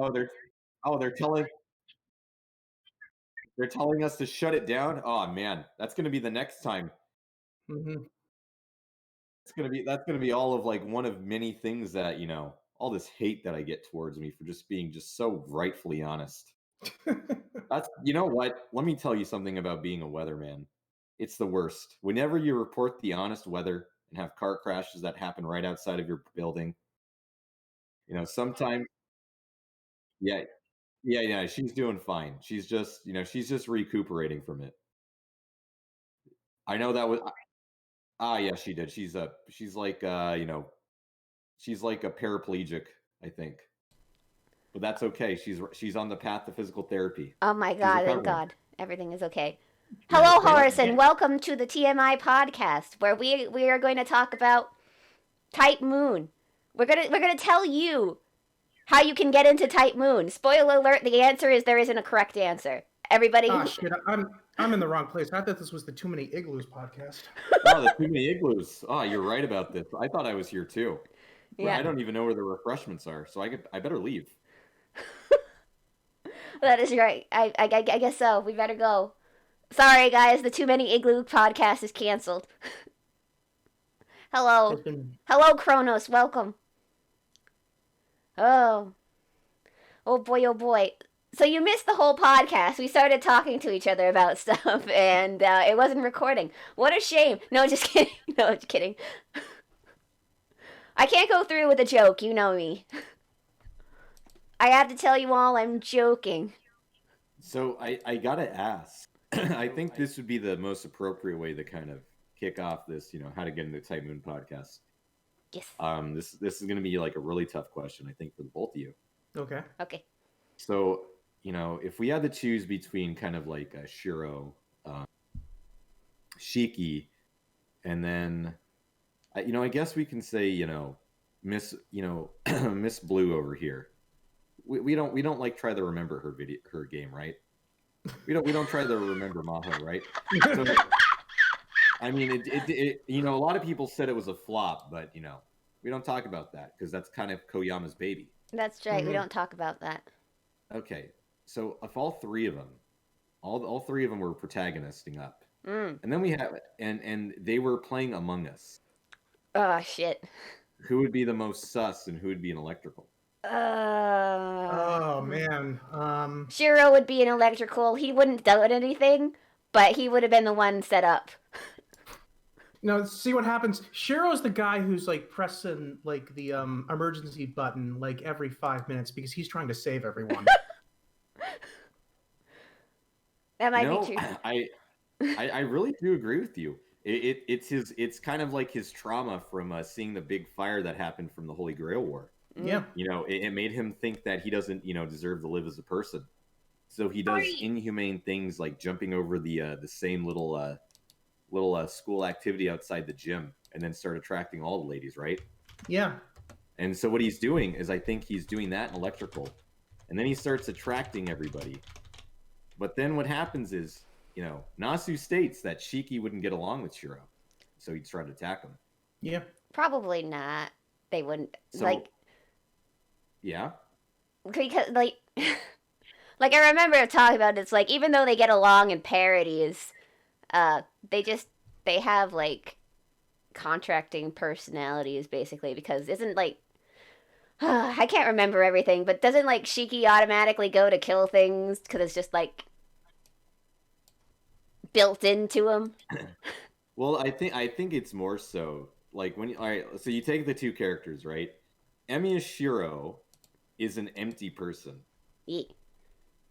Oh, they're telling us to shut it down. Oh man, that's gonna be the next time. Mm-hmm. That's gonna be all of like one of many things that all this hate that I get towards me for just being just so rightfully honest. That's what? Let me tell you something about being a weatherman. It's the worst. Whenever you report the honest weather and have car crashes that happen right outside of your building, sometimes, yeah, yeah, she's doing fine. She's just recuperating from it. I know that was yeah, she did. She's like a paraplegic, I think. But that's okay. She's on the path to physical therapy. Oh my She's God, thank recovering. God. Everything is okay. Hello, Yeah. Horace, and welcome to the TMI Podcast, where we are going to talk about Type Moon. We're gonna tell you how you can get into Type Moon. Spoiler alert: the answer is there isn't a correct answer. Everybody. Oh shit! I'm in the wrong place. I thought this was the Too Many Igloos podcast. Oh, the Too Many Igloos. Oh, you're right about this. I thought I was here too. Yeah. I don't even know where the refreshments are, so I better leave. That is right. I guess so. We better go. Sorry, guys. The Too Many Igloo podcast is canceled. Hello. Hello, Kronos. Welcome. Oh. Oh, boy, oh, boy. So you missed the whole podcast. We started talking to each other about stuff, and it wasn't recording. What a shame. No, just kidding. No, just kidding. I can't go through with a joke. You know me. I have to tell you all I'm joking. So I gotta ask. I think this would be the most appropriate way to kind of kick off this, how to get into the Type Moon podcast. Yes. This is gonna be like a really tough question, I think, for the both of you. Okay. Okay. So, if we had to choose between kind of like a Shiro, Shiki, and then, I guess we can say, Miss, Miss Blue over here. We don't like try to remember her game, right? We don't try to remember Maho, right? So, I mean, a lot of people said it was a flop, but we don't talk about that because that's kind of Koyama's baby. That's right. Mm-hmm. We don't talk about that. Okay, so if all three of them, all three of them were protagonisting up, and then we have and they were playing Among Us. Oh shit! Who would be the most sus and who would be an electrical? Oh man. Shiro would be an electrical. He wouldn't do anything, but he would have been the one set up. No, see what happens. Shiro's the guy who's like pressing like the emergency button like every 5 minutes because he's trying to save everyone. That might be true. I really do agree with you. It's kind of like his trauma from seeing the big fire that happened from the Holy Grail War. Yeah. It made him think that he doesn't, deserve to live as a person. So he does inhumane things like jumping over the same little school activity outside the gym and then start attracting all the ladies, right? Yeah. And so what he's doing is I think he's doing that in electrical. And then he starts attracting everybody. But then what happens is, Nasu states that Shiki wouldn't get along with Shiro. So he'd try to attack him. Yeah. Probably not. They wouldn't. Yeah? Because, like I remember talking about it, it's like, even though they get along in parodies, they have, like, contracting personalities, basically, because isn't, like, I can't remember everything, but doesn't, like, Shiki automatically go to kill things because it's just, like, built into him? Well, I think it's more so, like, all right, so you take the two characters, right? Emiya Shiro is an empty person. Yeah.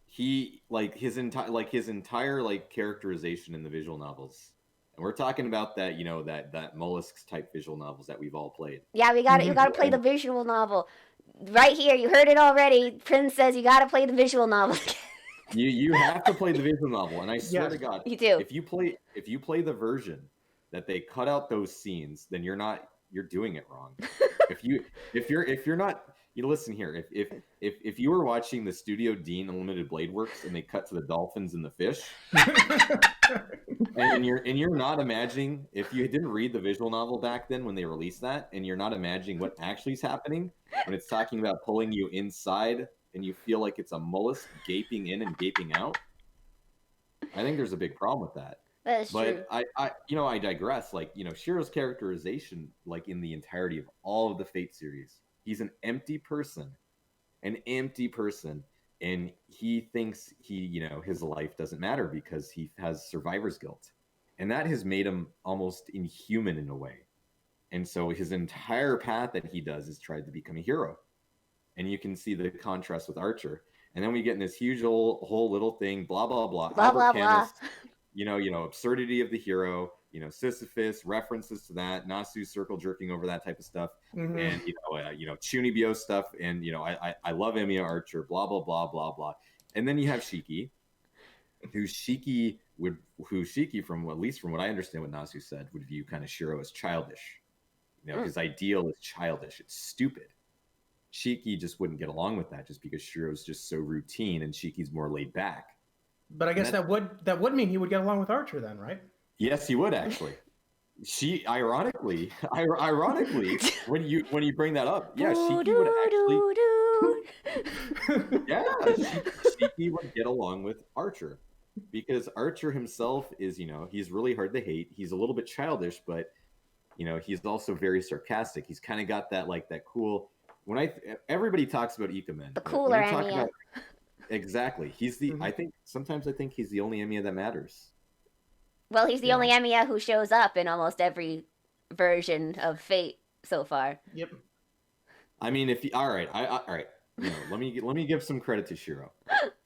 He his entire like characterization in the visual novels, and we're talking about that that mollusks type visual novels that we've all played. Yeah, you gotta play the visual novel right here. You heard it already. Prince says you gotta play the visual novel. you have to play the visual novel, and I swear to God, you do. If you play the version that they cut out those scenes, then you're doing it wrong. if you're not. Listen here. If you were watching the Studio Dean Unlimited Blade Works and they cut to the dolphins and the fish, and you're not imagining, if you didn't read the visual novel back then when they released that, and you're not imagining what actually is happening when it's talking about pulling you inside and you feel like it's a mollusk gaping in and gaping out, I think there's a big problem with that. That is true. But I digress. Like, Shiro's characterization, like in the entirety of all of the Fate series, he's an empty person, and he thinks his life doesn't matter because he has survivor's guilt, and that has made him almost inhuman in a way. And so his entire path that he does is try to become a hero, and you can see the contrast with Archer. And then we get in this huge whole little thing, blah blah blah, Blah, blah, blah. Absurdity of the hero, Sisyphus, references to that, Nasu circle jerking over that type of stuff, and Chunibyo stuff, and I love Emiya Archer, blah blah blah blah blah. And then you have Shiki, who Shiki from at least from what I understand what Nasu said, would view kind of Shiro as childish. His ideal is childish, it's stupid. Shiki just wouldn't get along with that just because Shiro's just so routine and Shiki's more laid back. But I guess that would mean he would get along with Archer then, right? Yes, he would actually. Ironically, when you bring that up, yeah, Shiki would Shiki would get along with Archer because Archer himself is, he's really hard to hate. He's a little bit childish, but he's also very sarcastic. He's kind of got that that cool. Everybody talks about Ikemen, the cooler Emiya. Exactly. He's the. I think he's the only Emiya that matters. Well, he's the only Emiya who shows up in almost every version of Fate so far. Yep. I mean, all right. Let me give some credit to Shiro.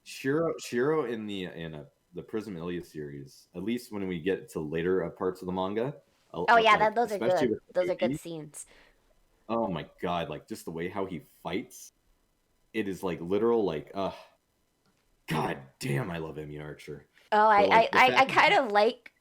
Shiro in the Prism Ilya series, at least when we get to later parts of the manga. Those are good. Those are good scenes. Oh my god! Just the way how he fights, it is literal. God damn, I love Emiya Archer. Oh, I kind of like.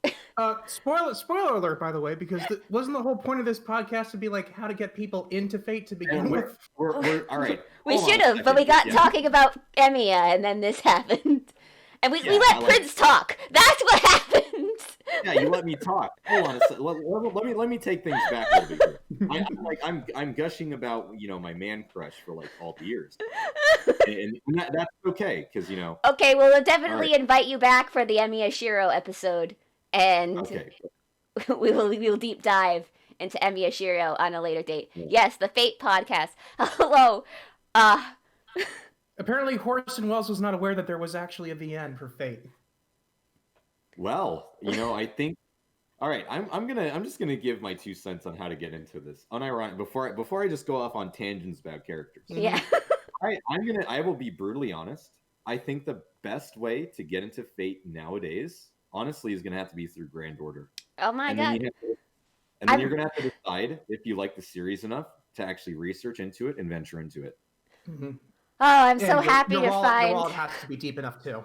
Spoiler alert, by the way, because wasn't the whole point of this podcast to be how to get people into Fate to begin with? We're all right. We should have, but we got talking about Emiya, and then this happened, and we let Prince talk. That's what happened. Yeah, you let me talk. Hold on a second. Let me take things back a little bit here. I'm gushing about my man crush for all the years, and that's okay because Okay, well, we'll definitely invite you back for the Emiya Shiro episode, and we will deep dive into Emiya Shiro on a later date. Yeah. Yes, the Fate podcast. Hello. Apparently, Orson Welles was not aware that there was actually a VN for Fate. Well, I think. All right, I'm just gonna give my 2 cents on how to get into this. Unironic before I just go off on tangents about characters. Yeah. I will be brutally honest. I think the best way to get into Fate nowadays, honestly, is gonna have to be through Grand Order. Oh my god. Then you're gonna have to decide if you like the series enough to actually research into it and venture into it. Mm-hmm. Oh, I'm so happy to find. Your wallet has to be deep enough too.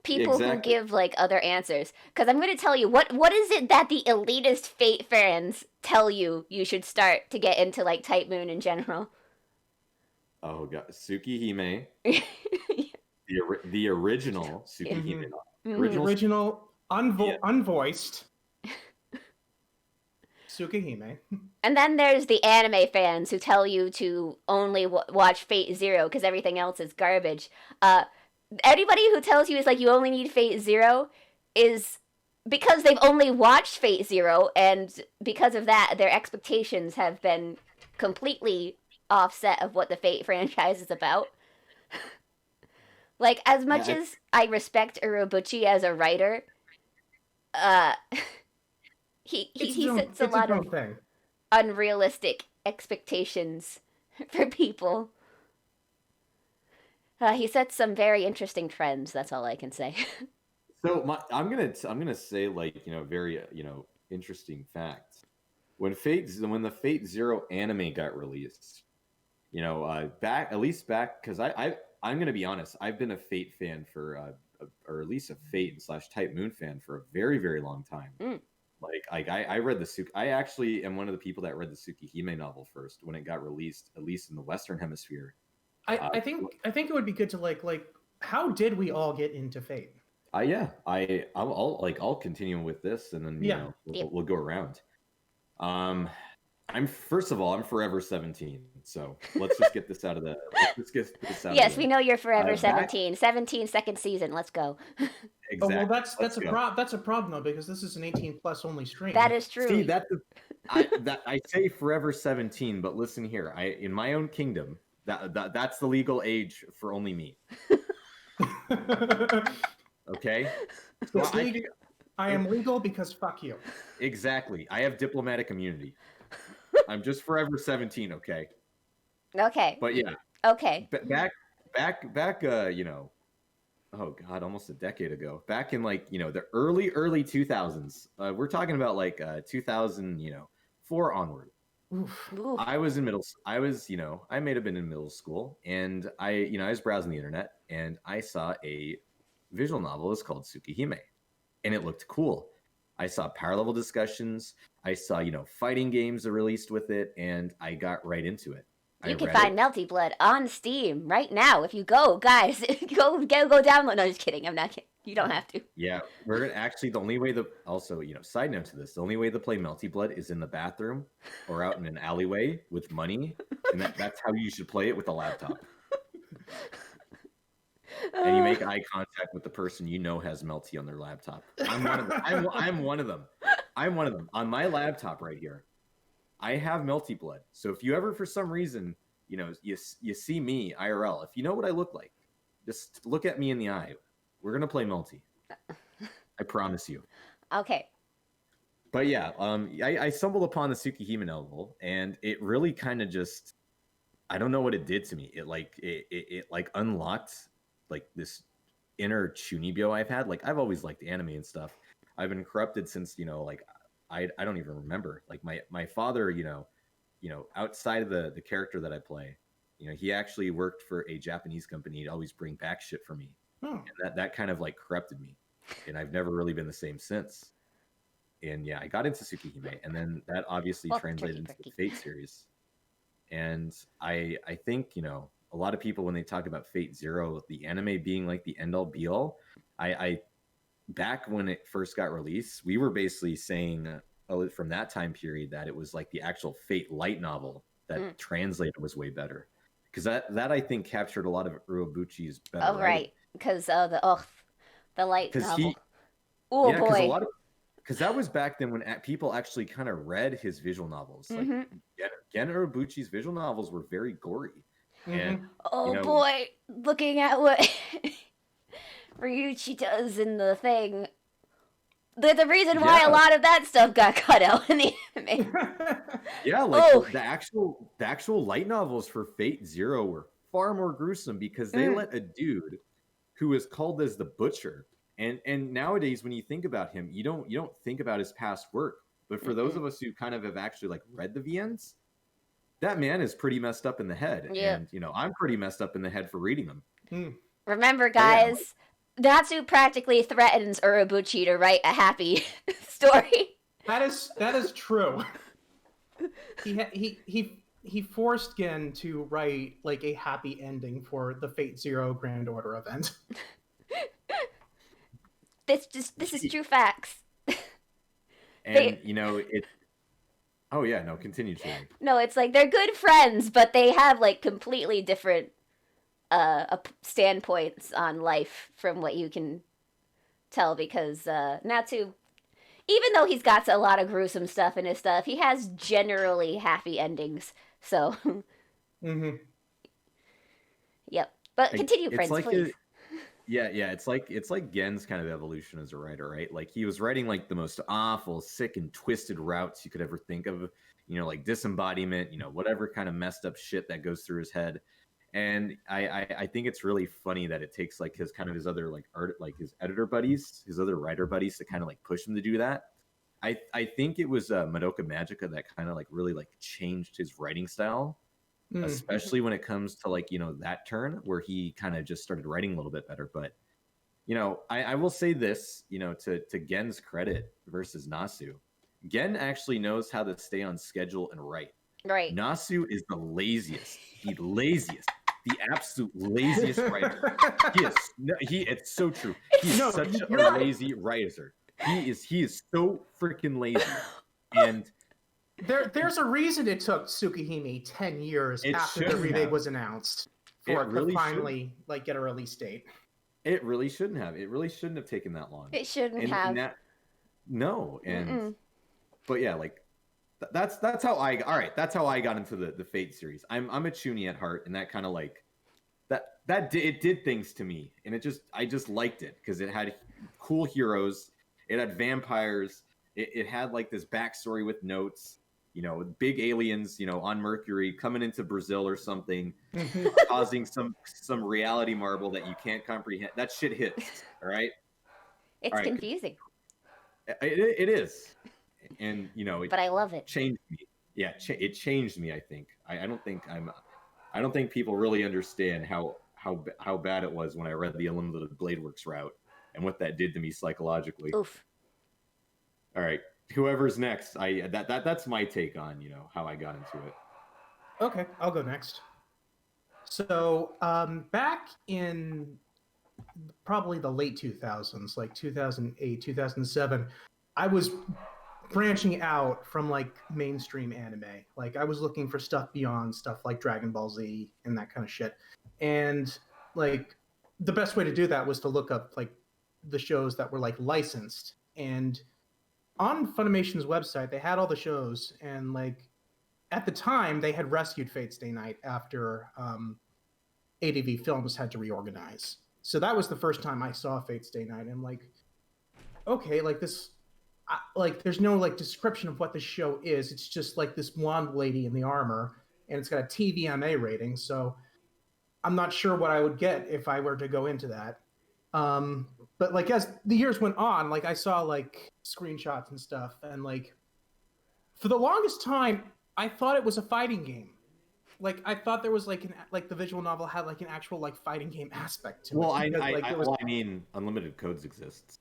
People who give other answers, because I'm going to tell you what is it that the elitist Fate fans tell you should start to get into Type Moon in general. Oh god, Tsukihime, the original Tsukihime, original unvoiced Tsukihime. And then there's the anime fans who tell you to only watch Fate Zero because everything else is garbage. Anybody who tells you you only need Fate Zero is because they've only watched Fate Zero, and because of that, their expectations have been completely offset of what the Fate franchise is about. As much as I respect Urobuchi as a writer, he sets a lot of unrealistic expectations for people. He sets some very interesting trends. That's all I can say. So I'm gonna say very interesting facts. When the Fate Zero anime got released, back because I'm gonna be honest, I've been a Fate fan for or at least a Fate / Type Moon fan for a very, very long time. Mm. I read I actually am one of the people that read the Tsukihime novel first when it got released, at least in the Western Hemisphere. I think it would be good to how did we all get into Fate? I'll continue with this, and then we'll go around. I'm first of all, I'm forever 17. So let's just get this out of the. Let's just get this out Yes, of the we way. know you're forever Back 17. 17 second season. Let's go. Oh well, exactly. that's Let's a go. that's a problem though, because this is an 18 plus only stream. That is true. See, I say forever 17, but listen here. In my own kingdom, that's the legal age for only me. Okay. So It's legal. I am legal because fuck you. Exactly. I have diplomatic immunity. I'm just forever 17. Okay. Okay. But yeah. Okay. Back. Oh God, almost a decade ago. Back in the early 2000s. We're talking about 2004 onward. Oof. Ooh. I was in middle. I was, I may have been in middle school, and I was browsing the internet, and I saw a visual novel. It's called Tsukihime, and it looked cool. I saw power level discussions. I saw, fighting games are released with it, and I got right into it. You can find Melty Blood on Steam right now if you go, guys. go download. No, just kidding. I'm not kidding. You don't have to. Yeah, we're actually the only way side note to this, the only way to play Melty Blood is in the bathroom or out in an alleyway with money, and that's how you should play it with a laptop. And you make eye contact with the person has Melty on their laptop. I'm one of them. I'm one of them. I'm one of them. On my laptop right here, I have Melty Blood. So if you ever, for some reason, you see me IRL, if you know what I look like, just look at me in the eye. We're gonna play Melty. I promise you. Okay. But yeah, I stumbled upon the Tsukihime novel, and it really kind of just, I don't know what it did to me. It unlocked this inner chunibyo I've had. I've always liked anime and stuff. I've been corrupted since I don't even remember. My father, outside of the character that I play, he actually worked for a Japanese company. He'd always bring back shit for me. And that kind of corrupted me, and I've never really been the same since. And yeah, I got into Tsukihime, and then that obviously translated into the Fate series. And I think a lot of people, when they talk about Fate Zero, the anime being the end all be all, I back when it first got released, we were basically saying from that time period that it was the actual Fate light novel that translated was way better, because that I think captured a lot of Urobuchi's better. Oh right. Because the light novel. Oh yeah, boy. Because that was back then when people actually kind of read his visual novels. Gen Urobuchi's visual novels were very gory. And boy, looking at what Ryuichi does in the thing, there's a reason why a lot of that stuff got cut out in the anime. Yeah, the actual light novels for Fate Zero were far more gruesome, because they let a dude who is called as the Butcher, and nowadays when you think about him, you don't think about his past work, but for those of us who kind of have actually read the VNs, that man is pretty messed up in the head. Yeah. And I'm pretty messed up in the head for reading them. Remember, guys, Natsu practically threatens Urobuchi to write a happy story. That is true. He forced Gen to write a happy ending for the Fate Zero Grand Order event. This is true facts. And it. Oh yeah, no, continue, Sherry. No, it's they're good friends, but they have completely different standpoints on life from what you can tell, because Natsu, even though he's got a lot of gruesome stuff in his stuff, he has generally happy endings. So, Yep. But continue, Prince, please. It's like Gen's kind of evolution as a writer, right? He was writing the most awful, sick, and twisted routes you could ever think of, disembodiment, whatever kind of messed up shit that goes through his head. And I think it's really funny that it takes his other art, his editor buddies, his other writer buddies, to kind of push him to do that. I think it was Madoka Magica that kind of really changed his writing style, especially when it comes to that turn where he kind of just started writing a little bit better. But I will say this, to Gen's credit versus Nasu, Gen actually knows how to stay on schedule and write. Right. Nasu is the laziest, the absolute laziest writer. It's so true. He's such a lazy writer. He is so freaking lazy. And There's a reason it took Tsukihime 10 years It after the shouldn't remake have. was announced It for it really to finally like get a release date. It really shouldn't have. It really shouldn't have taken that long. It shouldn't And have. that no, and Mm-mm. but yeah, like that's how I all right. That's how I got into the Fate series. I'm a Chuny at heart, and that kind of like it did things to me, and I just liked it because it had cool heroes, it had vampires, it had like this backstory with notes, big aliens, on Mercury coming into Brazil or something, causing some reality marble that you can't comprehend. That shit hits, all right. It's All right, confusing, it is, and but I love it. changed me. Yeah, it changed me. I think I don't think people really understand how bad it was when I read the Unlimited Blade Works route and what that did to me psychologically. Oof. All right, whoever's next, that's my take on how I got into it. Okay, I'll go next. So back in probably the late 2000s, like 2008, 2007, I was branching out from like mainstream anime. Like I was looking for stuff beyond stuff like Dragon Ball Z and that kind of shit. And like the best way to do that was to look up like the shows that were like licensed. And on Funimation's website, they had all the shows, and like at the time they had rescued Fate Stay Night after ADV Films had to reorganize. So that was the first time I saw Fate Stay Night. And I'm like, okay, like this, like there's no like description of what the show is. It's just like this blonde lady in the armor, and it's got a TVMA rating. So I'm not sure what I would get if I were to go into that. But like as the years went on, like I saw like screenshots and stuff, and like for the longest time, I thought it was a fighting game. Like I thought there was like the visual novel had like an actual like fighting game aspect to Well, it. Because, I mean, Unlimited Codes exists.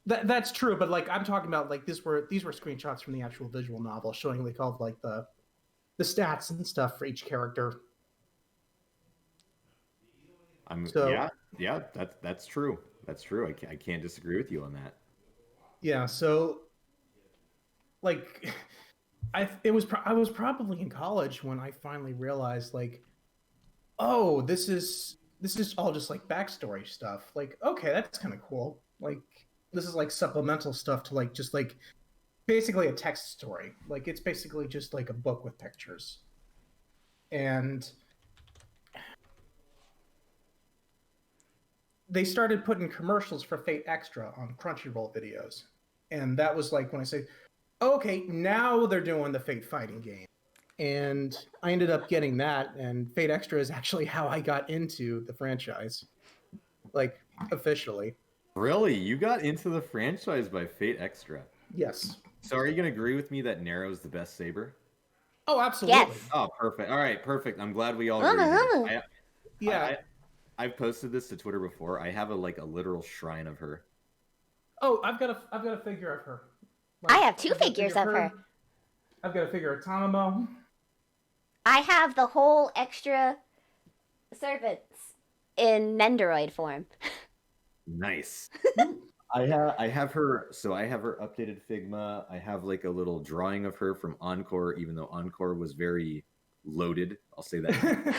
That's true, but like I'm talking about like these were screenshots from the actual visual novel showing like all of, like the stats and stuff for each character. Yeah, that's true. That's true. I can't disagree with you on that. Yeah, so like I was probably in college when I finally realized like, oh, this is all just like backstory stuff. Like, okay, that's kind of cool. Like this is like supplemental stuff to like just like basically a text story. Like it's basically just like a book with pictures. And they started putting commercials for Fate Extra on Crunchyroll videos. And that was like when I say, okay, now they're doing the Fate fighting game. And I ended up getting that, and Fate Extra is actually how I got into the franchise. Like, officially. Really? You got into the franchise by Fate Extra? Yes. So are you going to agree with me that Nero's the best saber? Oh, absolutely. Yes. Oh, perfect. All right, perfect. I'm glad we all agree. Yeah. I've posted this to Twitter before. I have a literal shrine of her. Oh, I've got a figure of her. Like, I have two figures of her. I've got a figure of Tamamo. I have the whole extra servants in Nendoroid form. Nice. I have her. So I have her updated Figma. I have like a little drawing of her from Encore, even though Encore was very loaded. I'll say that.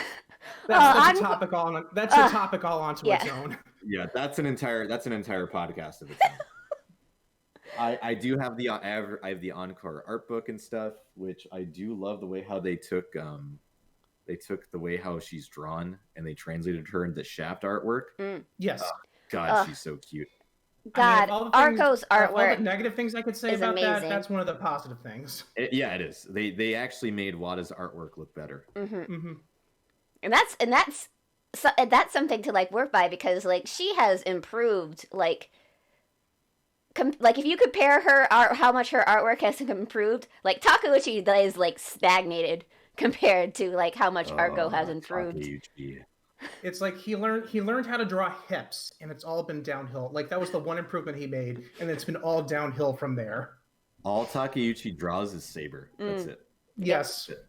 That's a topic all on. That's a topic all onto its own. Yeah, that's an entire podcast of its own. I do have I have the Encore art book and stuff, which I do love the way how they took the way how she's drawn and they translated her into Shaft artwork. Yes. God, she's so cute. God, Arco's artwork. All the negative things I could say about amazing. that's one of the positive things. It is. They actually made Wada's artwork look better. And that's something to like work by, because like she has improved like if you compare her art, how much her artwork has improved, like Takeuchi is like stagnated compared to like how much Arco has improved. Takeuchi. It's like he learned how to draw hips, and it's all been downhill. Like that was the one improvement he made, and it's been all downhill from there. All Takeuchi draws is saber. That's it. Yes. That's it.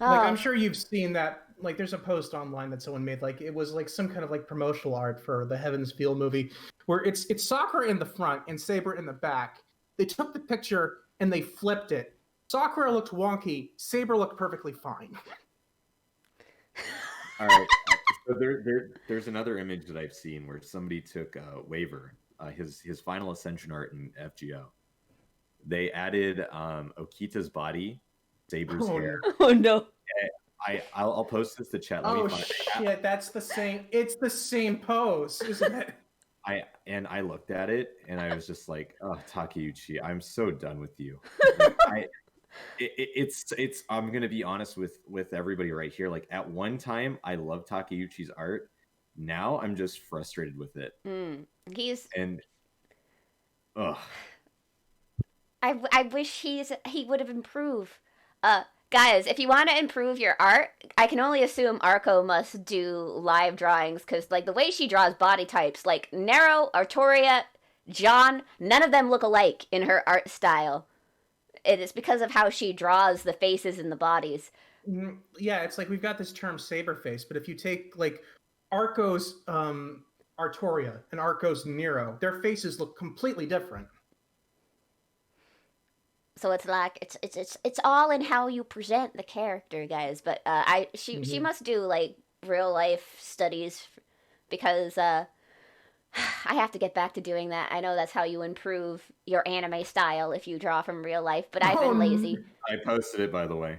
Like I'm sure you've seen that. Like there's a post online that someone made. Like it was like some kind of like promotional art for the Heaven's Feel movie, where it's Sakura in the front and Saber in the back. They took the picture and they flipped it. Sakura looked wonky. Saber looked perfectly fine. All right. So there's another image that I've seen where somebody took Waver, his final ascension art in FGO. They added Okita's body, Saber's hair. Oh no. I'll post this to chat. Let Oh me find shit, that's the same. It's the same pose, isn't it? I looked at it and I was just like, oh, Takeuchi, I'm so done with you. It's I'm gonna be honest with everybody right here. Like at one time I loved Takeuchi's art. Now I'm just frustrated with it. I wish he would have improved. Guys, if you want to improve your art, I can only assume Arco must do live drawings, because like the way she draws body types, like Nero, Artoria, John, none of them look alike in her art style. It is because of how she draws the faces and the bodies. Yeah, it's like we've got this term saber face, but if you take like Arco's Artoria and Arco's Nero, their faces look completely different. So it's like it's all in how you present the character, guys. But she must do like real life studies, because I have to get back to doing that. I know that's how you improve your anime style if you draw from real life, but I've been lazy. I posted it, by the way.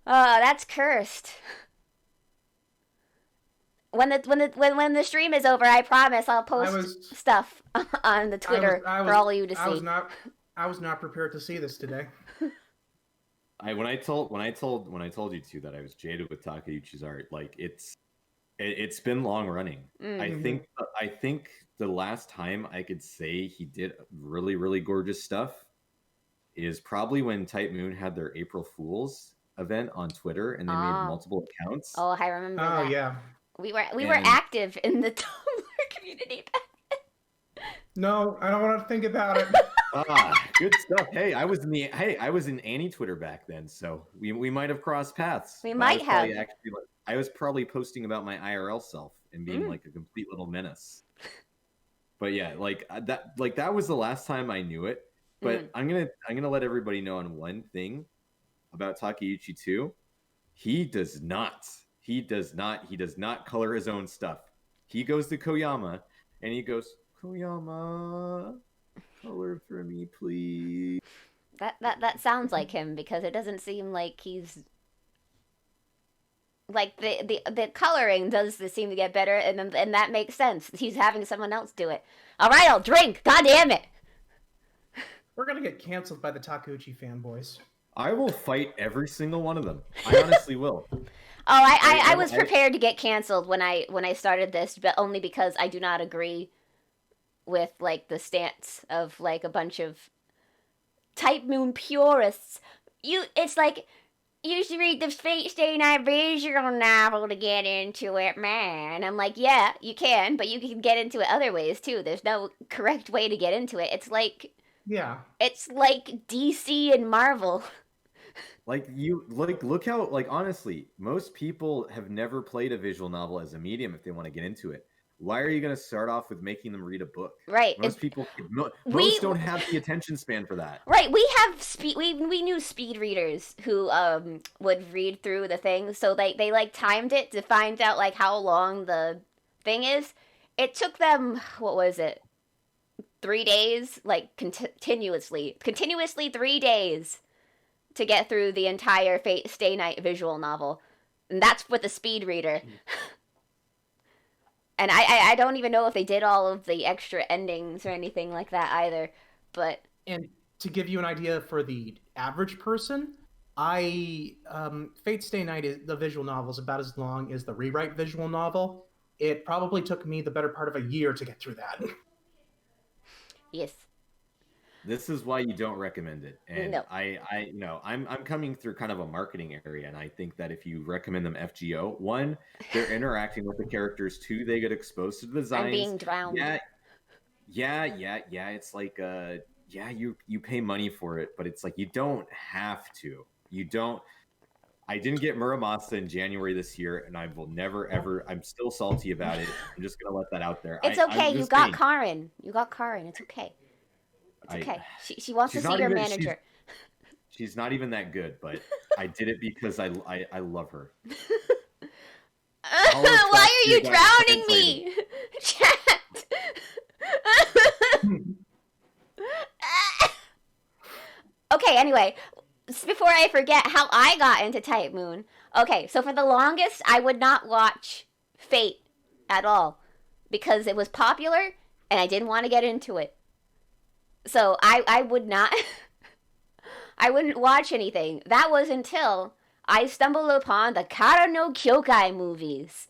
Oh, that's cursed. When the stream is over, I promise I'll post stuff on the Twitter for all of you to see. I was not prepared to see this today. When I told you two that I was jaded with Takeuchi's art, like it's been long running. Mm-hmm. I think the last time I could say he did really, really gorgeous stuff is probably when Type Moon had their April Fool's event on Twitter and they made multiple accounts. Oh, I remember that. Oh yeah. We were active in the Tumblr community back then. No, I don't want to think about it. Good stuff. Hey, I was in Annie Twitter back then, so we might have crossed paths. We might have. I was probably posting about my IRL self and being like a complete little menace. But yeah, that was the last time I knew it. But I'm gonna let everybody know on one thing about Takeuchi too. He does not color his own stuff. He goes to Koyama and he goes, Koyama, color for me, please. That sounds like him, because it doesn't seem like he's like the coloring does seem to get better, and that makes sense. He's having someone else do it. All right, I'll drink. God damn it. We're gonna get canceled by the Takeuchi fanboys. I will fight every single one of them. I honestly will. Oh, I was prepared to get canceled when I started this, but only because I do not agree with like the stance of like a bunch of Type Moon purists. It's like you should read the Fate Stay Night visual novel to get into it, man. I'm like, yeah, you can, but you can get into it other ways too. There's no correct way to get into it. It's like DC and Marvel. Look how honestly, most people have never played a visual novel as a medium if they want to get into it. Why are you going to start off with making them read a book? Right. Most don't have the attention span for that. Right. We have we knew speed readers who would read through the thing, so they like timed it to find out like how long the thing is. It took them, what was it? 3 days, like continuously 3 days to get through the entire Fate Stay Night visual novel. And that's with a speed reader. And I don't even know if they did all of the extra endings or anything like that either. But and to give you an idea for the average person, Fate Stay Night, the visual novel, is about as long as the rewrite visual novel. It probably took me the better part of a year to get through that. Yes. This is why you don't recommend it. And no. I'm coming through kind of a marketing area, and I think that if you recommend them FGO, one, they're interacting with the characters, two, they get exposed to the designs. I'm being drowned. Yeah. It's like you pay money for it, but it's like you don't have to. You don't. I didn't get Muramasa in January this year, and I will never ever. I'm still salty about it. I'm just gonna let that out there. It's I'm okay. You just got saying, Karin. You got Karin. It's okay. It's I okay. She wants to she's see not your even manager. she's not even that good, but I did it because I love her. Why are you drowning translating. me? Chat. Okay, anyway, before I forget how I got into Type Moon. Okay, so for the longest, I would not watch Fate at all because it was popular and I didn't want to get into it. So I would not, I wouldn't watch anything. That was until I stumbled upon the Kara no Kyokai movies.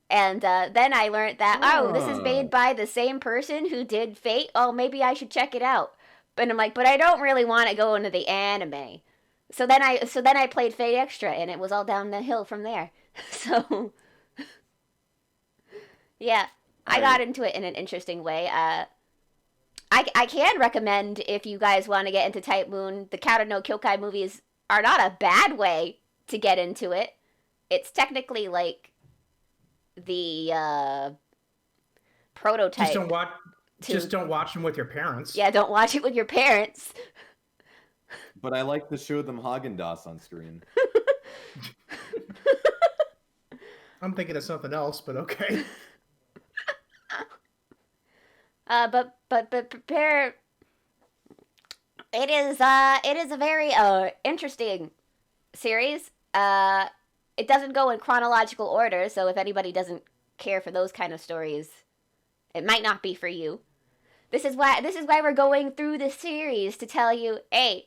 And then I learned that, this is made by the same person who did Fate. Oh, maybe I should check it out. But I'm like, but I don't really want to go into the anime. So then I played Fate Extra, and it was all down the hill from there. So, yeah, I got into it in an interesting way. I can recommend, if you guys want to get into Type Moon, the Kara no Kyokai movies are not a bad way to get into it. It's technically like the prototype. Just don't watch them with your parents. Yeah, don't watch it with your parents. But I like to show them Haagen-Dazs on screen. I'm thinking of something else, but okay. But prepare. It is a very interesting series. It doesn't go in chronological order, so if anybody doesn't care for those kind of stories, it might not be for you. This is why we're going through this series, to tell you, hey,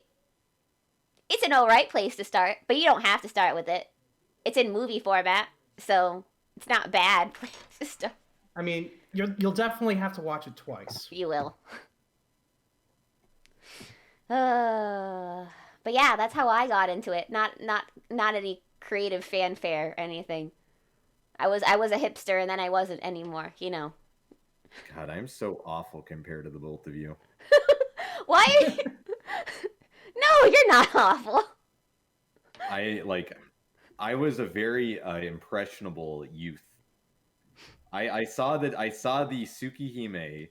it's an alright place to start, but you don't have to start with it. It's in movie format, so it's not a bad place to start. I mean, you'll definitely have to watch it twice. You will. But yeah, that's how I got into it. Not any creative fanfare or anything. I was a hipster, and then I wasn't anymore, you know. God, I'm so awful compared to the both of you. Why are you... No, you're not awful. I was a very impressionable youth. I saw the Tsukihime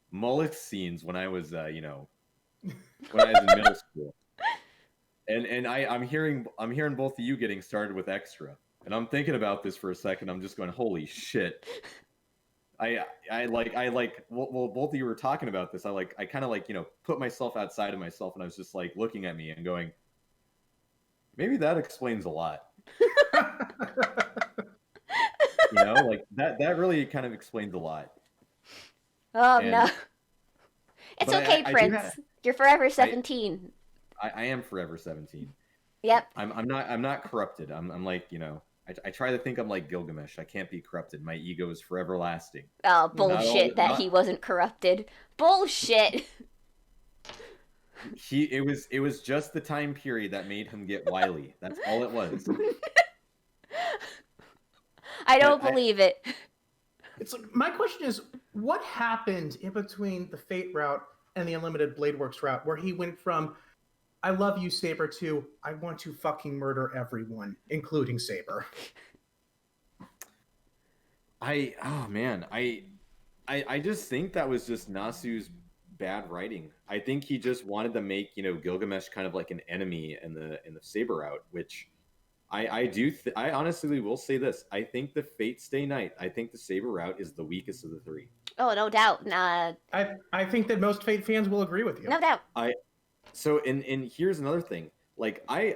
mullet scenes when I was when I was in middle school. And I'm hearing both of you getting started with Extra. And I'm thinking about this for a second. I'm just going, holy shit. Well, both of you were talking about this. I kind of put myself outside of myself, and I was just like looking at me and going, maybe that explains a lot. That really kind of explains a lot. Oh, no. It's okay, Prince. You're forever 17. I am forever 17. Yep. I'm not corrupted. I'm like, I try to think I'm like Gilgamesh. I can't be corrupted. My ego is forever lasting. Oh, bullshit he wasn't corrupted. Bullshit. It was just the time period that made him get wily. That's all it was. I don't believe it. It's like, my question is, what happened in between the Fate route and the Unlimited Blade Works route, where he went from I love you, Saber, to I want to fucking murder everyone, including Saber? I just think that was just Nasu's bad writing. I think he just wanted to make Gilgamesh kind of like an enemy in the Saber route, which I honestly will say this. I think the Fate Stay Night, I think the Saber route is the weakest of the three. Oh, no doubt. I think that most Fate fans will agree with you. No doubt. So and here's another thing. Like I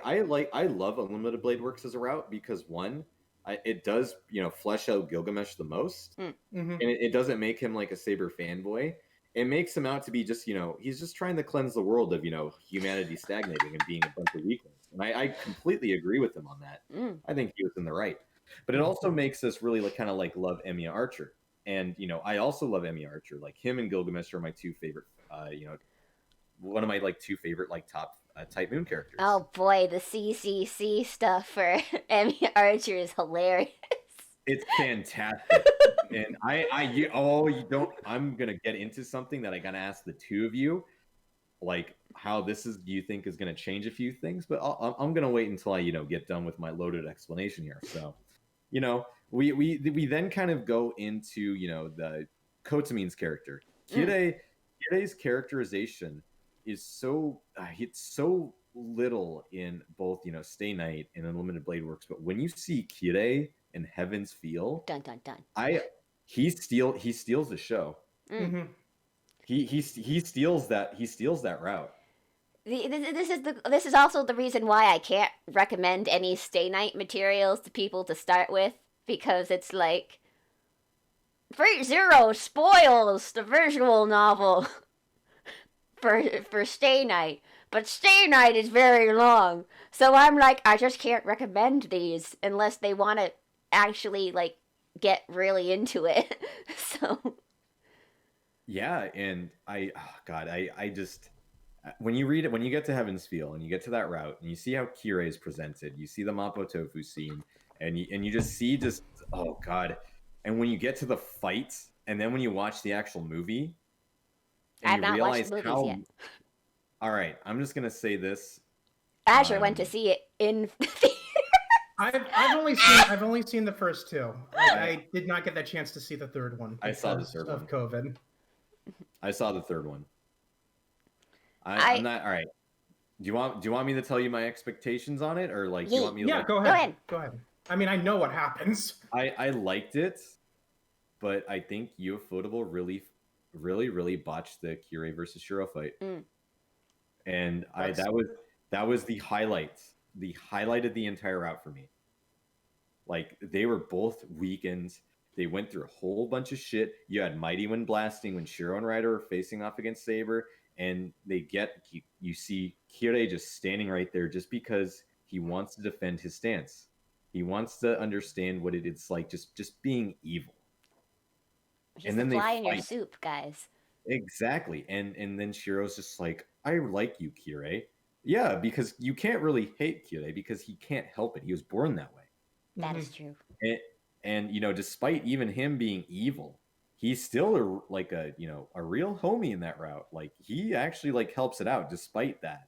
love Unlimited Blade Works as a route because one, it does flesh out Gilgamesh the most, Mm-hmm. and it doesn't make him like a Saber fanboy. It makes him out to be just he's just trying to cleanse the world of humanity stagnating and being a bunch of weaklings. And I completely agree with him on that. I think he was in the right. But it also makes us really kind of love Emiya Archer, and I also love Emiya Archer. Like him and Gilgamesh are my two favorite. One of my two favorite top Type Moon characters. Oh boy, the CCC stuff for Emiya Archer is hilarious. It's fantastic. And I'm gonna get into something that I gotta ask the two of you. like how this is, do you think is going to change a few things? But I'm going to wait until I, get done with my loaded explanation here. So, we then kind of go into, the Kotamin's character. Kirei's characterization is so it's so little in both, Stay Night and Unlimited Blade Works, but when you see Kirei in Heaven's Feel, Dun dun dun. he steals the show. Mm-hmm. He steals that route. This is also the reason why I can't recommend any Stay Night materials to people to start with, because it's like Fate Zero spoils the visual novel for Stay Night, but Stay Night is very long, so I'm like, I just can't recommend these unless they want to actually like get really into it. So Yeah, and I just when you read it, when you get to Heaven's Feel and you get to that route and you see how Kirei is presented, you see the Mapo Tofu scene, and you just see oh god, and when you get to the fight, and then when you watch the actual movie, and I've not watched the movies yet. All right, I'm just gonna say this. Azure went to see it in. I've only seen the first two. I did not get that chance to see the third one. I saw the third of one. COVID. I saw the third one. I'm not all right. Do you want me to tell you my expectations on it, or like do you want me to? Yeah, go ahead. Go ahead. I mean, I know what happens. I liked it, but I think Ufotable really botched the Kirei versus Shiro fight, and that was the highlight of the entire route for me. Like, they were both weakened. They went through a whole bunch of shit. You had Mighty Wind blasting when Shiro and Ryder were facing off against Saber, and you see Kirei just standing right there just because he wants to defend his stance. He wants to understand what it's like just being evil. He's the fly in your soup, guys. Exactly. And then Shiro's just like, I like you, Kirei. Yeah, because you can't really hate Kirei because he can't help it. He was born that way. That is true. And despite even him being evil, he's still a real homie in that route. Like, he actually like helps it out despite that.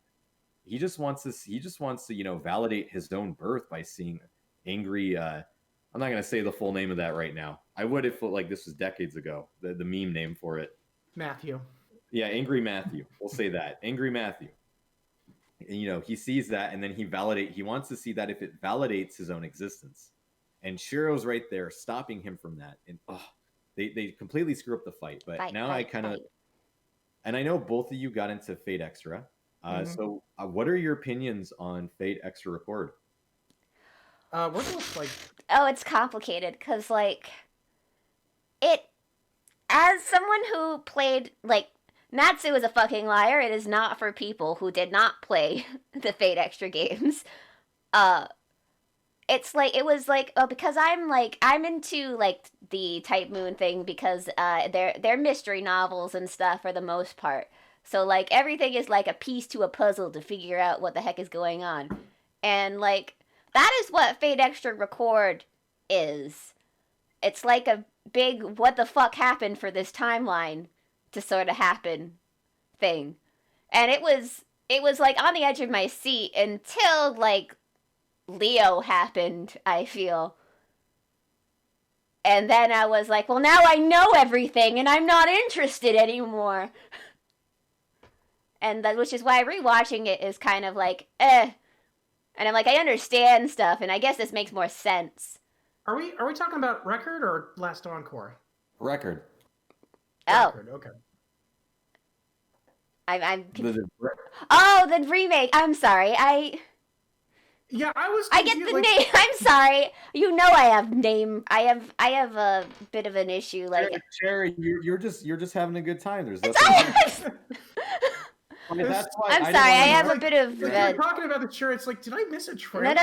He just wants to validate his own birth by seeing angry I'm not going to say the full name of that right now. I would if like this was decades ago. The meme name for it. Matthew. Yeah, Angry Matthew. We'll say that. Angry Matthew. And he sees that, and then he wants to see that if it validates his own existence. And Shiro's right there stopping him from that. And they completely screw up the fight. But and I know both of you got into Fate Extra. So what are your opinions on Fate Extra Record? We're both like... Oh, it's complicated because as someone who played, Natsu is a fucking liar. It is not for people who did not play the Fate Extra games. It's because I'm into the Type Moon thing because they're mystery novels and stuff for the most part. So everything is like a piece to a puzzle to figure out what the heck is going on. And that is what Fate Extra Record is. It's like a big what the fuck happened for this timeline to sort of happen thing. And it was on the edge of my seat until Leo happened, I feel. And then I was like, well, now I know everything and I'm not interested anymore. And which is why rewatching it is kind of eh. And I'm I understand stuff, and I guess this makes more sense. Are we talking about Record or Last Encore? Record. Oh. Record, okay. The remake. I'm sorry. Yeah, I get the name. I'm sorry. I have a bit of an issue. Sherry, you're just having a good time. There's nothing. That's why I'm sorry. I have a bit of. You're talking about the shirt. It's did I miss a trailer?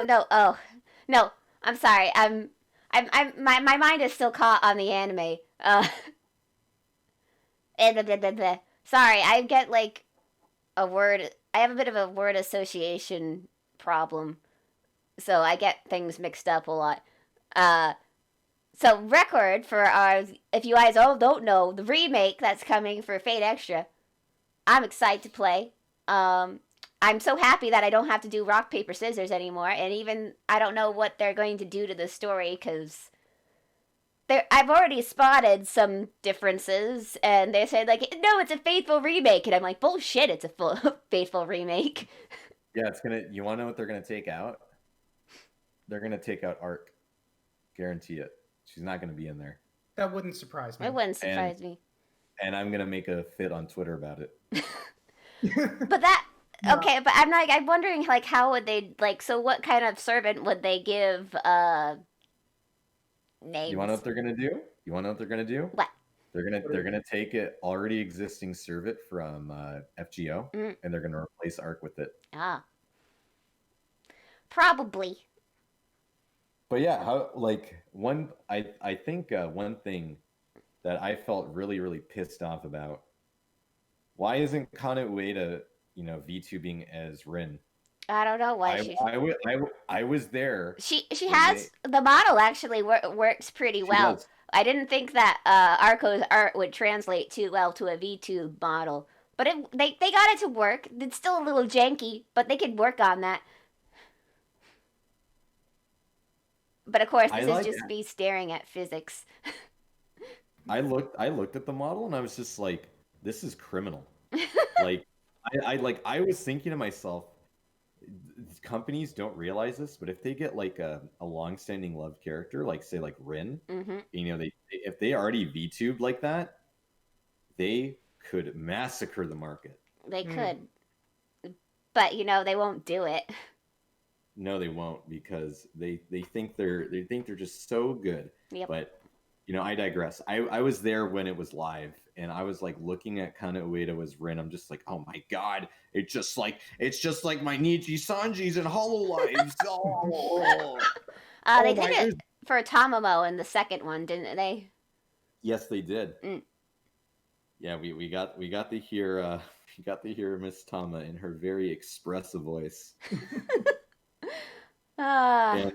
No. Oh, no. I'm sorry. My mind is still caught on the anime. Sorry, I get a word. I have a bit of a word association problem, so I get things mixed up a lot. So Record for if you guys all don't know, the remake that's coming for Fate Extra. I'm excited to play. I'm so happy that I don't have to do rock, paper, scissors anymore. And even, I don't know what they're going to do to the story, because I've already spotted some differences, and they said, like, no, it's a faithful remake. And I'm like, bullshit, it's a full faithful remake. Yeah, you want to know what they're gonna take out? They're gonna take out Ark. Guarantee it. She's not gonna be in there. That wouldn't surprise me. It wouldn't surprise me. And I'm gonna make a fit on Twitter about it. But that, okay, but I'm wondering, like, how would they, like, so what kind of servant would they give names? You want to know what they're gonna do? What? They're gonna take an already existing servant from FGO, and they're gonna replace Ark with it. Ah. Probably. But yeah, I think one thing that I felt really pissed off about, why isn't Kana Ueda, VTubing as Rin? I don't know why I was there. She has the model actually works pretty well. Does. I didn't think that Arco's art would translate too well to a VTube model, but they got it to work. It's still a little janky, but they could work on that. But of course, this is just me staring at physics. I looked at the model and I was just like, this is criminal. Like, I was thinking to myself, companies don't realize this, but if they get like a long-standing loved character, like say like Rin, if they already VTubed like that, they could massacre the market. They could, but they won't do it. No, they won't, because they think they're just so good. Yep. But I digress. I was there when it was live, and I was like looking at Kana Ueda as Rin. I'm just like, oh my god, it's just like my Nichi Sanjis and Hololives. They did it for Tamamo in the second one, didn't they? Yes, they did. Yeah, we got to hear Miss Tama in her very expressive voice. But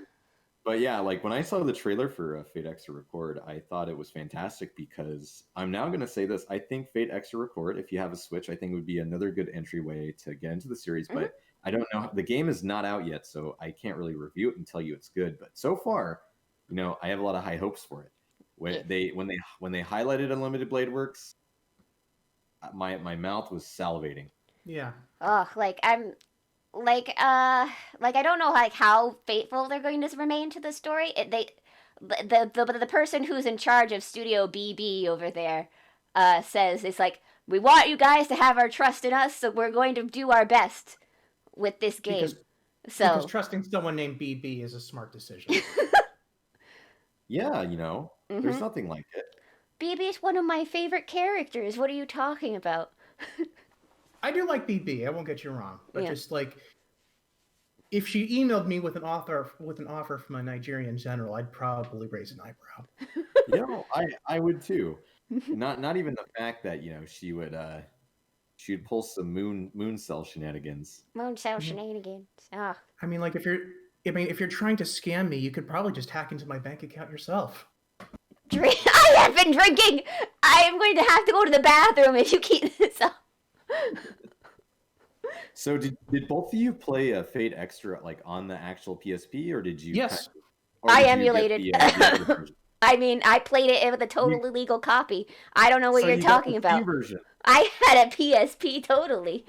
yeah, like when I saw the trailer for Fate Extra Record, I thought it was fantastic, because I'm now going to say this. I think Fate Extra Record, if you have a Switch, I think would be another good entryway to get into the series. But I don't know. The game is not out yet, so I can't really review it and tell you it's good. But so far, I have a lot of high hopes for it. When they highlighted Unlimited Blade Works, my mouth was salivating. Yeah. Oh, I don't know how faithful they're going to remain to the story. The person who's in charge of Studio BB over there says it's like, we want you guys to have our trust in us, so we're going to do our best with this game. Because trusting someone named BB is a smart decision. Yeah, there's nothing like it. BB is one of my favorite characters. What are you talking about? I do like BB. I won't get you wrong, but just like, if she emailed me with an offer from a Nigerian general, I'd probably raise an eyebrow. I would too. Not even the fact that she would pull some moon cell shenanigans. Moon cell shenanigans. Ah. I mean, like if you're trying to scam me, you could probably just hack into my bank account yourself. I have been drinking. I am going to have to go to the bathroom if you keep this up. So did both of you play Fate Extra like on the actual PSP, or did you? Yes, I emulated. I mean, I played it with a totally legal copy. I don't know what you're talking about. Version. I had a PSP totally.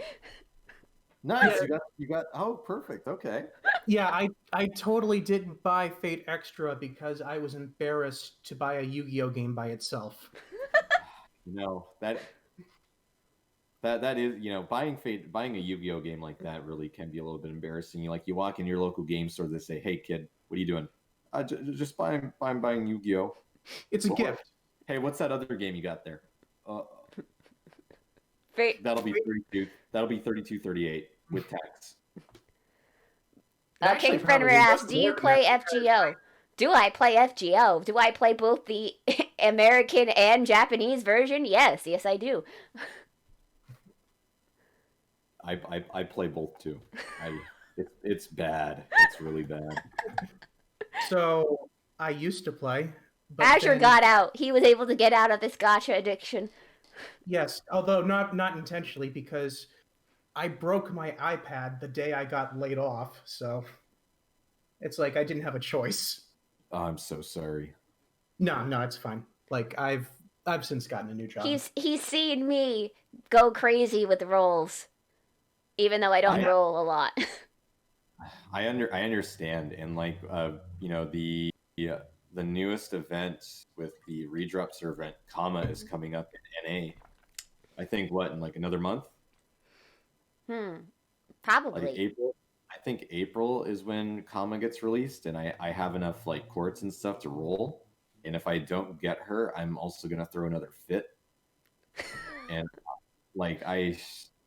Nice. You got. Oh, perfect. Okay. Yeah, I totally didn't buy Fate Extra because I was embarrassed to buy a Yu-Gi-Oh game by itself. That is, buying a Yu-Gi-Oh game like that really can be a little bit embarrassing. You walk in your local game store, they say, "Hey kid, what are you doing?" Just buying Yu-Gi-Oh. It's a gift. Hey, what's that other game you got there? That'll be 32. That'll be 32.38 with tax. King Fenrir asks, "Do you play FGO?" Do I play FGO? Do I play both the American and Japanese version? Yes, I do. I play both too. It's bad. It's really bad. So I used to play. But Azure got out. He was able to get out of this gacha addiction. Yes, although not intentionally, because I broke my iPad the day I got laid off, so it's like I didn't have a choice. Oh, I'm so sorry. No, it's fine. Like I've since gotten a new job. He's seen me go crazy with rolls, even though I don't roll a lot. I understand, and like the newest event with the redropser event, comma, is coming up in NA. I think in like another month. Probably. Like April. I think April is when comma gets released, and I have enough like courts and stuff to roll. And if I don't get her, I'm also gonna throw another fit. And like I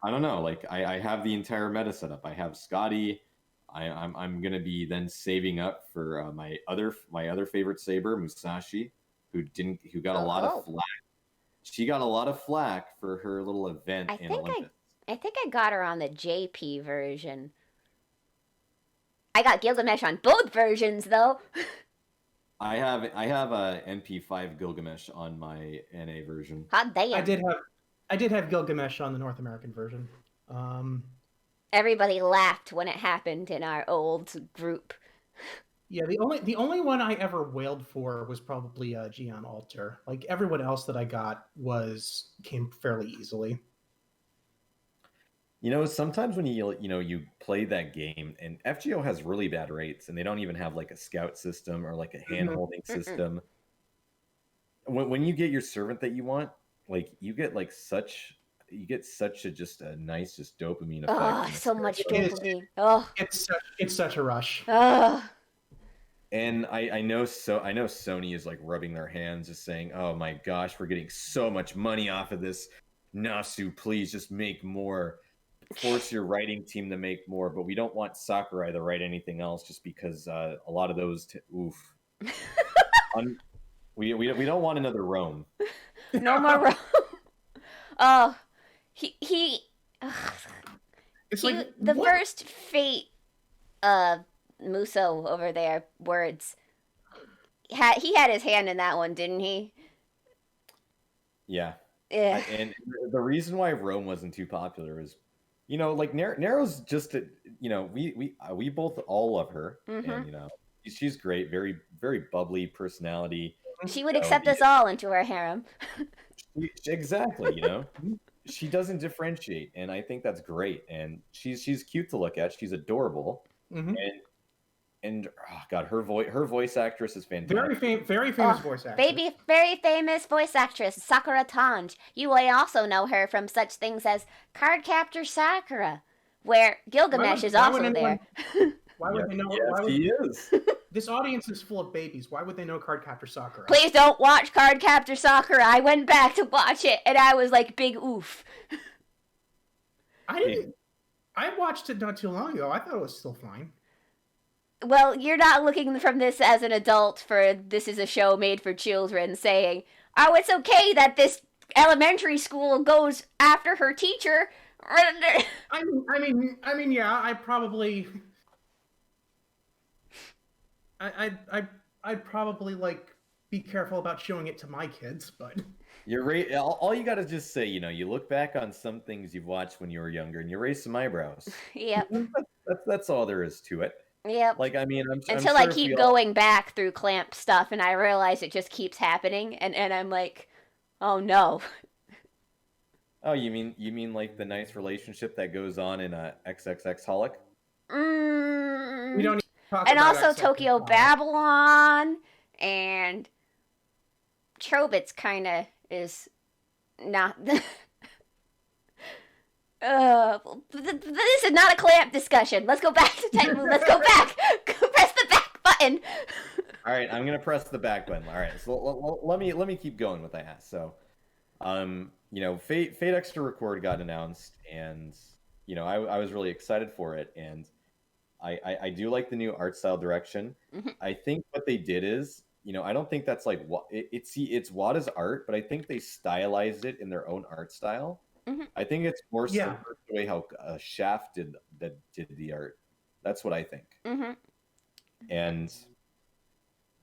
don't know, like I have the entire meta set up. I have Scotty. I'm gonna be then saving up for my other favorite saber, Musashi, who got a lot of flack. She got a lot of flack for her little event in Olympus. I think I got her on the JP version. I got Gilgamesh on both versions though. I have a NP5 Gilgamesh on my NA version. Hot damn! I did have Gilgamesh on the North American version. Everybody laughed when it happened in our old group. Yeah, the only one I ever wailed for was probably Gion Alter. Like everyone else that I got came fairly easily. You know, sometimes when you play that game, and FGO has really bad rates, and they don't even have like a scout system or like a hand-holding system. When you get your servant that you want, like you get such a nice dopamine effect. Oh, so much dopamine. Oh, it's such a rush. And I know Sony is like rubbing their hands, just saying, "Oh my gosh, we're getting so much money off of this. Nasu, please just make more. Force your writing team to make more." But we don't want Sakurai to write anything else, just because a lot of those. We don't want another Rome. No more Rome. Oh, It's like the first Fate Muso over there words. He had his hand in that one, didn't he? Yeah. Yeah. And the reason why Rome wasn't too popular is, like Nero's just we both all love her, and she's great, very very bubbly personality. She would accept us all into her harem. Exactly, she doesn't differentiate, and I think that's great. And she's cute to look at. She's adorable, and oh god, her voice actress is fantastic. Very famous voice actress. Very famous voice actress, Sakura Tange. You may also know her from such things as Cardcaptor Sakura, where Gilgamesh is also there. Why would they know? Yes, he is. This audience is full of babies. Why would they know Cardcaptor Sakura? Please don't watch Cardcaptor Sakura. I went back to watch it, and I was like, big oof. I watched it not too long ago. I thought it was still fine. Well, you're not looking from this as an adult, for this is a show made for children, saying, "Oh, it's okay that this elementary school goes after her teacher." I mean, yeah. I probably. I'd probably like be careful about showing it to my kids, but you're right. All you got to just say, you look back on some things you've watched when you were younger, and you raise some eyebrows. Yep. That's all there is to it. Yep. Like, I mean, until I keep going back through Clamp stuff, and I realize it just keeps happening, and I'm like, oh no. Oh, you mean like the nice relationship that goes on in a XXX-holic? We don't. And also Tokyo Babylon, and Chobits kind of is not. This is not a Clamp discussion. Let's go back to Titan Moon. Let's go back. Press the back button. All right, I'm gonna press the back button. All right, so let me keep going with that. So, Fate Extra Record got announced, and I was really excited for it, and I do like the new art style direction. I think what they did is, I don't think that's like it's Wada's art, but I think they stylized it in their own art style. I think it's more similar to the way how Shaft did the art. That's what I think. And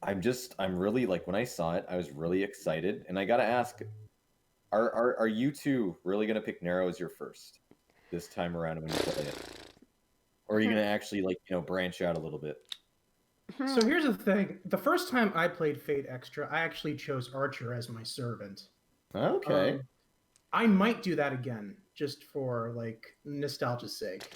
I'm really, like, when I saw it, I was really excited, and I gotta ask, Are you two really gonna pick Narrow as your first this time around when you play it, or are you gonna actually branch out a little bit? So here's the thing. The first time I played Fate Extra, I actually chose Archer as my servant. Okay. I might do that again, just for nostalgia's sake.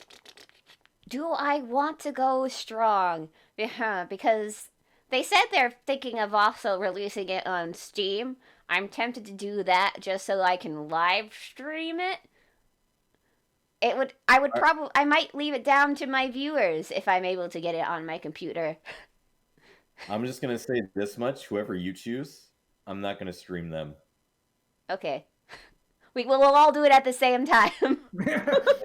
Do I want to go strong? Yeah, because they said they're thinking of also releasing it on Steam. I'm tempted to do that just so I can live stream it. I might leave it down to my viewers if I'm able to get it on my computer. I'm just gonna say this much: whoever you choose, I'm not gonna stream them. Okay. We'll all do it at the same time.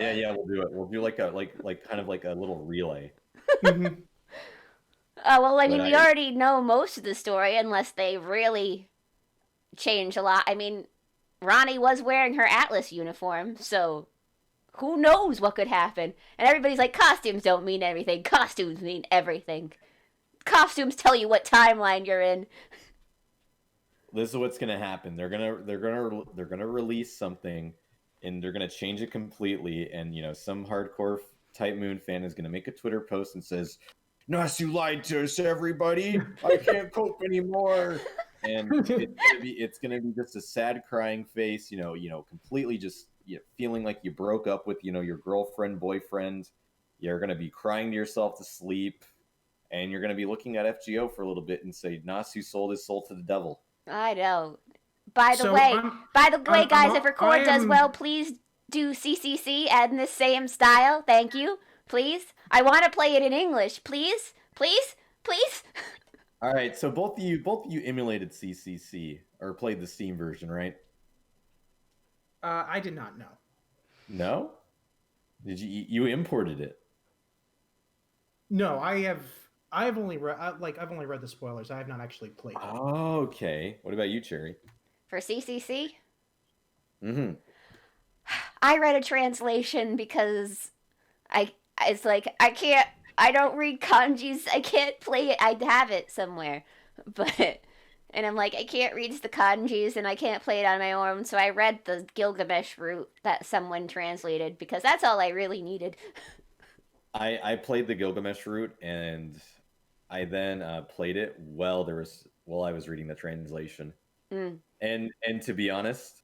Yeah, we'll do it. We'll do like kind of like a little relay. Well, I mean, we already know most of the story unless they really change a lot. I mean, Ronnie was wearing her Atlas uniform, so who knows what could happen? And everybody's like, costumes don't mean everything. Costumes mean everything. Costumes tell you what timeline you're in. This is what's gonna happen. They're gonna release something, and they're gonna change it completely. And some hardcore Type Moon fan is gonna make a Twitter post and says, "Nos, you lied to us, everybody. I can't cope anymore." And it's gonna be just a sad, crying face. Completely just feeling like you broke up with your girlfriend, boyfriend. You're gonna be crying to yourself to sleep, and you're gonna be looking at FGO for a little bit and say, "Nasu sold his soul to the devil." I know. By the way, guys, if Record does well, please do CCC and the same style. Thank you. Please. I want to play it in English. Please. Please. Please. All right, so both of you emulated CCC or played the Steam version, right? I did not know. No? Did you imported it? No, I've only read the spoilers. I have not actually played it. Oh, okay. What about you, Cherry? For CCC? Mm-hmm. I read a translation because I don't read kanjis. I can't play it. I have it somewhere. And I'm like, I can't read the kanjis and I can't play it on my own. So I read the Gilgamesh route that someone translated because that's all I really needed. I played the Gilgamesh route and I then played it while I was reading the translation. Mm. And to be honest,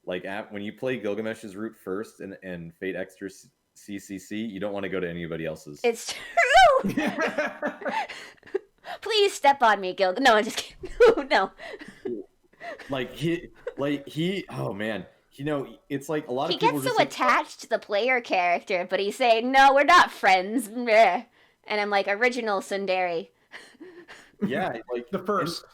when you play Gilgamesh's route first and Fate Extra CCC, you don't want to go to anybody else's. It's true. Please step on me, Gil. No, I'm just kidding. No. Oh man. It's like a lot of people gets so attached to the player character, but he's saying, "No, we're not friends." And I'm like, original Sundari. Yeah, like the first.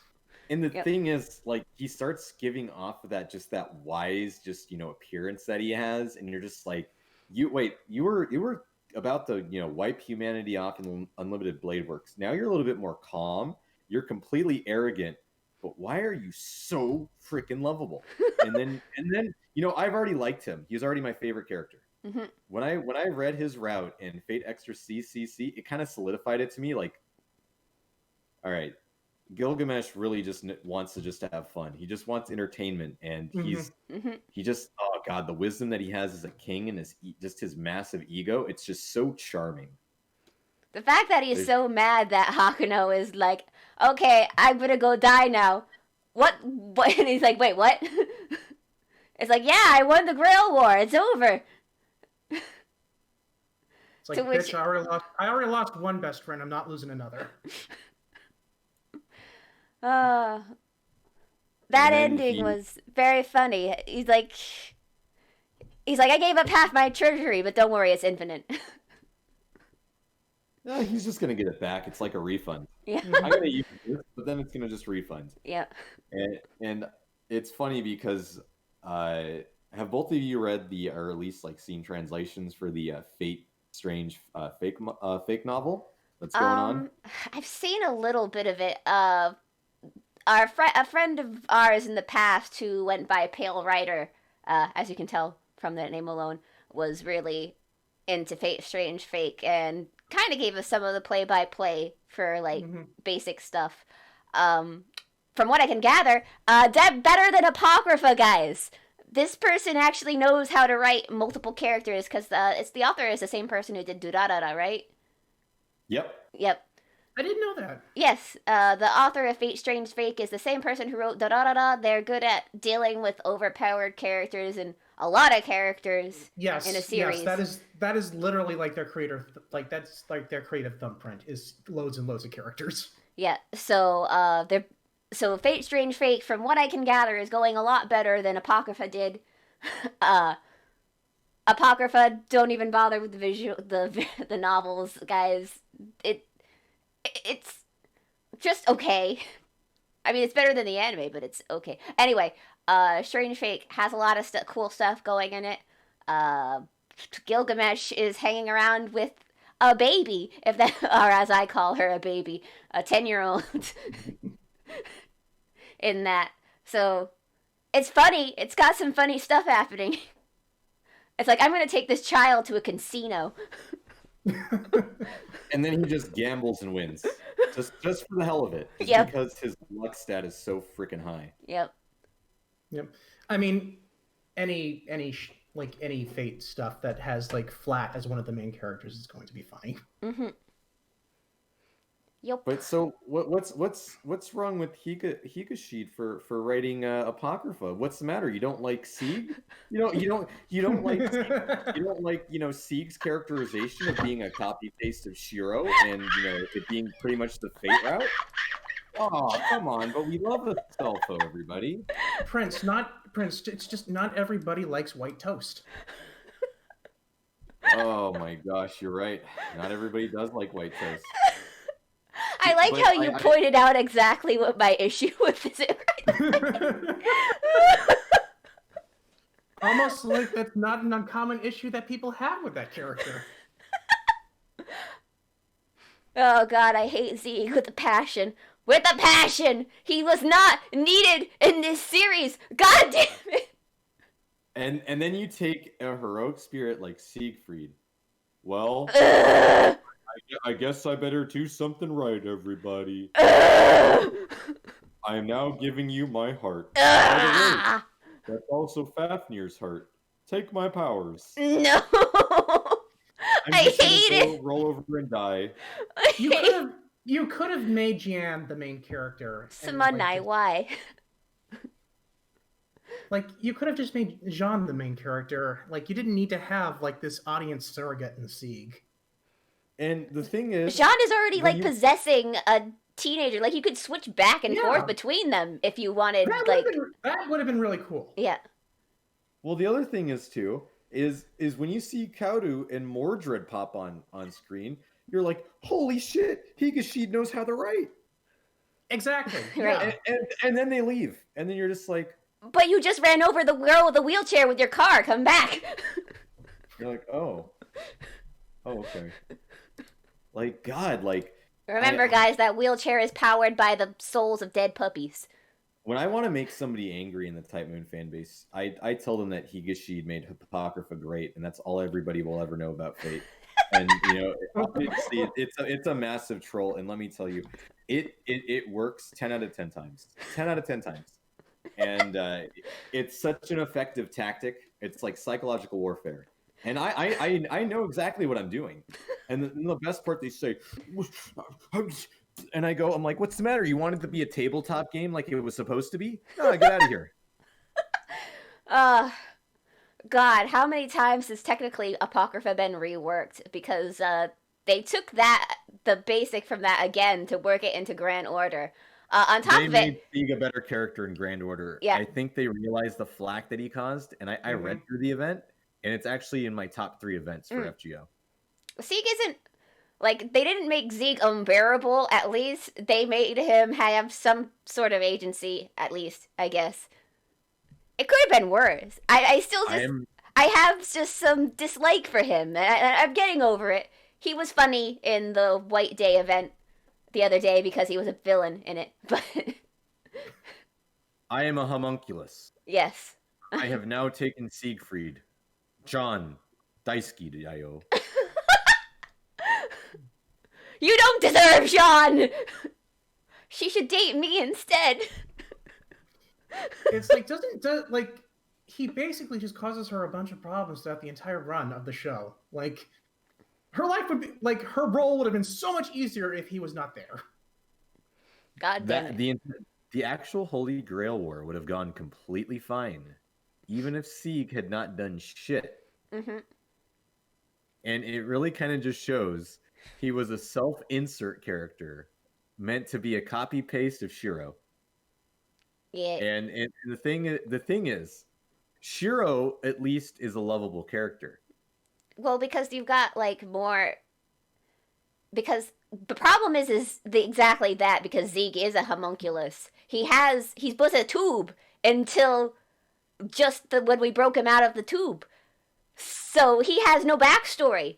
And the thing is, he starts giving off of that wise, appearance that he has, and you're just like, you were about to, wipe humanity off in Unlimited Blade Works. Now you're a little bit more calm. You're completely arrogant, but why are you so freaking lovable? And then, I've already liked him. He's already my favorite character. Mm-hmm. When I read his route in Fate Extra CCC, it kind of solidified it to me. Like, all right, Gilgamesh really just wants to just have fun. He just wants entertainment, and he just, oh god, the wisdom that he has as a king and his massive ego. It's just so charming. The fact that he's so mad that Hakuno is like, okay, I'm gonna go die now. What? And he's like, wait, what? It's like, yeah, I won the Grail War. It's over. It's like, bitch, I already lost one best friend. I'm not losing another. That ending was very funny. He's like, I gave up half my treasury, but don't worry, it's infinite. No, he's just gonna get it back. It's like a refund. Yeah. I'm gonna use this, but then it's gonna just refund. Yeah. And it's funny because have both of you read or at least seen translations for the Fate Strange fake novel that's going on? I've seen a little bit of it. A friend of ours in the past who went by Pale Rider, as you can tell from that name alone, was really into Fate Strange Fake and kind of gave us some of the play-by-play for basic stuff. from what I can gather, better than Apocrypha, guys. This person actually knows how to write multiple characters because it's the author is the same person who did Durarara, right? Yep. Yep. I didn't know that. Yes, the author of Fate Strange Fake is the same person who wrote Durarara. They're good at dealing with overpowered characters and a lot of characters in a series. Yes, that is literally like their creator, like that's like their creative thumbprint is loads and loads of characters. Yeah, so Fate Strange Fake, from what I can gather, is going a lot better than Apocrypha did. Apocrypha, don't even bother with the novels, guys. It's just okay. I mean, it's better than the anime, but it's okay. Anyway, Strange Fake has a lot of cool stuff going in it. Gilgamesh is hanging around with a baby, or as I call her, a baby, a 10-year-old in that. So it's funny. It's got some funny stuff happening. It's like, I'm going to take this child to a casino. And then he just gambles and wins. Just for the hell of it. Yep. Because his luck stat is so freaking high. Yep. I mean, any Fate stuff that has like Flat as one of the main characters is going to be funny. Mm-hmm. Yep. But so what's wrong with Higashid for writing Apocrypha? What's the matter? You don't like Sieg? You don't like Sieg's characterization of being a copy paste of Shiro and it being pretty much the Fate route? Oh, come on, but we love the Selfo, everybody. Prince, it's just not everybody likes white toast. Oh my gosh, you're right. Not everybody does like white toast. I like how you pointed out exactly what my issue with is. Almost like that's not an uncommon issue that people have with that character. Oh god, I hate Zeke with a passion. With a passion! He was not needed in this series! God damn it! And then you take a heroic spirit like Siegfried. Well, I guess I better do something right, everybody. I am now giving you my heart. By the way, that's also Fafnir's heart. Take my powers. No! I hate it! Roll over and die. You could have made Jian the main character. Samanai, why? Like, you could have just made Jean the main character. Like, you didn't need to have, like, this audience surrogate in Sieg. And the thing is... Jean is already, like, possessing a teenager. Like, you could switch back and forth between them if you wanted, that would have been really cool. Yeah. Well, the other thing is, too, is when you see Kaudu and Mordred pop on screen, you're like, holy shit, Higashid knows how to write. Exactly. Right. And then they leave. And then you're just like... But you just ran over the girl with the wheelchair with your car. Come back. You're like, oh, okay. Like, God, like... Remember, guys, that wheelchair is powered by the souls of dead puppies. When I want to make somebody angry in the Type Moon fan base, I tell them that Higashid made Apocrypha great, and that's all everybody will ever know about Fate. And, obviously, it's a massive troll, and let me tell you, it works 10 out of 10 times. 10 out of 10 times. And it's such an effective tactic. It's like psychological warfare. And I know exactly what I'm doing. And the best part, they say, and I'm like, what's the matter? You want it to be a tabletop game like it was supposed to be? No, get out of here. God, how many times has technically Apocrypha been reworked? Because they took the basic from that again to work it into Grand Order. On top of it, they made Sieg a better character in Grand Order. Yeah. I think they realized the flack that he caused, and I read through the event, and it's actually in my top 3 events for FGO. Sieg isn't, like, they didn't make Sieg unbearable, at least. They made him have some sort of agency, at least, I guess. It could have been worse. I have just some dislike for him, and I'm getting over it. He was funny in the White Day event the other day because he was a villain in it, but... I am a homunculus. Yes. I have now taken Siegfried. John. Daisuke Dio. You don't deserve Sean! She should date me instead. It's like he basically just causes her a bunch of problems throughout the entire run of the show. Like her life would be like her role would have been so much easier if he was not there. God damn it. The actual Holy Grail War would have gone completely fine, even if Sieg had not done shit. Mm-hmm. And it really kind of just shows he was a self-insert character meant to be a copy-paste of Shiro. Yeah. And the thing is, Shiro at least is a lovable character. Well, because you've got like more. Because the problem is exactly that. Because Zeke is a homunculus. He's was a tube until just when we broke him out of the tube. So he has no backstory.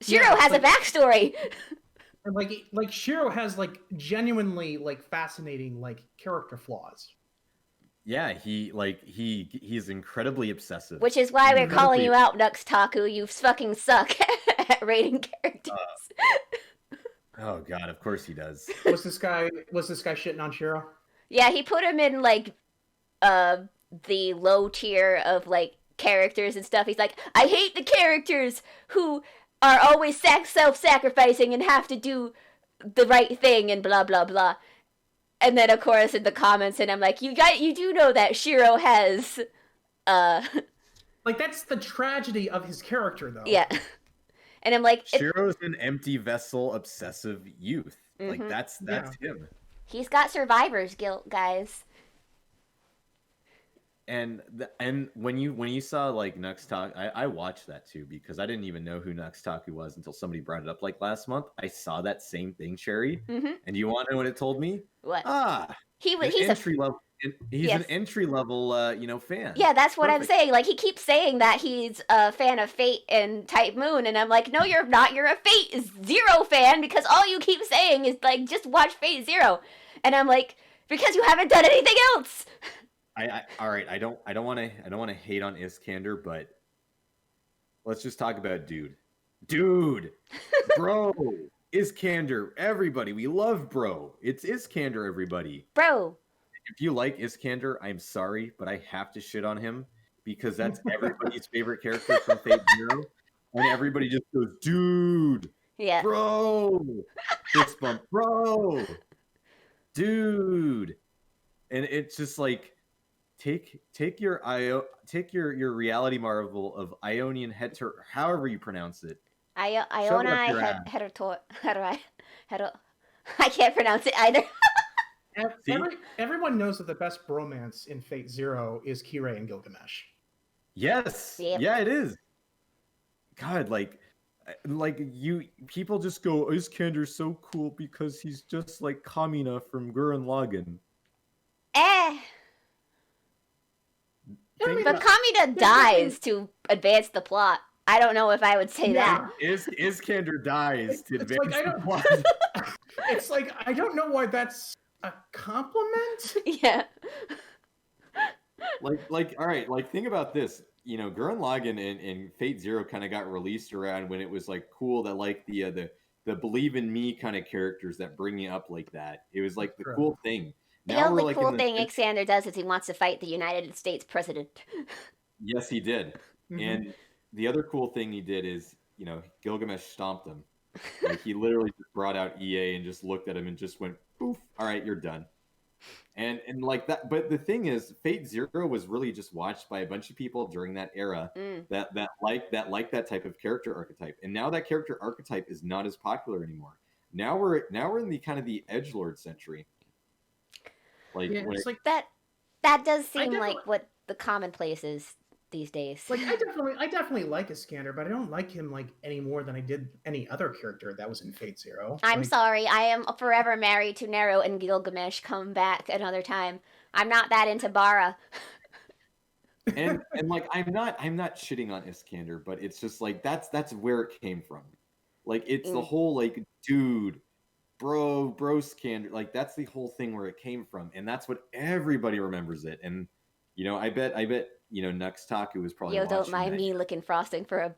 Shiro has a backstory. Like Shiro has like genuinely like fascinating like character flaws. Yeah, he's incredibly obsessive. Which is why we're calling you out, Nux Taku. You fucking suck at rating characters. Oh god, of course he does. Was this guy shitting on Shiro? Yeah, he put him in like the low tier of like characters and stuff. He's like, I hate the characters who are always self-sacrificing and have to do the right thing and blah blah blah. And then of course in the comments, and I'm like, you do know that Shiro has like that's the tragedy of his character though. Yeah. And I'm like, Shiro's an empty vessel, obsessive youth. Mm-hmm. Like that's him. He's got survivor's guilt, guys. And when you saw like Nux Taku, I watched that too because I didn't even know who Nux Taku was until somebody brought it up like last month. I saw that same thing, Sherry. Mm-hmm. And do you want to know what it told me? What? He's entry level. He's an entry level, fan. Yeah, that's what I'm saying. Like, he keeps saying that he's a fan of Fate and Type Moon, and I'm like, no, you're not. You're a Fate Zero fan because all you keep saying is like, just watch Fate Zero, and I'm like, because you haven't done anything else. All right. I don't want to hate on Iskander, but let's just talk about dude, bro. Iskander, everybody, we love bro. It's Iskander, everybody. Bro. If you like Iskander, I'm sorry, but I have to shit on him because that's everybody's favorite character from Fate Zero. And everybody just goes, dude. Yeah. Bro. Fist bump, bro. Dude. And it's just like, take your reality marvel of Ionian Heter, however you pronounce it. Iona Heterotor. I can't pronounce it either. Everyone knows that the best bromance in Fate Zero is Kirei and Gilgamesh. Yes. Yep. Yeah, it is. God, like you people just go, Iskander's so cool because he's just like Kamina from Gurren Lagann. But Kamina dies to advance the plot. I don't know if I would say that. Iskander dies to advance the plot. It's like, I don't know why that's a compliment. Yeah. Like, all right, like think about this. You know, Gurren Lagann and Fate Zero kind of got released around when it was like cool that like the believe in me kind of characters that bring you up like that. It was like the cool thing. The only cool thing Iskander does is he wants to fight the United States president. Yes, he did. Mm-hmm. And the other cool thing he did is, Gilgamesh stomped him. Like he literally just brought out EA and just looked at him and just went, poof, all right, you're done. And like that, but the thing is, Fate Zero was really just watched by a bunch of people during that era that like that type of character archetype. And now that character archetype is not as popular anymore. Now we're in the kind of the edgelord century. Like, yeah, it's like that does seem like what the commonplace is these days. Like I definitely like Iskander, but I don't like him like any more than I did any other character that was in Fate Zero. I'm sorry, I am forever married to Nero and Gilgamesh. Come back another time. I'm not that into Bara. and like I'm not shitting on Iskander, but it's just like that's where it came from. Like it's the whole like dude. Bro, Skander, like that's the whole thing where it came from, and that's what everybody remembers it. And I bet Nux Taku was probably. Yo, don't mind me licking frosting for a.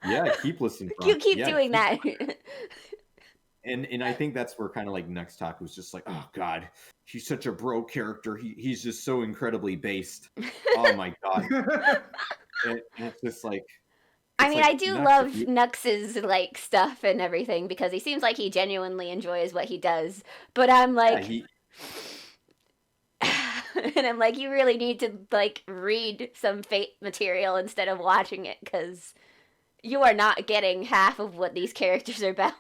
Yeah, keep listening. You keep doing that. And I think that's where kind of like Nux Talk was just like, oh god, he's such a bro character. He's just so incredibly based. Oh my god. And it's just like, I it's mean, like I do Nux, love Nux's like stuff and everything because he seems like he genuinely enjoys what he does. But I'm like, and I'm like, you really need to like read some Fate material instead of watching it because you are not getting half of what these characters are about.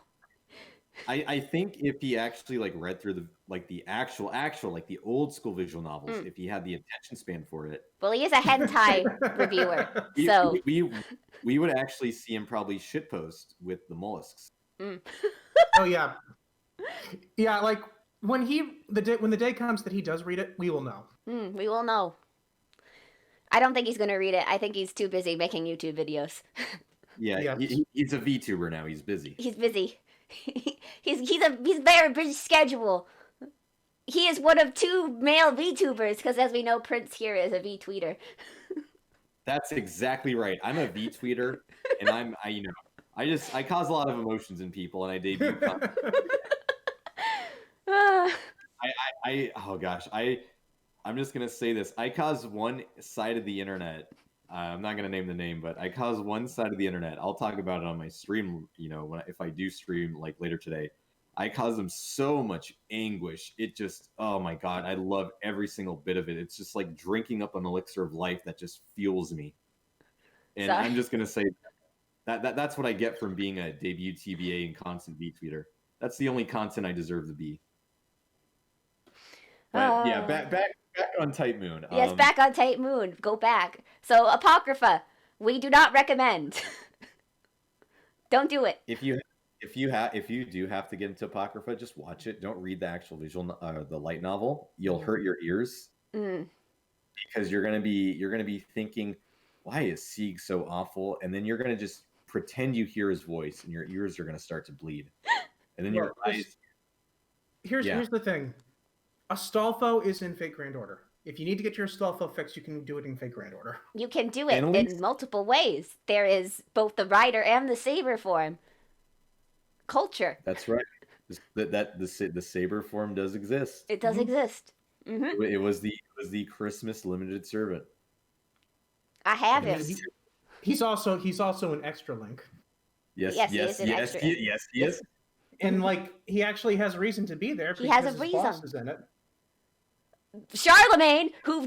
I think if he actually like read through the actual like the old school visual novels, if he had the attention span for it. Well, he is a hentai reviewer, so we would actually see him probably shitpost with the mollusks. Oh yeah, yeah. Like when the day comes that he does read it, we will know. We will know. I don't think he's going to read it. I think he's too busy making YouTube videos. Yeah, he's a VTuber now. He's busy. He's busy. He's very busy schedule. He is one of 2 male VTubers because, as we know, Prince here is a V-tweeter. That's exactly right. I'm a V-tweeter, and I cause a lot of emotions in people, and I debut content. Oh gosh, I'm just gonna say this. I cause one side of the internet. I'm not gonna name the name, but I cause one side of the internet. I'll talk about it on my stream. If I do stream like later today, I cause them so much anguish. It just, oh my god, I love every single bit of it. It's just like drinking up an elixir of life that just fuels me. And Sorry. I'm just gonna say that's what I get from being a debut TBA and constant V-tweeter. That's the only content I deserve to be. But yeah, back on Type Moon. Yes, back on Type Moon. Go back. So Apocrypha, we do not recommend. Don't do it. If you do have to get into Apocrypha, just watch it. Don't read the actual the light novel. You'll hurt your ears because you're gonna be thinking, why is Sieg so awful? And then you're gonna just pretend you hear his voice, and your ears are gonna start to bleed. And then your eyes. Here's the thing. Astolfo is in Fate Grand Order. If you need to get your Astolfo fix, you can do it in Fate Grand Order. You can do it in multiple ways. There is both the rider and the saber form. Culture. That's right. The saber form does exist. It does exist. Mm-hmm. It was the Christmas limited servant. I have him. He's also an extra link. Yes, he is. And like he actually has reason to be there. He has a his reason. boss is in it. Charlemagne, who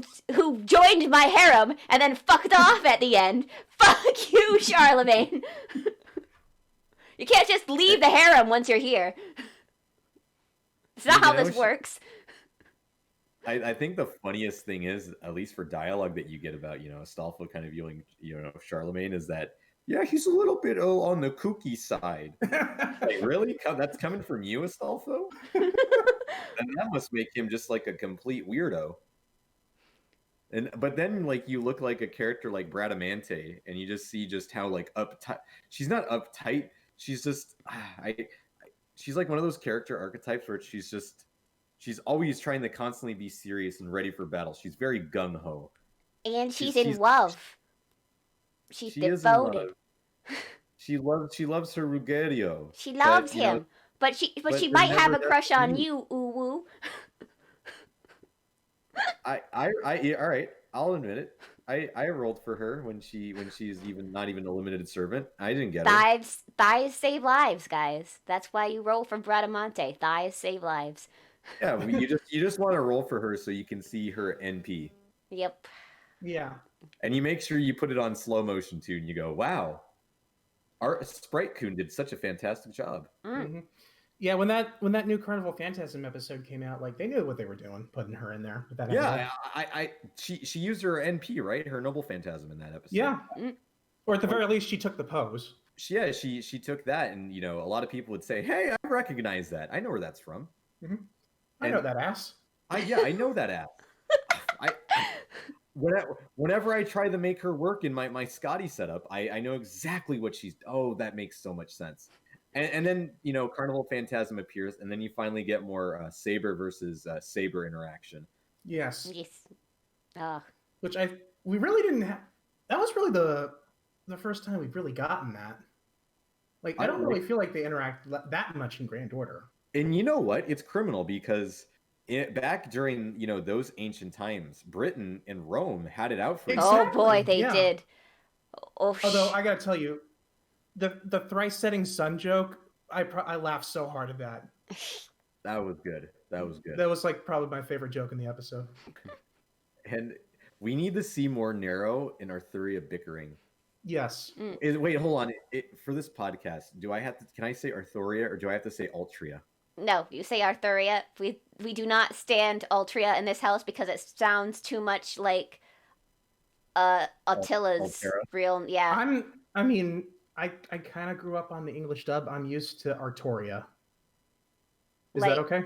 joined my harem and then fucked off at the end. Fuck you, Charlemagne. You can't just leave the harem once you're here. It's not how this works. I think the funniest thing is, at least for dialogue that you get about, Astolfo kind of viewing, Charlemagne, is that, yeah, he's a little bit on the kooky side. Like, really? That's coming from you, Astolfo? And that must make him just like a complete weirdo. But then like you look like a character like Bradamante, and you just see just how like uptight. She's not uptight. She's just she's like one of those character archetypes where she's always trying to constantly be serious and ready for battle. She's very gung ho. And she's in love. She's devoted. She loves her Ruggiero. She loves him. But she might have a crush on you, Uwu. All right, I'll admit it. I rolled for her when she's not even a limited servant. I didn't get her. Thighs save lives, guys. That's why you roll for Bradamante. Thighs save lives. Yeah, you just want to roll for her so you can see her NP. Yep. Yeah. And you make sure you put it on slow motion too, and you go, "Wow, our Sprite Coon did such a fantastic job." Mm-hmm. Yeah, when that new Carnival Phantasm episode came out, like they knew what they were doing, putting her in there. With that she used her NP, right? Her Noble Phantasm in that episode. Yeah, or at the very least, she took the pose. She took that, and a lot of people would say, "Hey, I recognize that. I know where that's from." Mm-hmm. I know that ass. I know that ass. Whenever I try to make her work in my Scotty setup, I know exactly what she's. Oh, that makes so much sense. And then Carnival Phantasm appears, and then you finally get more Saber versus Saber interaction. Yes. Yes. Which we really didn't have. That was really the first time we've really gotten that. Like, I don't really feel like they interact that much in Grand Order. And you know what? It's criminal because back during, those ancient times, Britain and Rome had it out for each other. Oh boy, they did. Oh, although I gotta tell you, the thrice setting sun joke, I laughed so hard at that. That was good. That was good. That was like probably my favorite joke in the episode. And we need to see more Nero and Arthuria bickering. Yes. Wait, hold on. For this podcast, can I say Arthuria or do I have to say Altria? No, you say Arthuria. We do not stand Altria in this house because it sounds too much like Attila's real. Yeah. I kind of grew up on the English dub. I'm used to Artoria. Is like, that okay?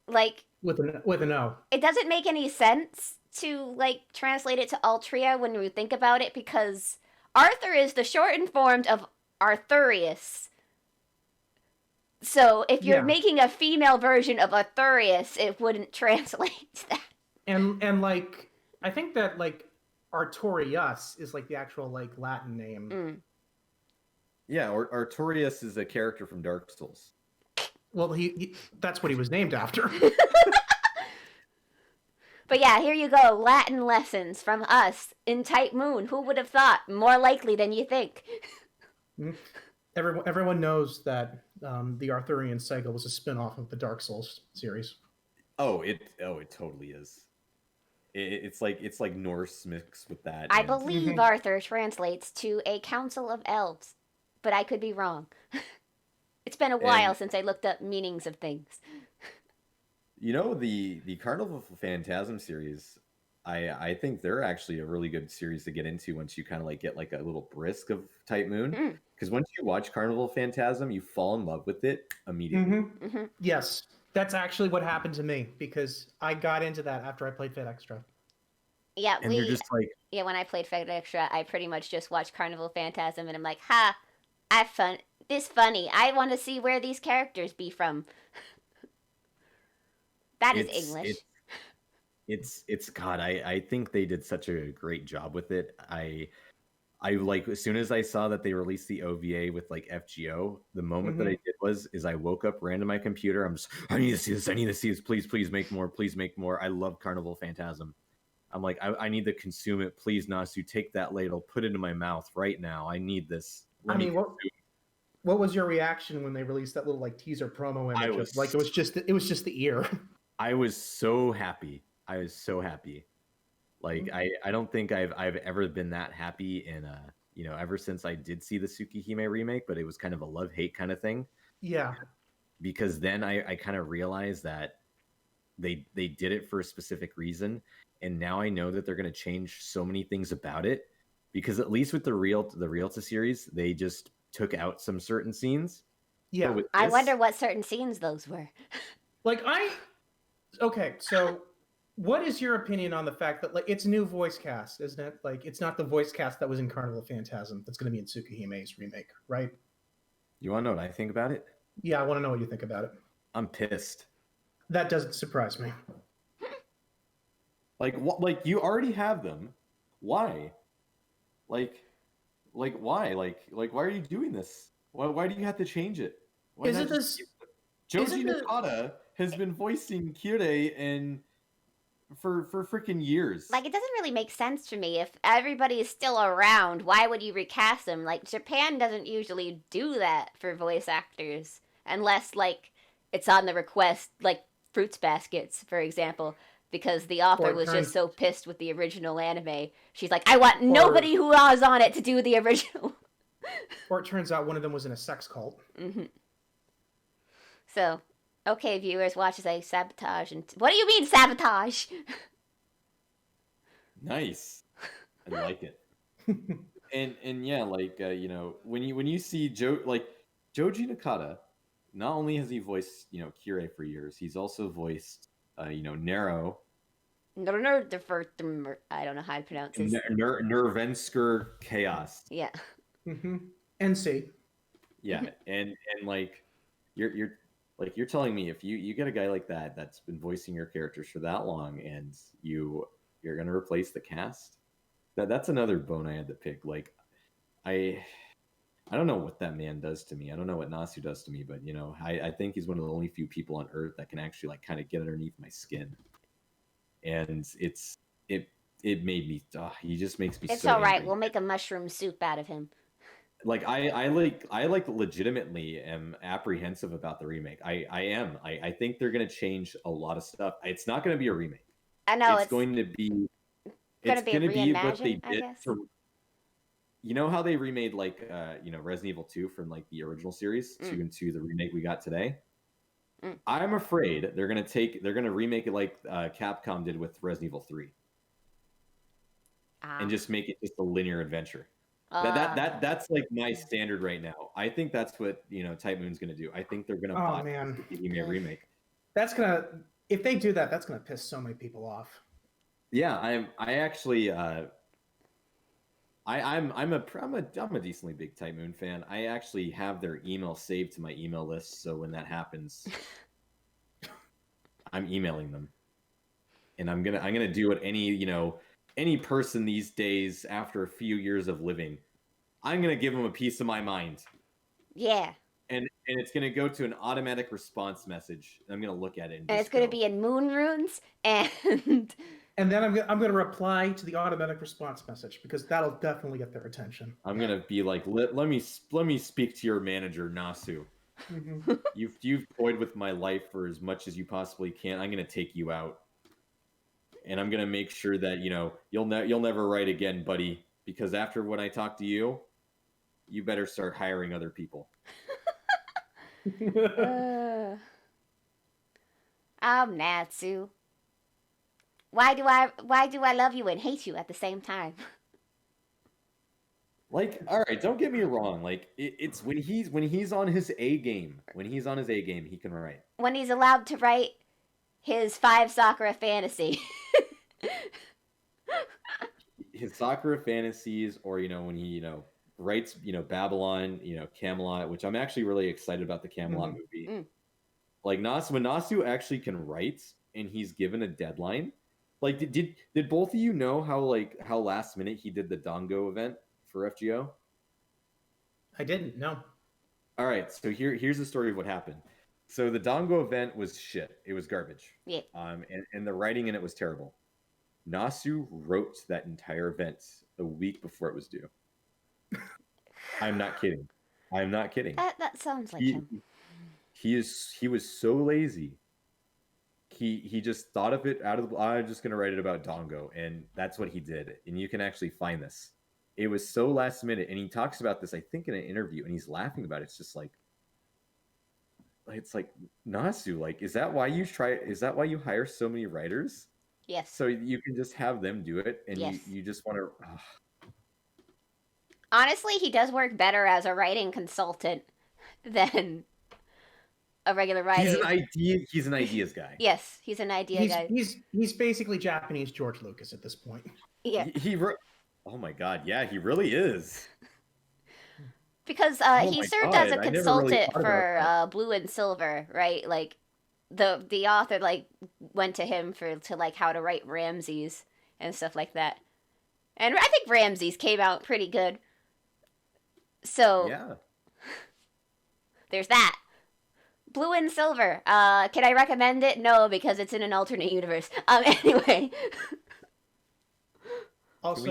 Like with an O. It doesn't make any sense to like translate it to Altria when you think about it, because Arthur is the shortened form of Arthurius. So if you're making a female version of Arthurius, it wouldn't translate that. And like I think that like Artorius is like the actual like Latin name. Yeah, or Artorius is a character from Dark Souls. Well, he that's what he was named after. But yeah, here you go. Latin lessons from us in Type Moon. Who would have thought? More likely than you think. Everyone knows that the Arthurian saga was a spin-off of the Dark Souls series. Oh, it totally is. It's like Norse mixed with that. I believe Arthur translates to a council of elves, but I could be wrong. It's been a while since I looked up meanings of things. The Carnival of Phantasm series, I think they're actually a really good series to get into once you kind of like get like a little brisk of Type Moon. Because once you watch Carnival of Phantasm, you fall in love with it immediately. Yes, that's actually what happened to me because I got into that after I played Fed Extra. Yeah, and you're just like, when I played Fed Extra, I pretty much just watched Carnival of Phantasm, and I'm like, ha, I fun. This funny. I want to see where these characters be from. That is English. It's God. I think they did such a great job with it. I like as soon as I saw that they released the OVA with like FGO, the moment that I did I woke up, ran to my computer. I need to see this. I need to see this. Please make more. Please make more. I love Carnival Phantasm. I'm like, I need to consume it. Please, Nasu, take that ladle, put it in my mouth right now. I need this. What was your reaction when they released that little like teaser promo image? It was just the ear. I was so happy. Like I don't think I've ever been that happy in ever since I did see the Tsukihime remake, but it was kind of a love-hate kind of thing. Yeah. Because then I kind of realized that they did it for a specific reason, and now I know that they're going to change so many things about it, because at least with the Realta series, they just took out some certain scenes. Yeah. I wonder what certain scenes those were. Okay, so what is your opinion on the fact that like it's new voice cast, isn't it? Like it's not the voice cast that was in Carnival of Phantasm that's going to be in Tsukuhime's remake, right? You want to know what I think about it? Yeah, I want to know what you think about it. I'm pissed. That doesn't surprise me. Like what? Like you already have them. Why? Like why? Like why are you doing this? Why do you have to change it? Why is it this? Joji Nakata has been voicing Kirei for freaking years. Like, it doesn't really make sense to me. If everybody is still around, why would you recast them? Like, Japan doesn't usually do that for voice actors. Unless, like, it's on the request, like Fruits Baskets, for example. Because the author was just so pissed with the original anime. She's like, I want nobody who was on it to do the original. Or it turns out one of them was in a sex cult. So, okay, viewers, watch as I sabotage. What do you mean, sabotage? Nice. I like it. and yeah, like, when you see Joji Nakata, not only has he voiced, Kirei for years, he's also voiced, Nero. I don't know how to pronounce this. Nervensker Chaos. Yeah. NC. Yeah, and like you're telling me if you get a guy like that's been voicing your characters for that long and you're gonna replace the cast, that's another bone I had to pick. Like I I don't know what that man does to me. I don't know what Nasu does to me, but I think he's one of the only few people on Earth that can actually like kind of get underneath my skin. And it made me. He just makes me. It's so all right. angry. We'll make a mushroom soup out of him. Like I legitimately am apprehensive about the remake. I am. I think they're gonna change a lot of stuff. It's not gonna be a remake. I know It's going to be. gonna It's be a gonna be what they reimagine, I did guess. for. You know how they remade like Resident Evil 2 from like the original series to the remake we got today? I'm afraid they're gonna remake it like Capcom did with Resident Evil 3. And just make it just a linear adventure. That's like my standard right now. I think that's what Type Moon's gonna do. I think they're gonna give me a remake. If they do that, that's gonna piss so many people off. Yeah, I actually I'm a decently big Type Moon fan. I actually have their email saved to my email list, so when that happens, I'm emailing them, and I'm gonna do what any person these days after a few years of living, I'm gonna give them a piece of my mind. Yeah. And it's gonna go to an automatic response message. I'm gonna look at it and it's gonna be in moon runes and then I'm gonna reply to the automatic response message because that'll definitely get their attention. I'm gonna be like, let me speak to your manager, Nasu. Mm-hmm. You've toyed with my life for as much as you possibly can. I'm gonna take you out, and I'm gonna make sure that you'll never write again, buddy. Because after when I talk to you, you better start hiring other people. Natsu. Why do I love you and hate you at the same time? Like, all right, don't get me wrong. Like, it's when he's on his A game. When he's on his A game, he can write. When he's allowed to write his 5 Sakura fantasy. His Sakura fantasies, or when he writes Babylon, Camelot, which I'm actually really excited about the Camelot movie. Like when Nasu actually can write and he's given a deadline. Like did both of you know how last minute he did the Dango event for FGO? I didn't know. All right, so here's the story of what happened. So the Dango event was shit. It was garbage. Yeah. And the writing in it was terrible. Nasu wrote that entire event a week before it was due. I'm not kidding. That sounds like him. He was so lazy. He just thought of it out of the. I'm just gonna write it about Dango, and that's what he did. And you can actually find this. It was so last minute, and he talks about this, I think, in an interview, and he's laughing about it. It's just like, Nasu, like, is that why you hire so many writers? Yes. So you can just have them do it, and yes. you just want to. Honestly, he does work better as a writing consultant than a regular writer. He's an ideas guy. Yes, he's an idea guy. He's basically Japanese George Lucas at this point. Yeah. Oh my god, yeah, he really is. Because he served as a consultant for Blue and Silver, right? Like the author went to him to how to write Ramses and stuff like that. And I think Ramses came out pretty good. So yeah. There's that. Blue and Silver. Can I recommend it? No, because it's in an alternate universe. Anyway. It's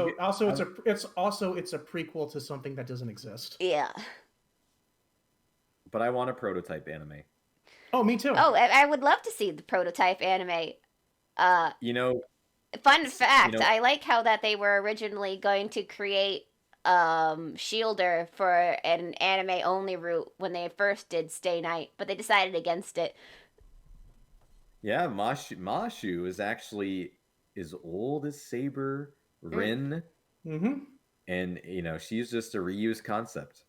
a prequel to something that doesn't exist. Yeah. But I want a prototype anime. Oh, me too. Oh, I would love to see the prototype anime. Fun fact, I like how that they were originally going to create Shielder for an anime only route when they first did Stay Night, but they decided against it. Yeah, Mashu is actually as old as Saber, Rin, and she's just a reused concept.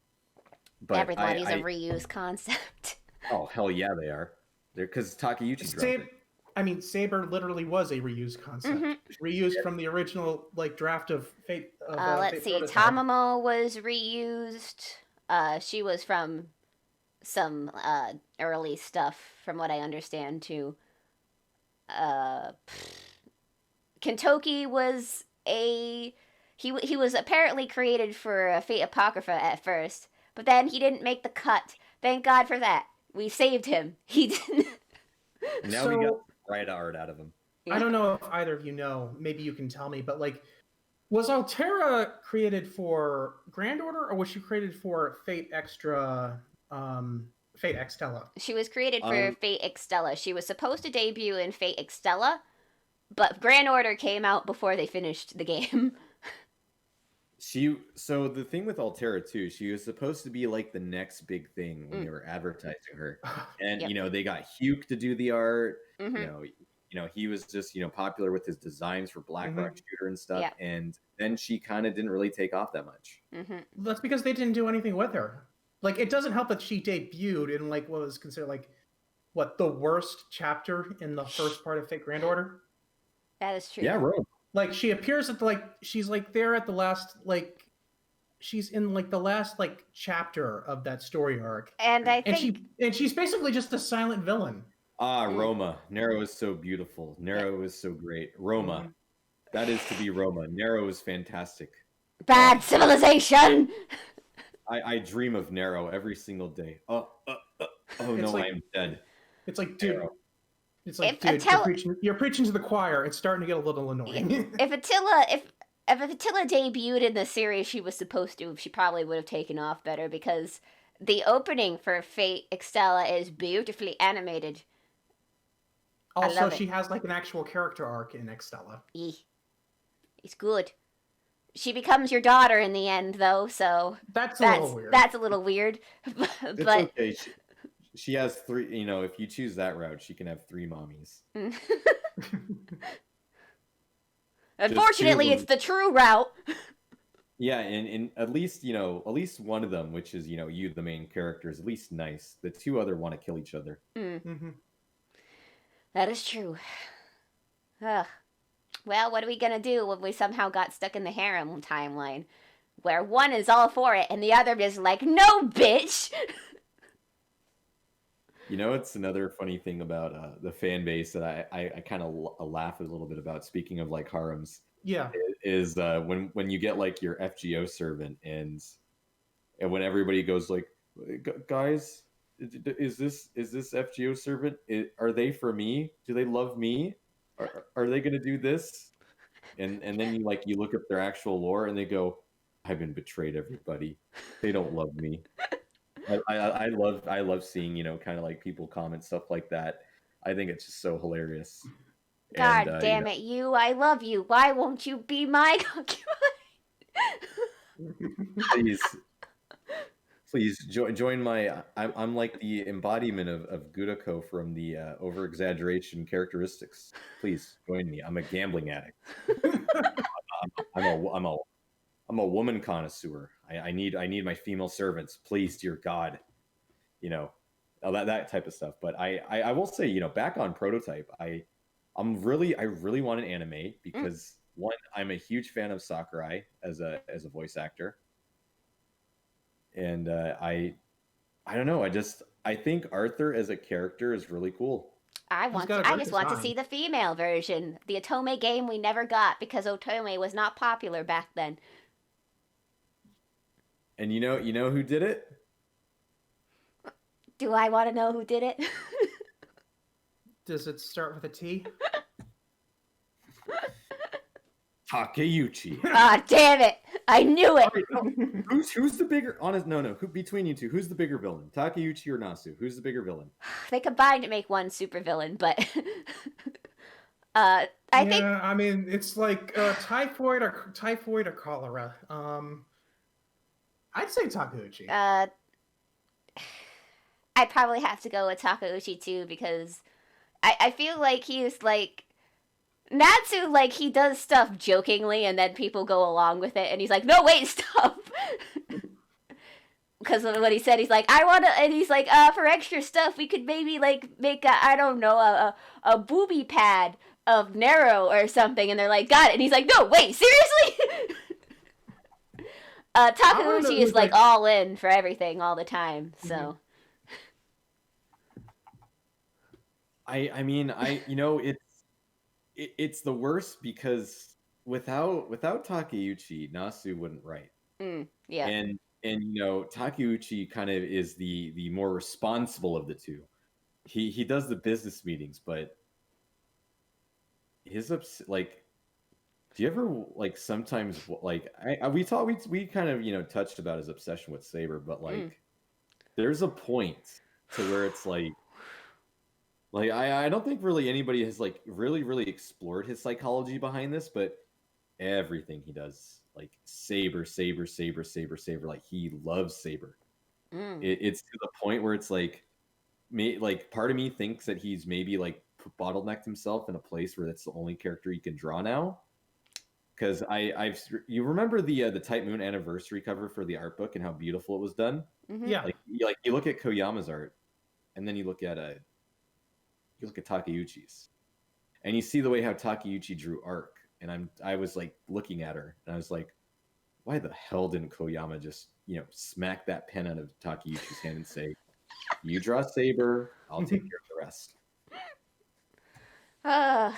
But everybody's a reused concept. Oh hell yeah, they are. They're because Takeuchi dropped it. I mean, Saber literally was a reused concept. Reused from the original draft of Fate. Let's see. Tamamo was reused. She was from some early stuff, from what I understand, too. Kentoki was he was apparently created for Fate Apocrypha at first, but then he didn't make the cut. Thank God for that. We saved him. He didn't. And now we got right art out of him. I don't know if either of you know. Maybe you can tell me, but like, was Altera created for Grand Order, or was she created for Fate Extra, Fate Extella? She was created for Fate Extella. She was supposed to debut in Fate Extella, but Grand Order came out before they finished the game. So the thing with Altera too, she was supposed to be like the next big thing when they were advertising her, and Yep. they got Hugh to do the art. Mm-hmm. He was just popular with his designs for Blackrock Shooter and stuff, Yep. and then she kind of didn't really take off that much. Mm-hmm. That's because they didn't do anything with her. Like, it doesn't help that she debuted in like what was considered like the worst chapter in the first part of Fate Grand Order. That is true. Yeah, Rome. Like, she appears at she's like there at the last, like, she's in like the last like chapter of that story arc, And I think she's basically just a silent villain. Roma. Nero is so beautiful. Nero is so great. Roma. That is to be Roma. Nero is fantastic. bad civilization. I dream of Nero every single day. Oh no, like, I am dead. It's like, dude. Nero. It's like, If dude, you're preaching to the choir. It's starting to get a little annoying. If Attila debuted in the series she was supposed to, she probably would have taken off better, because the opening for Fate Extella is beautifully animated. Also, she has like an actual character arc in Extella. It's good. She becomes your daughter in the end, though, so that's a little weird. That's a little weird. It's but okay. She has 3. If you choose that route, she can have 3 mommies. Unfortunately, it's the true route. Yeah, and at least one of them, which is you, the main character, is at least nice. The 2 other want to kill each other. Mm-hmm. That is true. Ugh. Well, what are we gonna do when we somehow got stuck in the harem timeline, where one is all for it and the other is like, no, bitch. It's another funny thing about the fan base that I kind of laugh a little bit about. Speaking of like harems, Yeah, is when you get like your FGO servant and when everybody goes like, guys, is this FGO servant? Are they for me? Do they love me? Are they gonna do this? And then you look up their actual lore and they go, I've been betrayed, everybody. They don't love me. I love seeing kind of like people comment stuff like that. I think it's just so hilarious. God damn it, you! I love you. Why won't you be my concubine? Please join my. I'm like the embodiment of Gudako from the over exaggeration characteristics. Please join me. I'm a gambling addict. I'm a woman connoisseur. I need my female servants. Please, dear God, that type of stuff. But I will say, back on Prototype, I really want an anime because one, I'm a huge fan of Sakurai as a voice actor, and I don't know. I think Arthur as a character is really cool. I just want to see the female version. The Otome game we never got because Otome was not popular back then. And you know who did it? Do I want to know who did it? Does it start with a T? Takeuchi. Ah, damn it! I knew it. Who's the bigger? Honest, no. Who between you two? Who's the bigger villain? Takeuchi or Nasu? Who's the bigger villain? They combined to make one super villain, but I think. Yeah, I mean, it's like typhoid or cholera. I'd say Takeuchi. I'd probably have to go with Takeuchi too because I feel like he's like Natsu, like he does stuff jokingly and then people go along with it and he's like, no, wait, stop. Because of what he said, he's like, I want to, and he's like, for extra stuff, we could maybe like make a booby pad of Nero or something, and they're like, got it, and he's like, no, wait, seriously? Takeuchi is like all in for everything all the time, so. I mean, it's the worst because without Takeuchi, Nasu wouldn't write. Yeah. Takeuchi kind of is the more responsible of the two. He does the business meetings, but like, do you ever like sometimes like we kind of touched about his obsession with Saber, but like there's a point to where it's like I don't think really anybody has like really explored his psychology behind this, but everything he does, like Saber, like he loves Saber. It's to the point where it's like part of me thinks that he's maybe like bottlenecked himself in a place where that's the only character he can draw now. Because you remember the Type Moon anniversary cover for the art book and how beautiful it was done. Yeah. Like you look at Koyama's art, and then you look at Takeuchi's, and you see the way how Takeuchi drew Arc, and I was like looking at her, and I was like, why the hell didn't Koyama just smack that pen out of Takeuchi's hand and say, you draw Saber, I'll take care of the rest. Like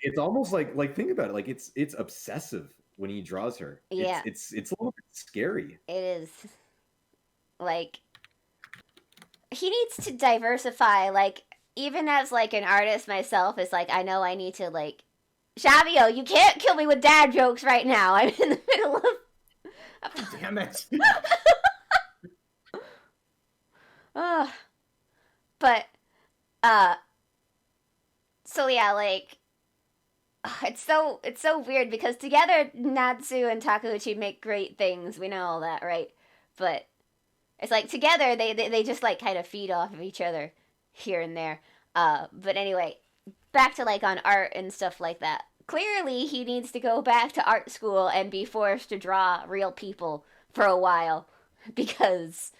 it's almost like think about it, like it's obsessive when he draws her. Yeah, it's a little bit scary. It is. Like, he needs to diversify. Like, even as like an artist myself, it's like I know I need to like, Xavio, you can't kill me with dad jokes right now. I'm in the middle of. Damn it. But so yeah, like it's so weird because together Natsu and Takeuchi make great things. We know all that, right? But it's like together they just like kind of feed off of each other here and there. But anyway, back to like on art and stuff like that. Clearly he needs to go back to art school and be forced to draw real people for a while because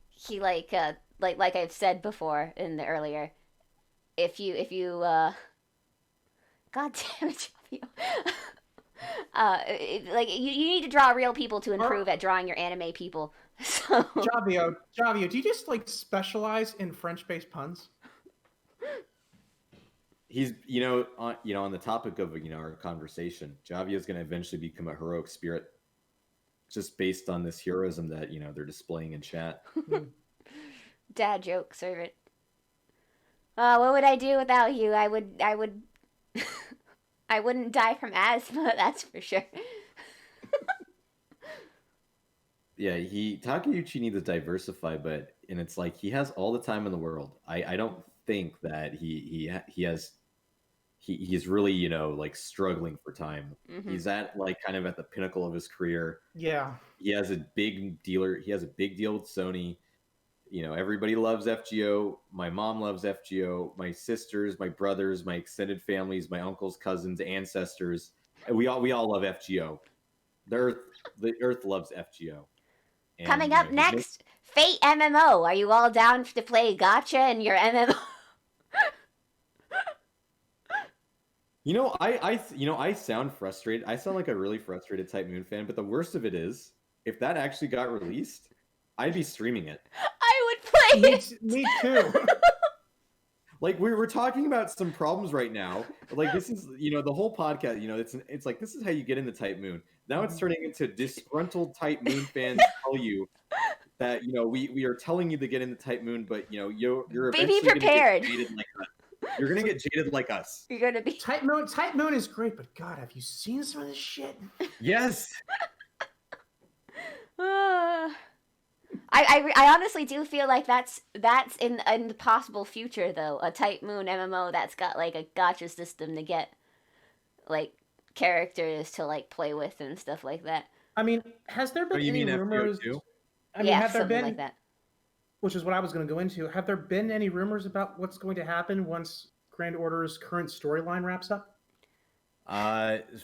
he like I've said before in the earlier, if you God damn it, Javio. Like you need to draw real people to improve at drawing your anime people. So Javio, do you just like specialize in French-based puns? He's on the topic of our conversation, Javio is going to eventually become a heroic spirit, just based on this heroism that they're displaying in chat. Dad joke, servant. What would I do without you? I would I wouldn't die from asthma, that's for sure. Yeah, Takeuchi needs to diversify, and it's like he has all the time in the world. I don't think that he's really like struggling for time. Mm-hmm. He's at like kind of at the pinnacle of his career. Yeah, he has a big deal with Sony. Everybody loves FGO. My mom loves FGO. My sisters, my brothers, my extended families, my uncles, cousins, ancestors. We all love FGO. The Earth loves FGO. And, coming up next, Fate MMO. Are you all down to play Gacha in your MMO? I sound frustrated. I sound like a really frustrated Type Moon fan, but the worst of it is, if that actually got released, I'd be streaming it. I would play it. Me too. Like we're talking about some problems right now. Like this is, the whole podcast, it's like this is how you get into Type Moon. Now it's turning into disgruntled Type Moon fans tell you that we are telling you to get into Type Moon, but you're eventually be prepared. Gonna get jaded like us. You're gonna get jaded like us. You're gonna be Type Moon is great, but God, have you seen some of this shit? Yes. I honestly do feel like that's in the possible future though, a Type Moon MMO that's got like a gacha system to get like characters to like play with and stuff like that. I mean, has there been any rumors? I mean, yeah, have there been like that? Which is what I was going to go into. Have there been any rumors about what's going to happen once Grand Order's current storyline wraps up?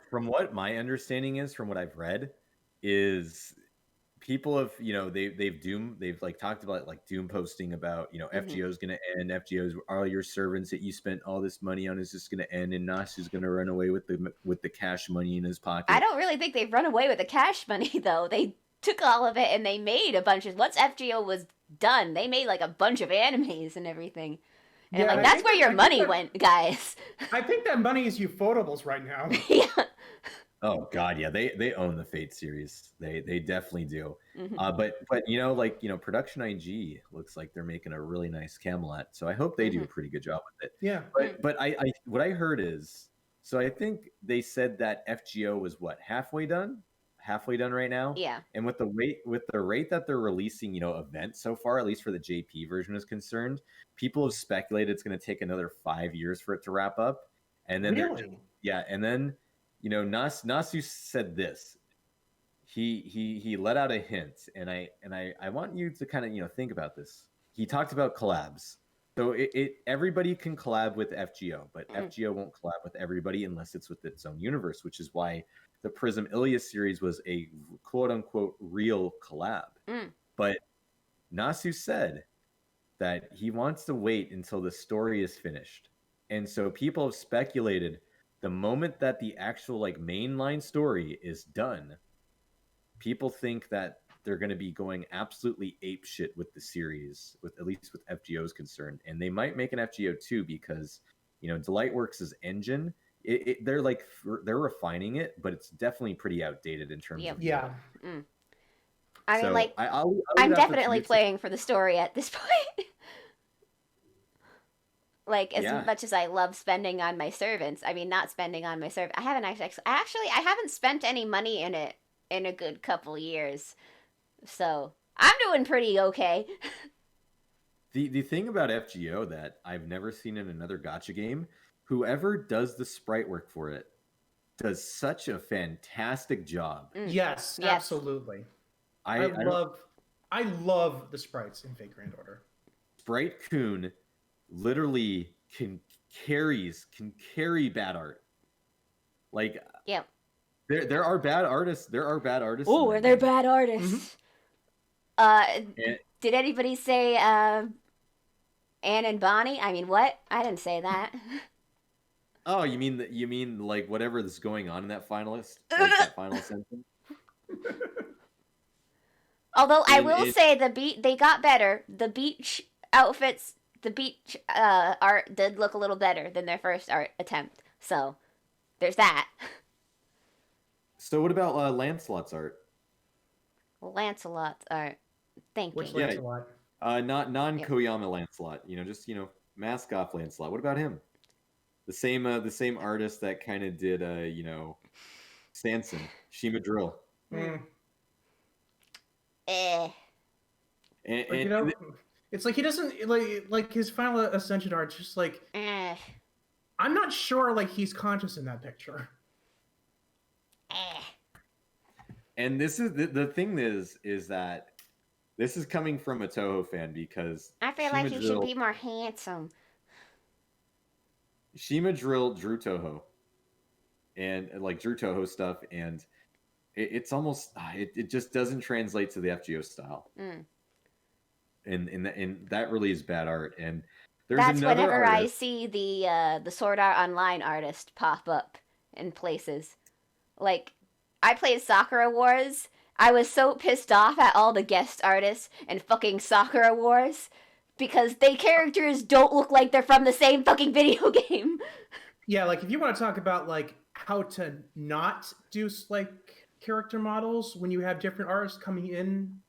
From what my understanding is, from what I've read, is people have they've like talked about like Doom posting about FGO is going to end, FGO's all your servants that you spent all this money on is just going to end, and Nasu's going to run away with the cash money in his pocket. I don't really think they've run away with the cash money though. They took all of it and they made a bunch of once FGO was done, they made like a bunch of animes and everything. And like that's where your money went, guys. I think that money is Ufotables right now. Yeah. Oh God, yeah, they own the Fate series. They definitely do. Hmm. But Production IG looks like they're making a really nice Camelot. So I hope they do Hmm. a pretty good job with it. Yeah. But I what I heard is, so I think they said that FGO was what, halfway done right now. Yeah. And with the rate that they're releasing, events so far, at least for the JP version is concerned, people have speculated it's going to take another 5 years for it to wrap up. And then Really? and then Nasu said this. He let out a hint, and I want you to kind of think about this. He talked about collabs. So everybody can collab with FGO, but FGO won't collab with everybody unless it's with its own universe, which is why the Prism Ilias series was a quote unquote real collab. But Nasu said that he wants to wait until the story is finished. And so people have speculated the moment that the actual mainline story is done, people think that they're going to be going absolutely ape shit with the series, at least with FGO is concerned, and they might make an FGO 2 because Delightworks' engine, they're refining it, but it's definitely pretty outdated in terms of Yeah. I mean, so I'm definitely playing for the story at this point. As much as I love spending on my servants, I mean, not spending on my servant. I haven't I haven't spent any money in it in a good couple years, so I'm doing pretty okay. The thing about FGO that I've never seen in another gacha game, whoever does the sprite work for it does such a fantastic job. Yes, absolutely. I love the sprites in Fate Grand Order. Sprite Kun literally can carry bad art. There are bad artists. Oh, are there bad artists? Did anybody say Anne and Bonnie? I mean, what? I didn't say that. Oh, you mean whatever is going on in that finalist, that final sentence? Although I will say they got better. The beach outfits, the beach art did look a little better than their first art attempt. So there's that. So what about Lancelot's art? Lancelot's art. Thank you. Which Lancelot? Not non-Koyama Lancelot. Just mask off Lancelot. What about him? The same artist that kind of did Sanson, Shima Drill. And it's like he doesn't like his final Ascension art. Just I'm not sure he's conscious in that picture. And this is the thing is that this is coming from a Toho fan because I feel like he should be more handsome. Shima Drill drew Toho, and drew Toho stuff, and it's almost it just doesn't translate to the FGO style. And that really is bad art. And that's whenever I see the Sword Art Online artist pop up in places. I played Sakura Wars. I was so pissed off at all the guest artists in fucking Sakura Wars because they characters don't look like they're from the same fucking video game. Yeah, if you want to talk about how to not do character models when you have different artists coming in,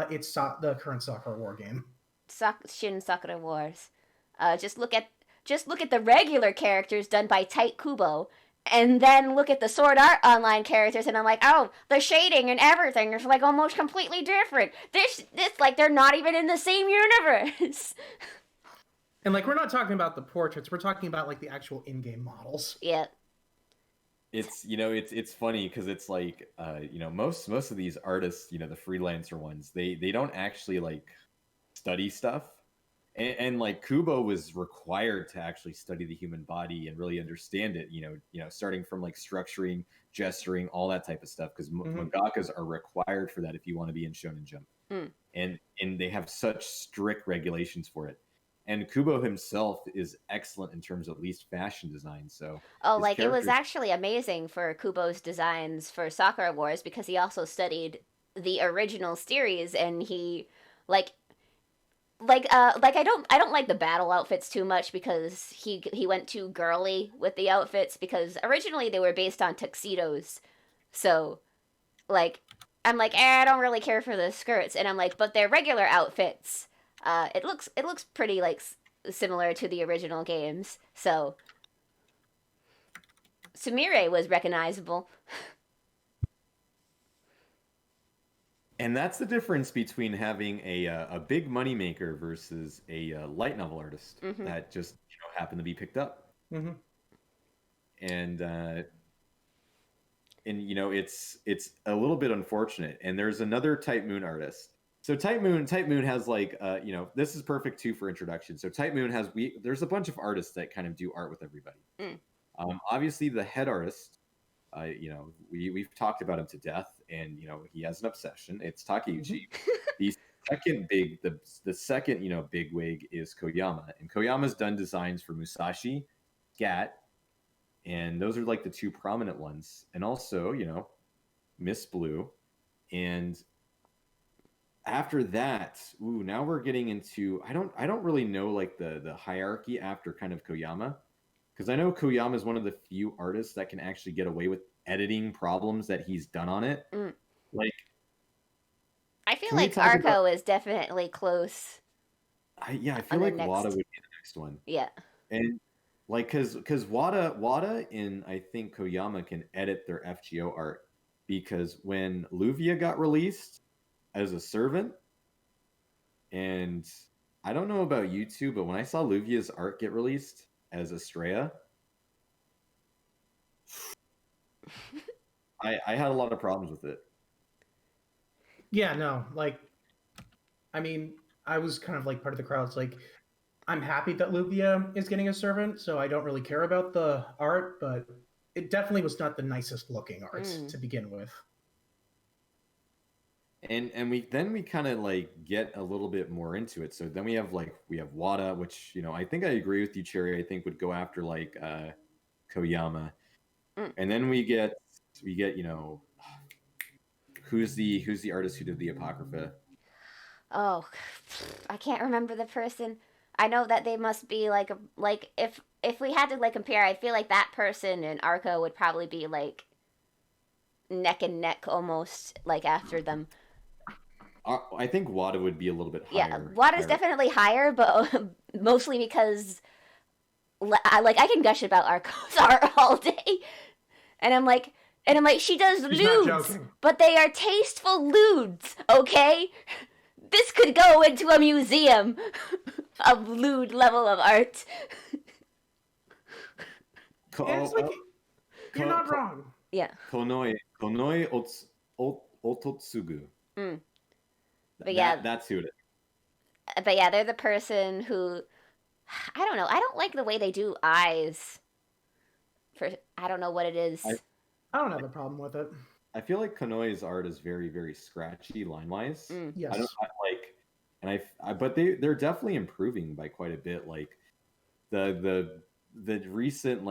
it's the current Sakura War game. Shin Sakura Wars. Just look at the regular characters done by Tight Kubo, and then look at the Sword Art Online characters, and I'm like, oh, the shading and everything is almost completely different. This they're not even in the same universe. And we're not talking about the portraits; we're talking about the actual in-game models. Yeah. It's it's funny because it's most of these artists, the freelancer ones, they don't actually study stuff. And Kubo was required to actually study the human body and really understand it, starting from structuring, gesturing, all that type of stuff, because mangakas are required for that if you want to be in Shonen Jump. And they have such strict regulations for it. And Kubo himself is excellent in terms of at least fashion design. So it was actually amazing for Kubo's designs for Sakura Wars because he also studied the original series, and he I don't like the battle outfits too much because he went too girly with the outfits because originally they were based on tuxedos. So like I'm like, I don't really care for the skirts, and I'm like, but they're regular outfits. It looks pretty like similar to the original games. So Sumire was recognizable. And that's the difference between having a big moneymaker versus a light novel artist Mm-hmm. that just happened to be picked up. Mm-hmm. And it's a little bit unfortunate. And there's another Type Moon artist. So Type Moon has like this is perfect too for introduction. So Type Moon has there's a bunch of artists that kind of do art with everybody. Obviously the head artist. We've talked about him to death, and he has an obsession. It's Takeuchi. The second big wig is Koyama, and Koyama's done designs for Musashi, Gat, and those are like the two prominent ones. And also, Miss Blue, and after that, now we're getting into I don't really know like the hierarchy after kind of Koyama. Because I know Koyama is one of the few artists that can actually get away with editing problems that he's done on it. Like, I feel like Arco is definitely close. I feel like Wada would be the next one. Yeah. And like, because Wada and I think Koyama can edit their FGO art, because when Luvia got released as a servant, and I don't know about you two, but when I saw Luvia's art get released as Estrella, I had a lot of problems with it. Yeah, no, like, I mean, I was kind of like part of the crowd. It's like, I'm happy that Luvia is getting a servant, so I don't really care about the art, but it definitely was not the nicest looking art to begin with. And we kind of like get a little bit more into it. So then we have Wada, which I think I agree with you, Cherry. I think would go after like Koyama, and then we get who's the artist who did the Apocrypha? Oh, I can't remember the person. I know that they must be like if we had to like compare, I feel like that person and Arco would probably be like neck and neck almost like after them. I think Wada would be a little bit higher. Yeah, Wada's definitely higher, but mostly because I can gush about Arco's art all day, and I'm like, she does lewds, but they are tasteful lewds, okay? This could go into a museum of lewd level of art. It's like, you're not wrong. Yeah. Konoi Ototsugu. But yeah, that's who it is. But yeah, they're the person who, I don't know. I don't like the way they do eyes. I don't know what it is. I don't have a problem with it. I feel like Konoi's art is very, very scratchy line-wise. Yes. But they're definitely improving by quite a bit. Like the recent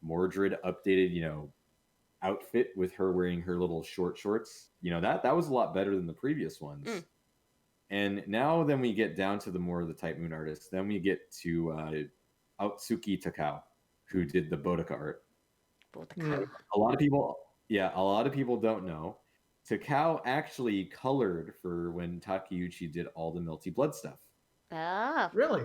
Mordred updated outfit with her wearing her little short shorts, that was a lot better than the previous ones. And now then we get down to the more of the Type Moon artists. Then we get to Aotsuki Takao, who did the Boudica art. A lot of people don't know. Takao actually colored for when Takeuchi did all the Melty Blood stuff. Oh, really?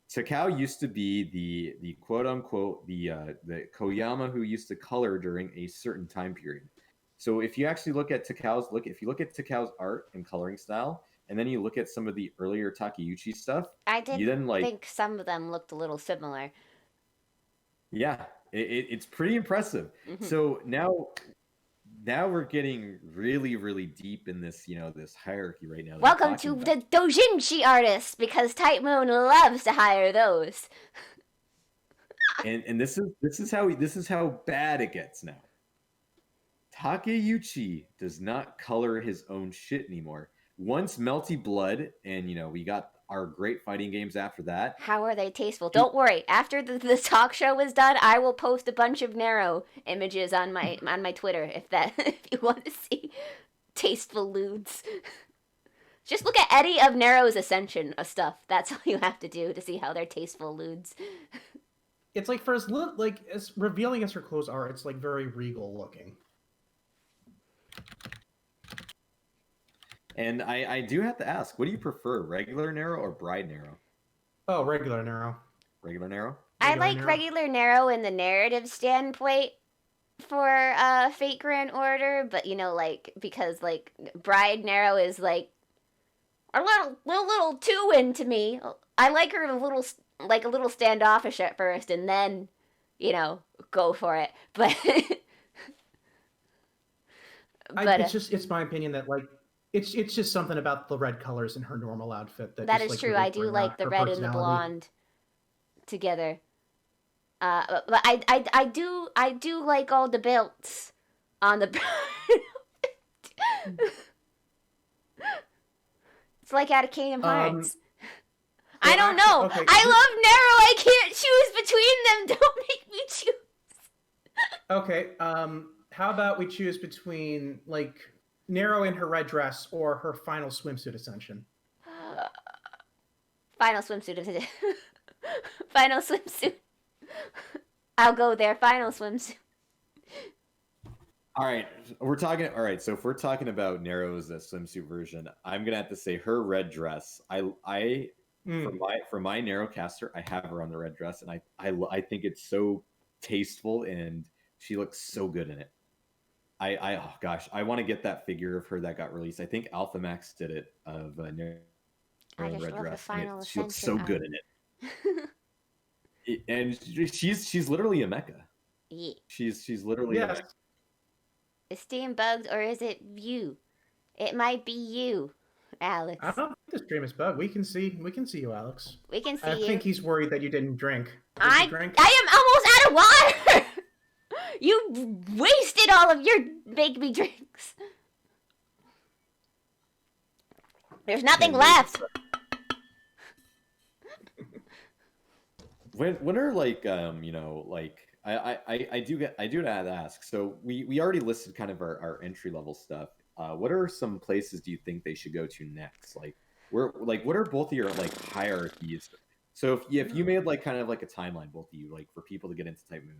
Takao used to be the quote unquote the Koyama who used to color during a certain time period. So if you actually look at Takao's art and coloring style, and then you look at some of the earlier Takeuchi stuff, I did think some of them looked a little similar. Yeah, it's pretty impressive. So now we're getting really, really deep in this, this hierarchy right now. Welcome to the doujinshi artists, because Type Moon loves to hire those. and this is how bad it gets now. Takeuchi does not color his own shit anymore. Once Melty Blood, and we got our great fighting games after that. How are they tasteful? Don't worry. After the talk show is done, I will post a bunch of Nero images on my Twitter if you want to see tasteful lewds. Just look at any of Nero's Ascension of stuff. That's all you have to do to see how they're tasteful lewds. It's like for as revealing as her clothes are, it's like very regal looking. And I do have to ask, what do you prefer, regular Nero or bride Nero? Oh, regular Nero. Regular Nero? I Regular like Nero. regular Nero in the narrative standpoint for Fate Grand Order, but like because like Bride Nero is like a little too into me. I like her a little standoffish at first, and then go for it. But It's my opinion that like it's just something about the red colors in her normal outfit that that just, is like, true. really I do bring like out the her red and the personality. blonde together. But I do like all the belts on the. It's like out of Kingdom Hearts. I don't know. okay. I love Nero. I can't choose between them. Don't make me choose. Okay. How about we choose between like Nero in her red dress or her final swimsuit ascension? Final swimsuit. Final swimsuit. I'll go there. Final swimsuit. All right, All right, so if we're talking about Nero's swimsuit version, I'm gonna have to say her red dress. For my Narrowcaster, I have her on the red dress, and I think it's so tasteful, and she looks so good in it. Oh gosh, I want to get that figure of her that got released. I think Alpha Max did it of Nero I in the just red love the dress, final and she looks so ascension good in it. And she's literally a mecha. Yeah. She's literally a Yes. mecha. Is Steam bugged or is it you? It might be you, Alex. I don't think the stream is bugged. We can see you, Alex. We can see I you. think he's worried that you didn't drink. I Drink? am almost out of water. You wasted all of your make me drinks. There's nothing left. When are like like I do have to ask. So we already listed kind of our entry level stuff. What are some places do you think they should go to next? Like what are both of your like hierarchies? So if you made like kind of like a timeline, both of you, like for people to get into Type Moon.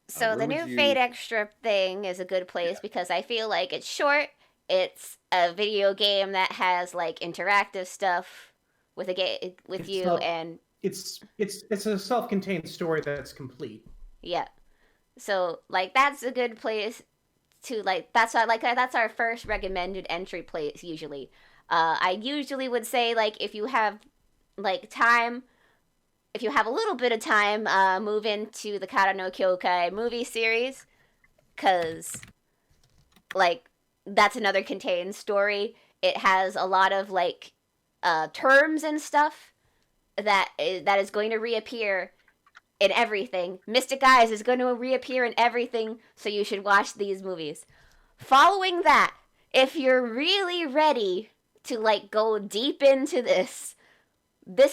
So the where new would you- Fate Extra thing is a good place because I feel like it's short. It's a video game that has like interactive stuff with It's you not- and It's a self-contained story that's complete. yeah. So like that's a good place to like that's our first recommended entry place usually. I usually would say like if you have like time, if you have a little bit of time, move into the Kara no Kyokai movie series, cause like that's another contained story. It has a lot of like terms and stuff that is going to reappear in everything. Mystic Eyes is going to reappear in everything, so you should watch these movies. Following that, if you're really ready to like go deep into this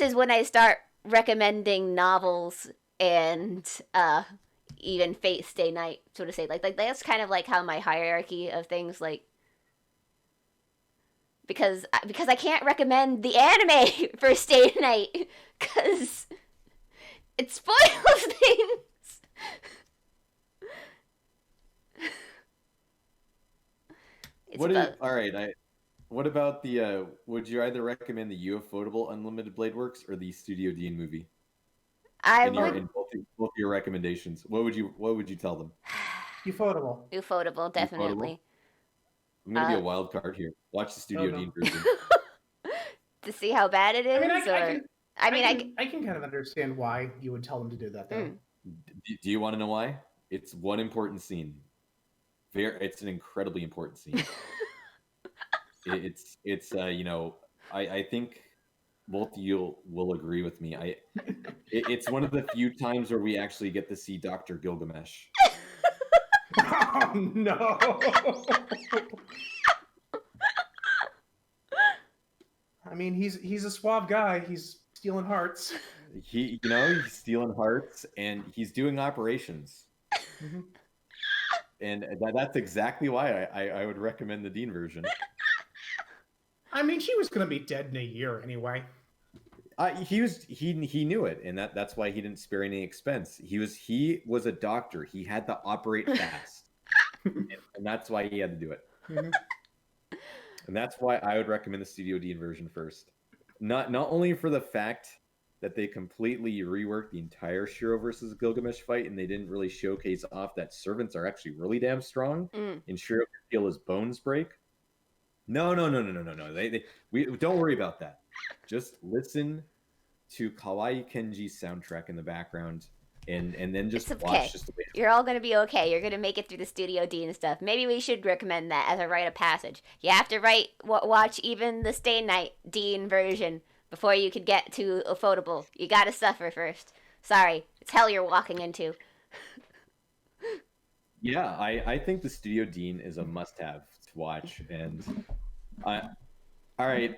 is when I start recommending novels and even Fate Stay Night, so to say. Like that's kind of like how my hierarchy of things like because I can't recommend the anime for Stay Night because it spoils things. all right? What about the? Would you either recommend the Ufotable Unlimited Blade Works or the Studio Dean movie? In both your recommendations, what would you tell them? Ufotable. Definitely. I'm gonna be a wild card here. Watch the Studio Dean version. To see how bad it is. I can kind of understand why you would tell them to do that though. Do you want to know why? It's one important scene. It's an incredibly important scene. It's I think both of you will agree with me. It's one of the few times where we actually get to see Dr. Gilgamesh. Oh no! I mean, he's a suave guy. He's stealing hearts. He's stealing hearts and he's doing operations. Mm-hmm. And that's exactly why I would recommend the Dean version. I mean, she was going to be dead in a year anyway. He knew it, and that's why he didn't spare any expense. He was a doctor. He had to operate fast, and that's why he had to do it. Mhm. And that's why I would recommend the Studio Dean version first. Not only for the fact that they completely reworked the entire Shiro versus Gilgamesh fight, and they didn't really showcase off that servants are actually really damn strong, and Shiro can feel his bones break. No. We don't worry about that. Just listen to Kawaii Kenji's soundtrack in the background, and then just It's okay. watch just the way. You're all gonna be okay. You're gonna make it through the Studio Dean stuff. Maybe we should recommend that as a rite of passage. You have to watch even the Stay Night Dean version before you could get to Ufotable. You gotta suffer first. Sorry, it's hell you're walking into. Yeah, I think the Studio Dean is a must-have to watch, and all right,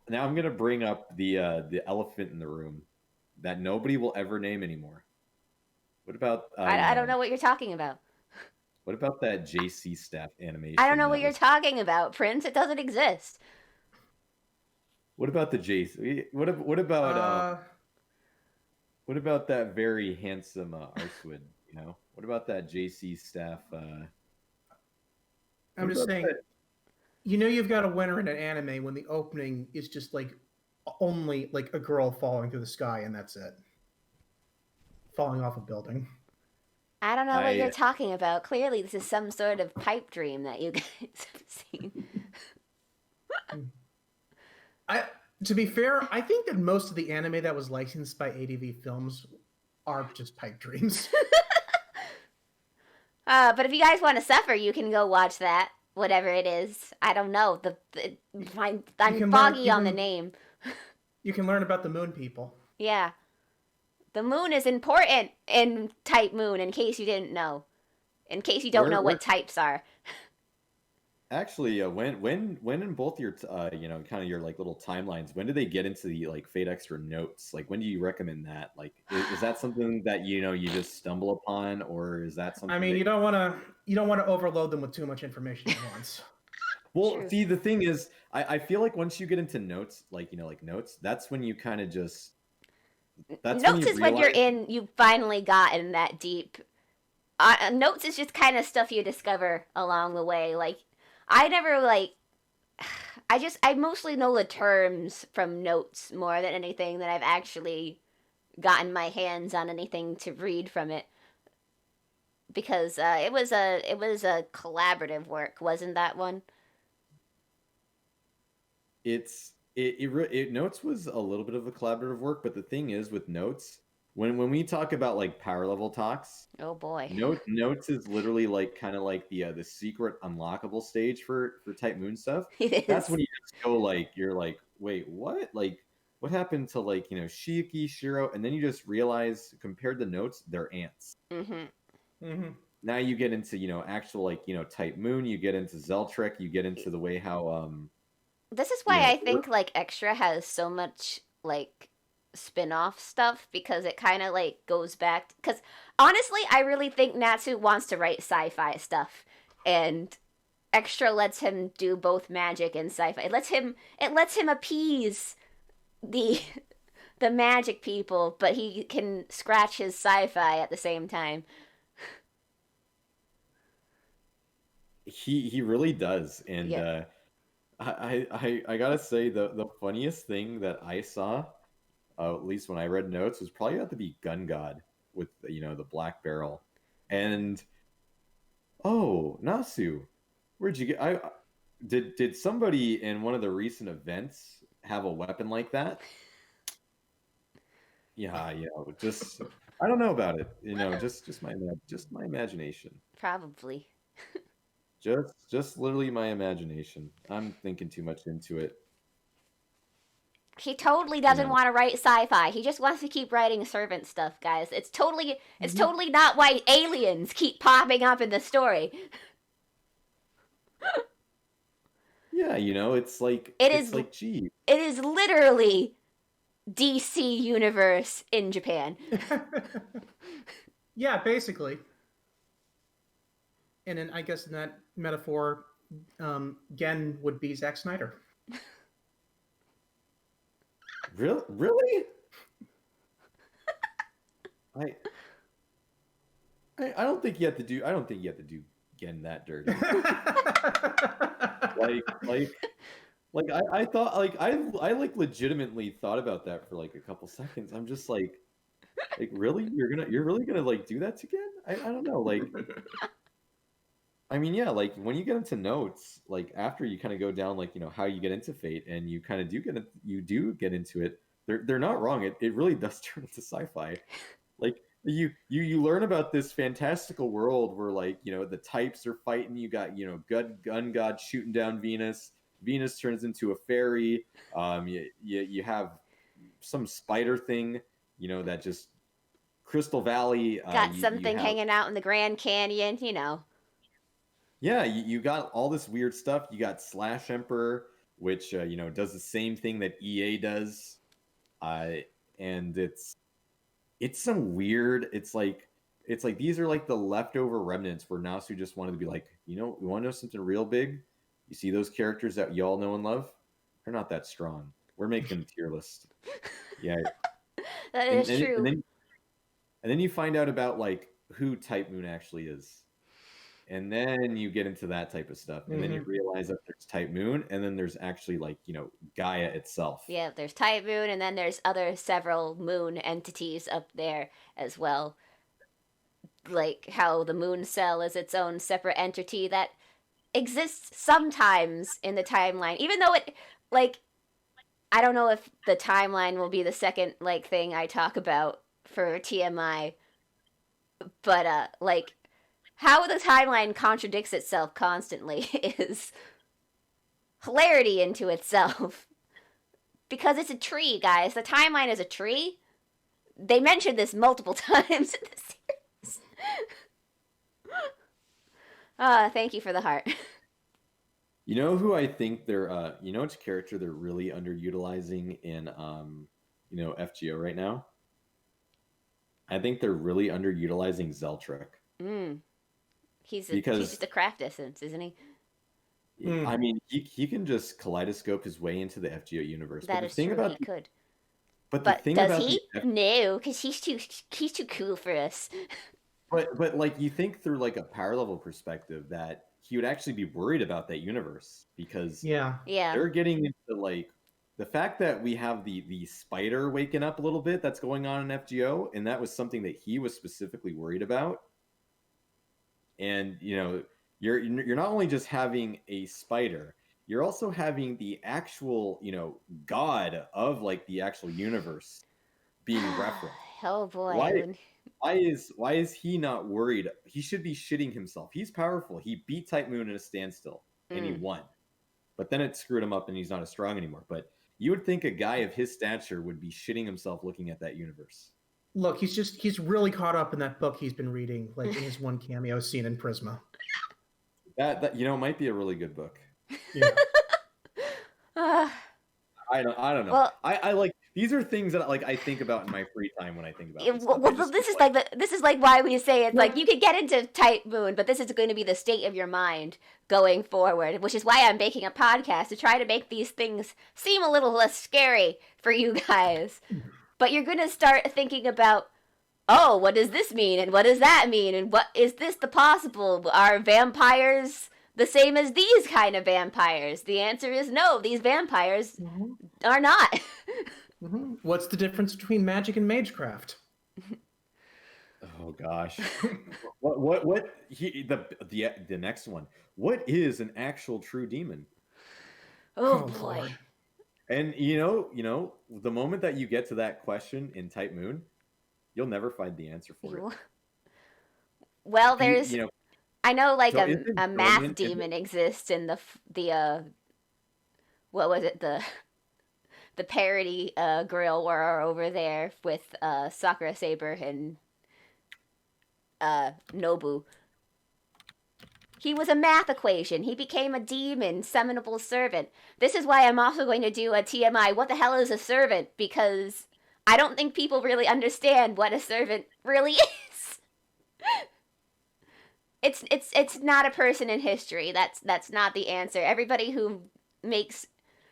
now I'm gonna bring up the elephant in the room that nobody will ever name anymore. What about I don't know what you're talking about. What about that JC staff animation? I don't know what you're talking about, Prince. It doesn't exist. What about the JC? What about that very handsome Arswid? You know, what about that JC staff? I'm just saying, you know, you've got a winner in an anime when the opening is just like only like a girl falling through the sky and that's it. Falling off a building. I don't know what you're talking about. Clearly, this is some sort of pipe dream that you guys have seen. To be fair, I think that most of the anime that was licensed by ADV Films are just pipe dreams. But if you guys want to suffer, you can go watch that. Whatever it is, I don't know. I'm foggy on the name. You can learn about the moon people. Yeah, the moon is important in Type Moon. In case you didn't know, in case you don't know what types are. Actually, when in both your kind of your like little timelines, when do they get into the like Fate Extra notes? Like, when do you recommend that? Like, is that something that you just stumble upon, or is that something? I mean, you don't want to overload them with too much information at once. Well, true. See, the thing is, I feel like once you get into notes, like notes, that's when you kind of just. Notes is when you're in. You've finally gotten that deep. Notes is just kind of stuff you discover along the way, like. I never I mostly know the terms from notes more than anything that I've actually gotten my hands on anything to read from it. Because it was a collaborative work, wasn't that one? Notes was a little bit of a collaborative work, but the thing is with notes, when we talk about like power level talks, oh boy, notes is literally like kind of like the secret unlockable stage for Type Moon stuff. That's when you just go like you're like, wait, what? Like, what happened to like Shiiki, Shiro, and then you just realize compared to notes, they're ants. Now you get into actual like Type Moon, you get into Zeltrek, you get into the way how This is why I think like Extra has so much like spin-off stuff, because it kind of like goes back, because honestly I really think Natsu wants to write sci-fi stuff, and Extra lets him do both magic and sci-fi. It lets him appease the magic people, but he can scratch his sci-fi at the same time. He really does. And yeah. I gotta say the funniest thing that I saw, at least when I read notes, was probably about to be Gun God with the black barrel. And oh, Nasu, where'd you get? Did somebody in one of the recent events have a weapon like that? Yeah, just I don't know about it. Just my imagination. Probably. Just literally my imagination. I'm thinking too much into it. He totally doesn't want to write sci-fi. He just wants to keep writing servant stuff, guys. It's totally not why aliens keep popping up in the story. Yeah, it's like gee. It is literally DC universe in Japan. Yeah, basically. And I guess in that metaphor, Gen would be Zack Snyder. Really? I I don't think you have to do. I don't think you have to do getting that dirty. like like I thought I like legitimately thought about that for like a couple seconds. I'm just like really you're really gonna like do that again? I don't know. Like I mean, yeah, like when you get into notes, like after you kind of go down like how you get into Fate, and you kind of do get into it. They're not wrong. It really does turn into sci-fi. Like you learn about this fantastical world where like the types are fighting. You got gun god shooting down Venus. Venus turns into a fairy. You have some spider thing. That just Crystal Valley. Got You something have hanging out in the Grand Canyon, yeah. You got all this weird stuff. You got Slash Emperor, which does the same thing that EA does, and it's some weird. It's like these are like the leftover remnants where Nasu just wanted to be like, we want to know something real big. You see those characters that y'all know and love? They're not that strong. We're making a tier list. Yeah, That is true. And then you find out about like who Type Moon actually is, and then you get into that type of stuff, and then you realize that there's Type Moon, and then there's actually like Gaia itself. Yeah, there's Type Moon, and then there's several moon entities up there as well. Like how the moon cell is its own separate entity that exists sometimes in the timeline, even though it I don't know if the timeline will be the second thing I talk about for TMI, but how the timeline contradicts itself constantly is hilarity into itself. Because it's a tree, guys. The timeline is a tree. They mentioned this multiple times in the series. Thank you for the heart. You know who I think they're which character they're really underutilizing in FGO right now? I think they're really underutilizing Zeltrick. He's just a craft essence, isn't he? I mean, he can just kaleidoscope his way into the FGO universe. That is true. He could. But the thing does about he? No, because he's too cool for us. But like you think through like a power level perspective that he would actually be worried about that universe, because they're getting into like the fact that we have the spider waking up a little bit that's going on in FGO, and that was something that he was specifically worried about. And you're not only just having a spider, you're also having the actual god of like the actual universe being referenced. Oh boy. Why is he not worried? He should be shitting himself. He's powerful. He beat Type Moon in a standstill, and he won. But then it screwed him up, and he's not as strong anymore. But you would think a guy of his stature would be shitting himself looking at that universe. Look, he's really caught up in that book he's been reading, like in his one cameo scene in Prisma. That might be a really good book. Yeah. I don't know. Well, I like these are things that I think about in my free time when I think about this is like why we say it's like you could get into Type Moon, but this is going to be the state of your mind going forward, which is why I'm making a podcast to try to make these things seem a little less scary for you guys. But you're going to start thinking about, oh, what does this mean? And what does that mean? And what is this the possible? Are vampires the same as these kind of vampires? The answer is no. These vampires are not. What's the difference between magic and magecraft? Oh gosh. The next one. What is an actual true demon? Oh boy. Lord. And the moment that you get to that question in Type Moon, you'll never find the answer for it. Well, there's I know a math demon exists in the what was it, the parody grill war over there with Sakura Saber and Nobu. He was a math equation. He became a demon, summonable servant. This is why I'm also going to do a TMI, what the hell is a servant? Because I don't think people really understand what a servant really is. It's not a person in history. That's not the answer. Everybody who makes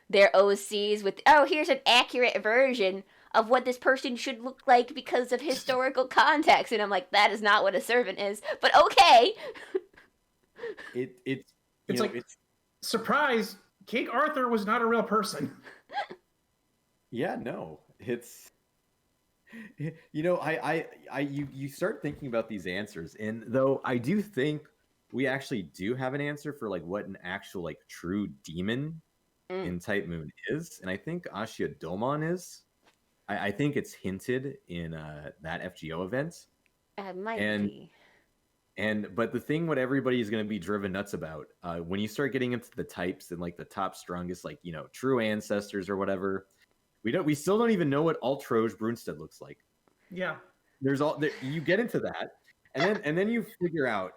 their OCs with, oh, here's an accurate version of what this person should look like because of historical context. And I'm like, that is not what a servant is. But okay. It's surprise, King Arthur was not a real person. Yeah, no. It's you start thinking about these answers, and though I do think we actually do have an answer for like what an actual like true demon in Type Moon is, and I think Ashia Domon is. I think it's hinted in that FGO event. It might be. But the thing what everybody is going to be driven nuts about when you start getting into the types and like the top strongest, like, you know, true ancestors or whatever, we still don't even know what Altroge Brunstead looks like. Yeah, you get into that, and then you figure out.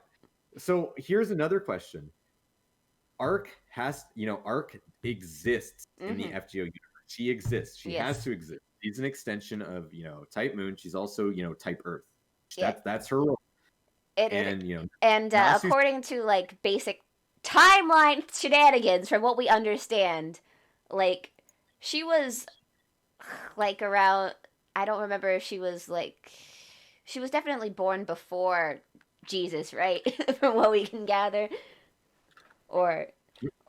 So here's another question: Arc exists in the FGO universe. She exists. She has to exist. She's an extension of, you know, Type Moon. She's also, you know, Type Earth. That's her role. According to like basic timeline shenanigans, from what we understand, like she was like around, I don't remember if she was definitely born before Jesus, right? From what we can gather, or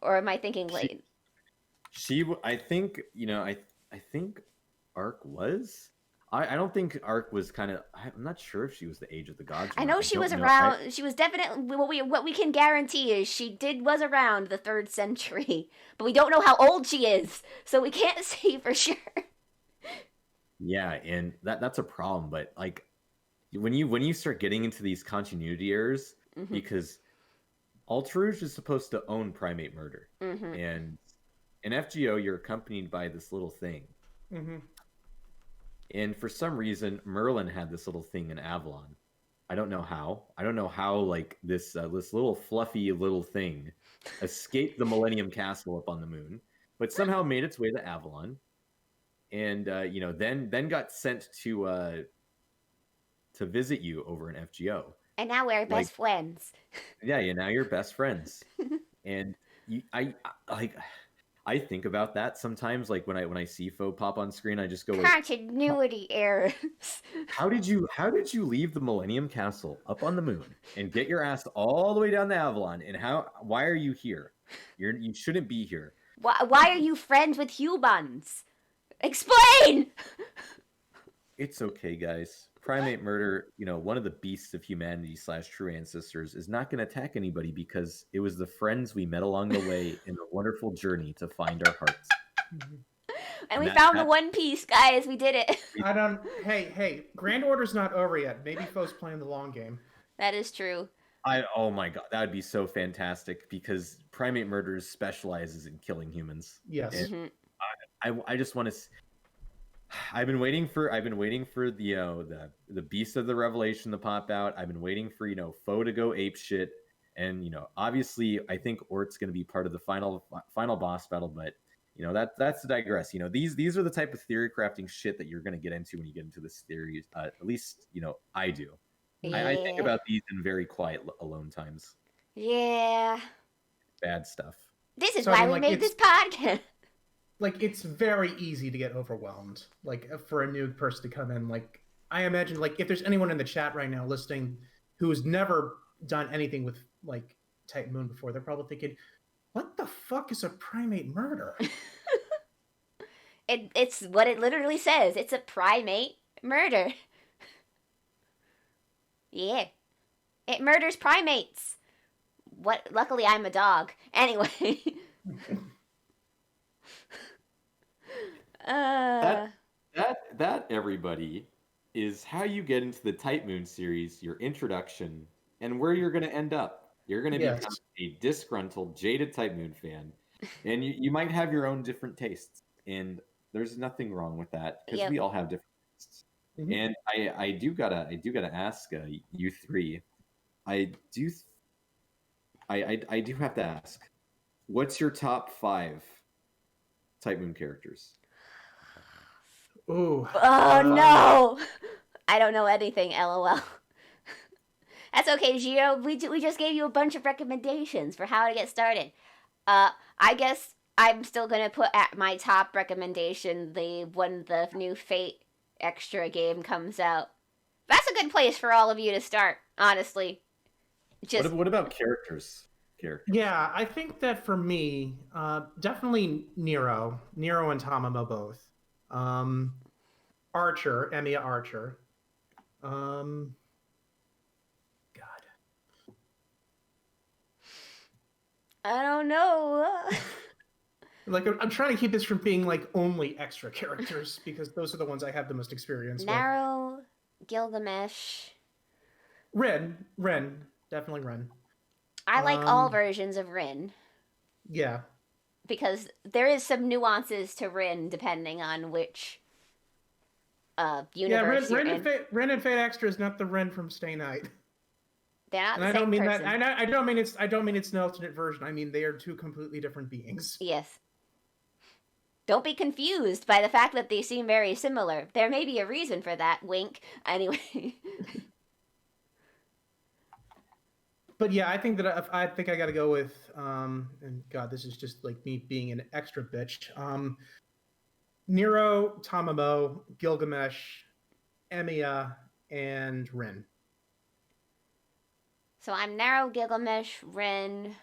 am I thinking late? I think, you know, I think Arc was. I don't think Arc was kind of. I'm not sure if she was the age of the gods. I know she was around. She was definitely what we can guarantee is she was around the 3rd century, but we don't know how old she is, so we can't say for sure. Yeah, and that's a problem. But like, when you start getting into these continuity errors, because Altruge is supposed to own primate murder, and in FGO you're accompanied by this little thing. And for some reason, Merlin had this little thing in Avalon. I don't know how like this little fluffy little thing escaped the Millennium Castle up on the moon, but somehow made its way to Avalon, and you know, then got sent to visit you over in FGO. And now we're best friends. Yeah, now you're best friends. And I think about that sometimes, like when I see Foe pop on screen, I just go like, continuity errors. How did you leave the Millennium Castle up on the moon and get your ass all the way down the Avalon? And why are you here? You shouldn't be here. Why are you friends with humans? Explain. It's okay, guys. Primate murder, you know, one of the beasts of humanity / true ancestors, is not going to attack anybody because it was the friends we met along the way in the wonderful journey to find our hearts. And we found the One Piece, guys. We did it. Hey, Grand Order's not over yet. Maybe Foe's playing the long game. That is true. Oh my god, that would be so fantastic, because primate murderers specializes in killing humans. Yes. I just want to. I've been waiting for the Beast of the Revelation to pop out. I've been waiting for, you know, Foe to go ape shit, and, you know, obviously I think Ort's going to be part of the final boss battle, but, you know, that's to digress. You know, these are the type of theory crafting shit that you're going to get into when you get into this theory. At least, you know, I do. Yeah. I think about these in very quiet, alone times. Yeah. Bad stuff. This is why we made this podcast. Like, it's very easy to get overwhelmed, like, for a new person to come in. Like, I imagine, like, if there's anyone in the chat right now listening who has never done anything with, like, Type Moon before, they're probably thinking, what the fuck is a primate murder? It's what it literally says. It's a primate murder. Yeah. It murders primates. Luckily, I'm a dog. Anyway. That everybody is how you get into the Type Moon series, your introduction, and where you're going to end up. You're going to become a disgruntled, jaded Type Moon fan, and you might have your own different tastes, and there's nothing wrong with that, because we all have different tastes. And I do gotta ask you three. I do have to ask, what's your top 5 Type Moon characters? Ooh. Oh no! I don't know anything. LOL. That's okay, Gio. We just gave you a bunch of recommendations for how to get started. I guess I'm still gonna put at my top recommendation when the new Fate extra game comes out. That's a good place for all of you to start, honestly. Just What about characters? Yeah, I think that for me, definitely Nero and Tamamo both. Archer, Emiya Archer. God. I don't know. Like, I'm trying to keep this from being like only extra characters because those are the ones I have the most experience with. Narrow, Gilgamesh. Ren, definitely Ren. I like all versions of Rin. Yeah. Because there is some nuances to Rin depending on which universe you're in. Ren and Fate Extra is not the Ren from Stay Night. They're not And the I same don't mean person. that. I don't mean it's an alternate version. I mean they are two completely different beings. Yes. Don't be confused by the fact that they seem very similar. There may be a reason for that. Wink. Anyway. But yeah, I think I got to go with and God, this is just like me being an extra bitch. Nero, Tamamo, Gilgamesh, Emiya, and Rin. So I'm Narrow, Gilgamesh, Rin.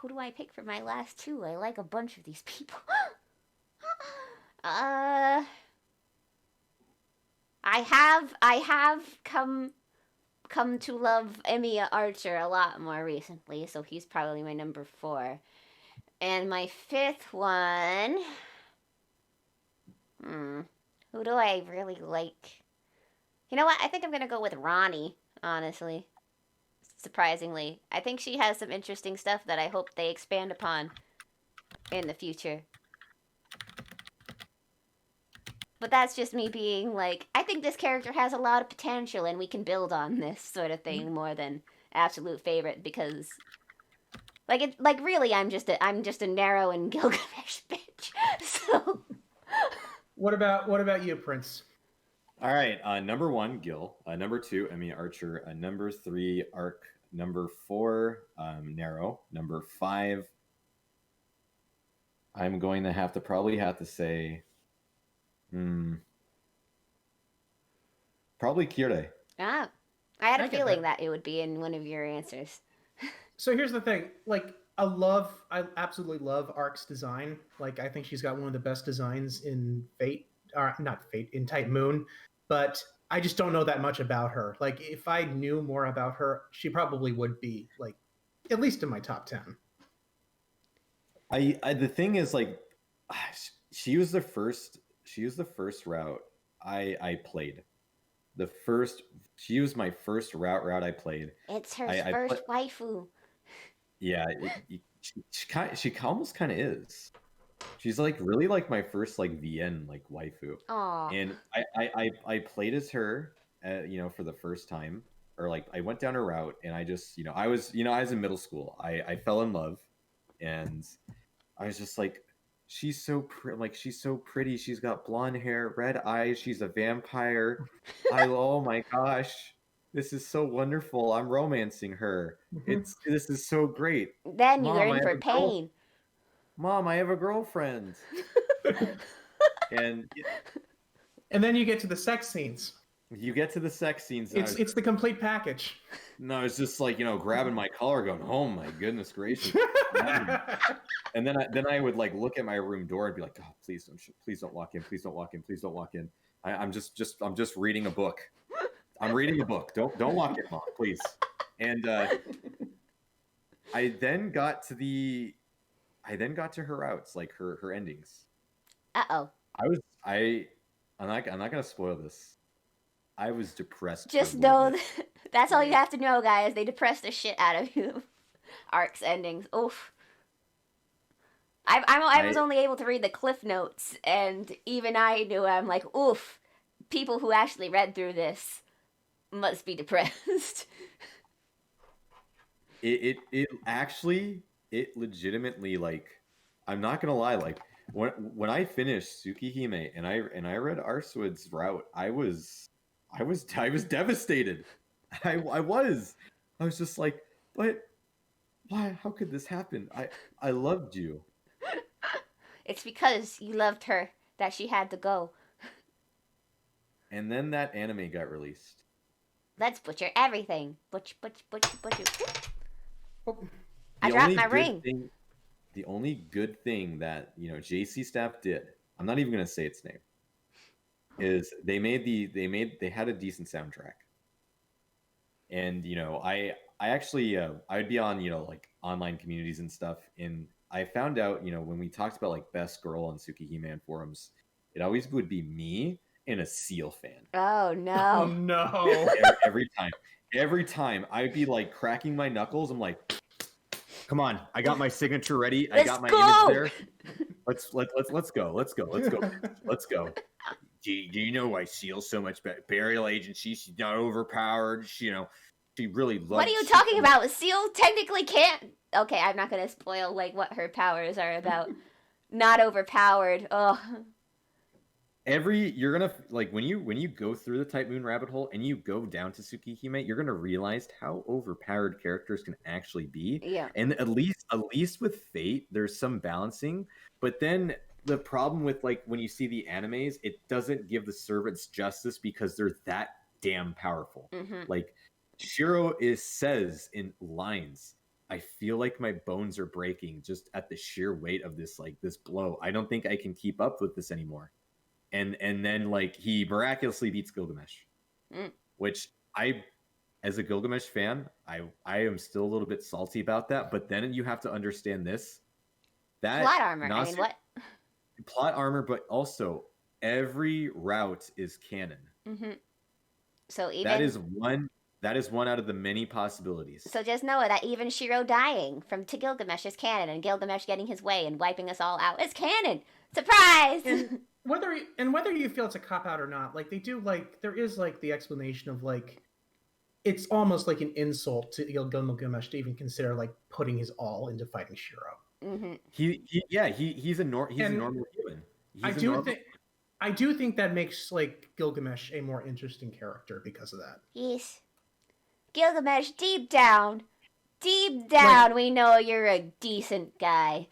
Who do I pick for my last two? I like a bunch of these people. I have come to love Emiya Archer a lot more recently, so he's probably my number 4. And my 5th one, who do I really like? You know what? I think I'm gonna go with Ronnie, honestly. Surprisingly. I think she has some interesting stuff that I hope they expand upon in the future. But that's just me being like, I think this character has a lot of potential and we can build on this sort of thing more than absolute favorite because really I'm just a Narrow and Gilgamesh bitch. So What about you, Prince? All right, number 1, Gil. Number 2, Emiya Archer. Number 3, Arc. Number 4, Narrow. Number 5, I'm going to probably have to say, probably Kirei. I had a feeling that it would be in one of your answers. So here's the thing, like I absolutely love Arc's design. Like I think she's got one of the best designs in Fate, or not Fate, in Type Moon, but I just don't know that much about her. Like if I knew more about her, she probably would be like at least in my top 10. The thing is, like, she was the first route I played. She was my first route I played. It's her first waifu. Yeah, she almost kind of is. She's like really like my first like VN like waifu. Aww. And I played as her, for the first time, or like I went down her route, and I just I was in middle school. I fell in love, and I was just like, she's so pretty. She's got blonde hair, red eyes. She's a vampire. Oh my gosh. This is so wonderful. I'm romancing her. This is so great. Then you learn for pain. Mom, I have a girlfriend. and then you get to the sex scenes. It's the complete package. No, it's just like, grabbing my collar going, oh my goodness gracious. And then I would like look at my room door and be like, oh, please don't walk in. Please don't walk in. Please don't walk in. I'm just reading a book. I'm reading a book. Don't walk in, Mom, please. And I then got to her routes, like her endings. Uh-oh. I'm not gonna spoil this. I was depressed. Just know that's all you have to know, guys. They depressed the shit out of you. Arc's endings. Oof. I was only able to read the cliff notes, and even I knew, I'm like, oof. People who actually read through this must be depressed. It legitimately, like, I'm not gonna lie, like when I finished Tsukihime and I read Arswood's route, I was devastated. I was just like, but Why? How could this happen? I loved you. It's because you loved her that she had to go. And then that anime got released. Let's butcher everything. Butcher. Oh, I The dropped only my good ring. thing- the only good thing that JC staff did, I'm not even gonna say its name, is they had a decent soundtrack. And I actually I'd be on like online communities and stuff, and I found out when we talked about like best girl on Tsukihime forums, it always would be me and a Seal fan. Oh oh no. no. Every time I'd be like cracking my knuckles. I'm like, come on, I got my signature ready. I Let's got my go! image there. Let's go. Do you know why Seal's so much better? Burial agency. She's not overpowered. She really loves. What are you talking about? Seal technically can't. Okay, I'm not gonna spoil like what her powers are about. Not overpowered. Oh. You're gonna like when you go through the Type Moon rabbit hole and you go down to Tsukihime, you're gonna realize how overpowered characters can actually be. Yeah. And at least with Fate, there's some balancing. But then the problem with like when you see the animes, it doesn't give the servants justice because they're that damn powerful. Mm-hmm. Like Shiro says in lines, I feel like my bones are breaking just at the sheer weight of this blow. I don't think I can keep up with this anymore. And then like he miraculously beats Gilgamesh, which as a Gilgamesh fan, I am still a little bit salty about that. But then you have to understand that Plot armor. I mean, what? Plot armor, but also every route is canon. Mm-hmm. So even that is one out of the many possibilities. So just know that even Shiro dying to Gilgamesh is canon, and Gilgamesh getting his way and wiping us all out is canon. Surprise! And whether you feel it's a cop out or not, like they do, like there is like the explanation of like it's almost like an insult to Gilgamesh to even consider like putting his all into fighting Shiro. Mm-hmm. He's a normal human. I do think that makes like Gilgamesh a more interesting character because of that. Yes. Gilgamesh, deep down, we know you're a decent guy.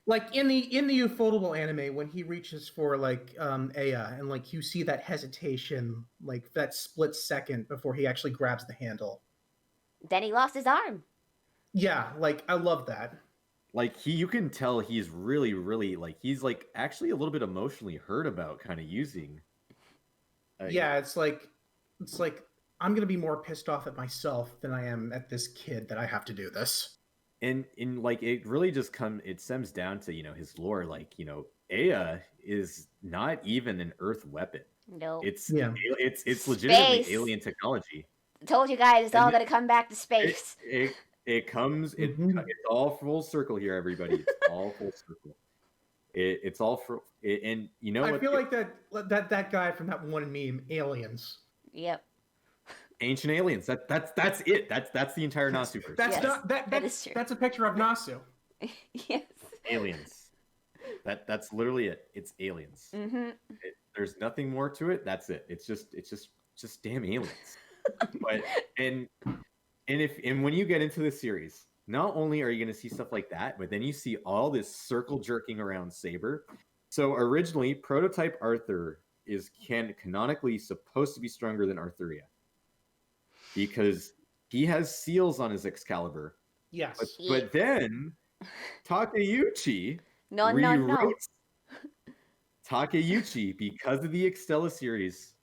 Like in the Ufotable anime, when he reaches for like Aya, and like you see that hesitation, like that split second before he actually grabs the handle. Then he lost his arm. Yeah, like I love that. Like you can tell he's really, really like he's like actually a little bit emotionally hurt about kind of using. Yeah, it's like I'm gonna be more pissed off at myself than I am at this kid that I have to do this. And like it really just stems down to his lore. Like Aya is not even an Earth weapon. No, it's legitimately Space. Alien technology. I told you guys, it's all gonna come back to space. It comes. It's all full circle here, everybody. It's all full circle. It's all for and I feel like that guy from that one meme, Aliens. Yep. Ancient aliens. That's it. That's the entire Nasu person. That is true. That's a picture of Nasu. Yes. Aliens. That's literally it. It's aliens. Mm-hmm. There's nothing more to it. That's it. It's just damn aliens. But and when you get into the series, not only are you going to see stuff like that, but then you see all this circle jerking around Saber. So originally, prototype Arthur is canonically supposed to be stronger than Arthuria because he has seals on his Excalibur. Yes. But then Takeuchi No. Takeuchi, because of the Extella series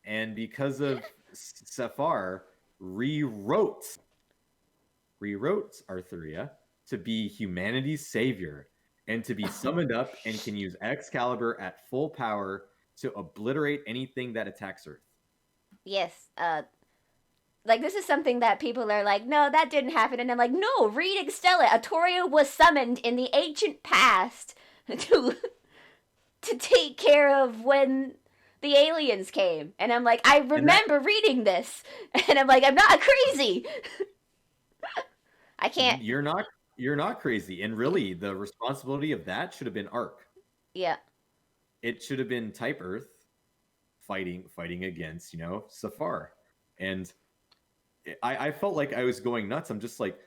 and because of Safar, rewrote Arthuria to be humanity's savior and to be summoned up and can use Excalibur at full power to obliterate anything that attacks Earth. Yes. Like this is something that people are like, no, that didn't happen, and I'm like, no, read Extella. Arthuria was summoned in the ancient past to take care of when the aliens came, and I'm like, I remember reading this, and I'm like, I'm not crazy. I can't. You're not crazy, and really, the responsibility of that should have been Arc. Yeah. It should have been Type Earth fighting against Safar, and I felt like I was going nuts. I'm just like,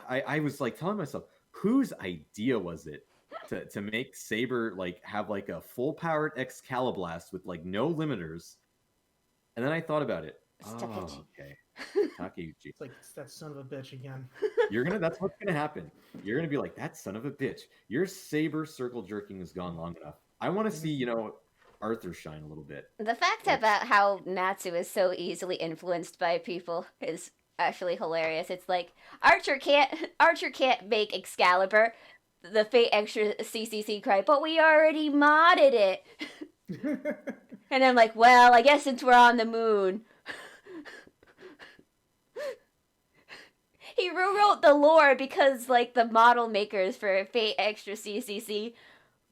I was like telling myself, whose idea was it to make Saber like have like a full powered Excaliblast with like no limiters? And then I thought about it. It's Takechi. Oh, okay. Takeuchi. It's like, it's that son of a bitch again. That's what's gonna happen. You're gonna be like, that son of a bitch. Your Saber circle jerking has gone long enough. I want to see, Arthur shine a little bit. The fact about how Natsu is so easily influenced by people is actually hilarious. It's like Archer can't make Excalibur, the Fate Extra CCC cry, but we already modded it. And I'm like, well, I guess since we're on the moon. He rewrote the lore because, like, the model makers for Fate Extra CCC,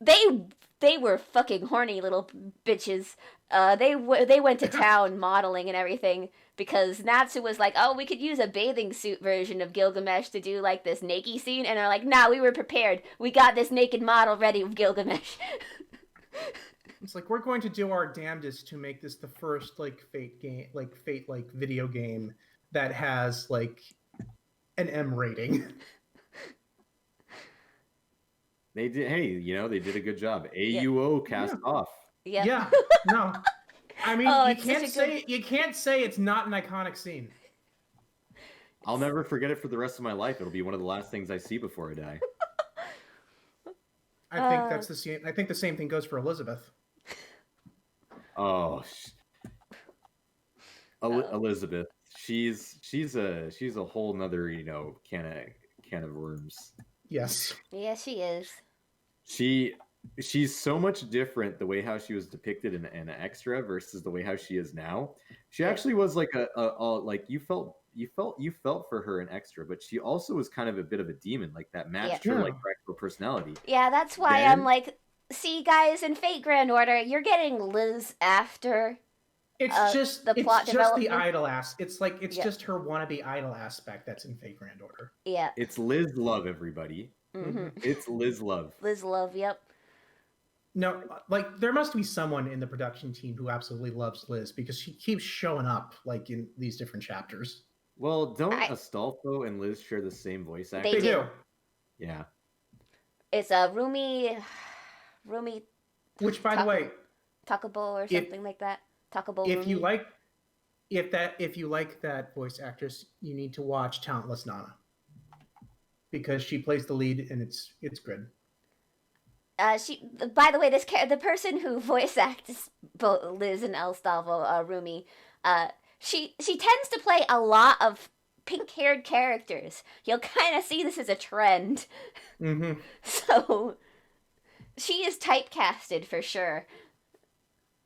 they were fucking horny little bitches. They went to town modeling and everything because Natsu was like, oh, we could use a bathing suit version of Gilgamesh to do, like, this naked scene. And they're like, nah, we were prepared. We got this naked model ready with Gilgamesh. It's like, we're going to do our damnedest to make this the first, like, Fate video game that has, like, an M rating. They did. Hey, they did a good job. AUO cast off. Yeah. Yeah. No. I mean, Oh, you can't say it's not an iconic scene. I'll never forget it for the rest of my life. It'll be one of the last things I see before I die. I think that's the same. I think the same thing goes for Elizabeth. Oh, Elizabeth. She's a whole nother can of worms. Yes. Yeah, she is. She's so much different the way how she was depicted in an extra versus the way how she is now. She actually was like a like you felt for her in extra, but she also was kind of a bit of a demon, like that matched her like practical personality. Yeah, that's why I'm like, see guys, in Fate Grand Order, you're getting Liz after It's just the plot it's just development. the idol It's like just her wannabe idol aspect that's in Fate Grand Order. Yeah. It's Liz Love, everybody. Mm-hmm. It's Liz Love. Liz Love, yep. No, like there must be someone in the production team who absolutely loves Liz because she keeps showing up like in these different chapters. Well, don't Astolfo and Liz share the same voice actor? They do. Yeah. It's a Rumi. Which, by the way, Takabo or something like that. Takabo. If you like that voice actress, you need to watch Talentless Nana because she plays the lead and it's good. By the way, the person who voice acts both Liz and Astolfo, Rumi, she tends to play a lot of pink-haired characters. You'll kind of see this as a trend. Mm-hmm. So she is typecasted for sure.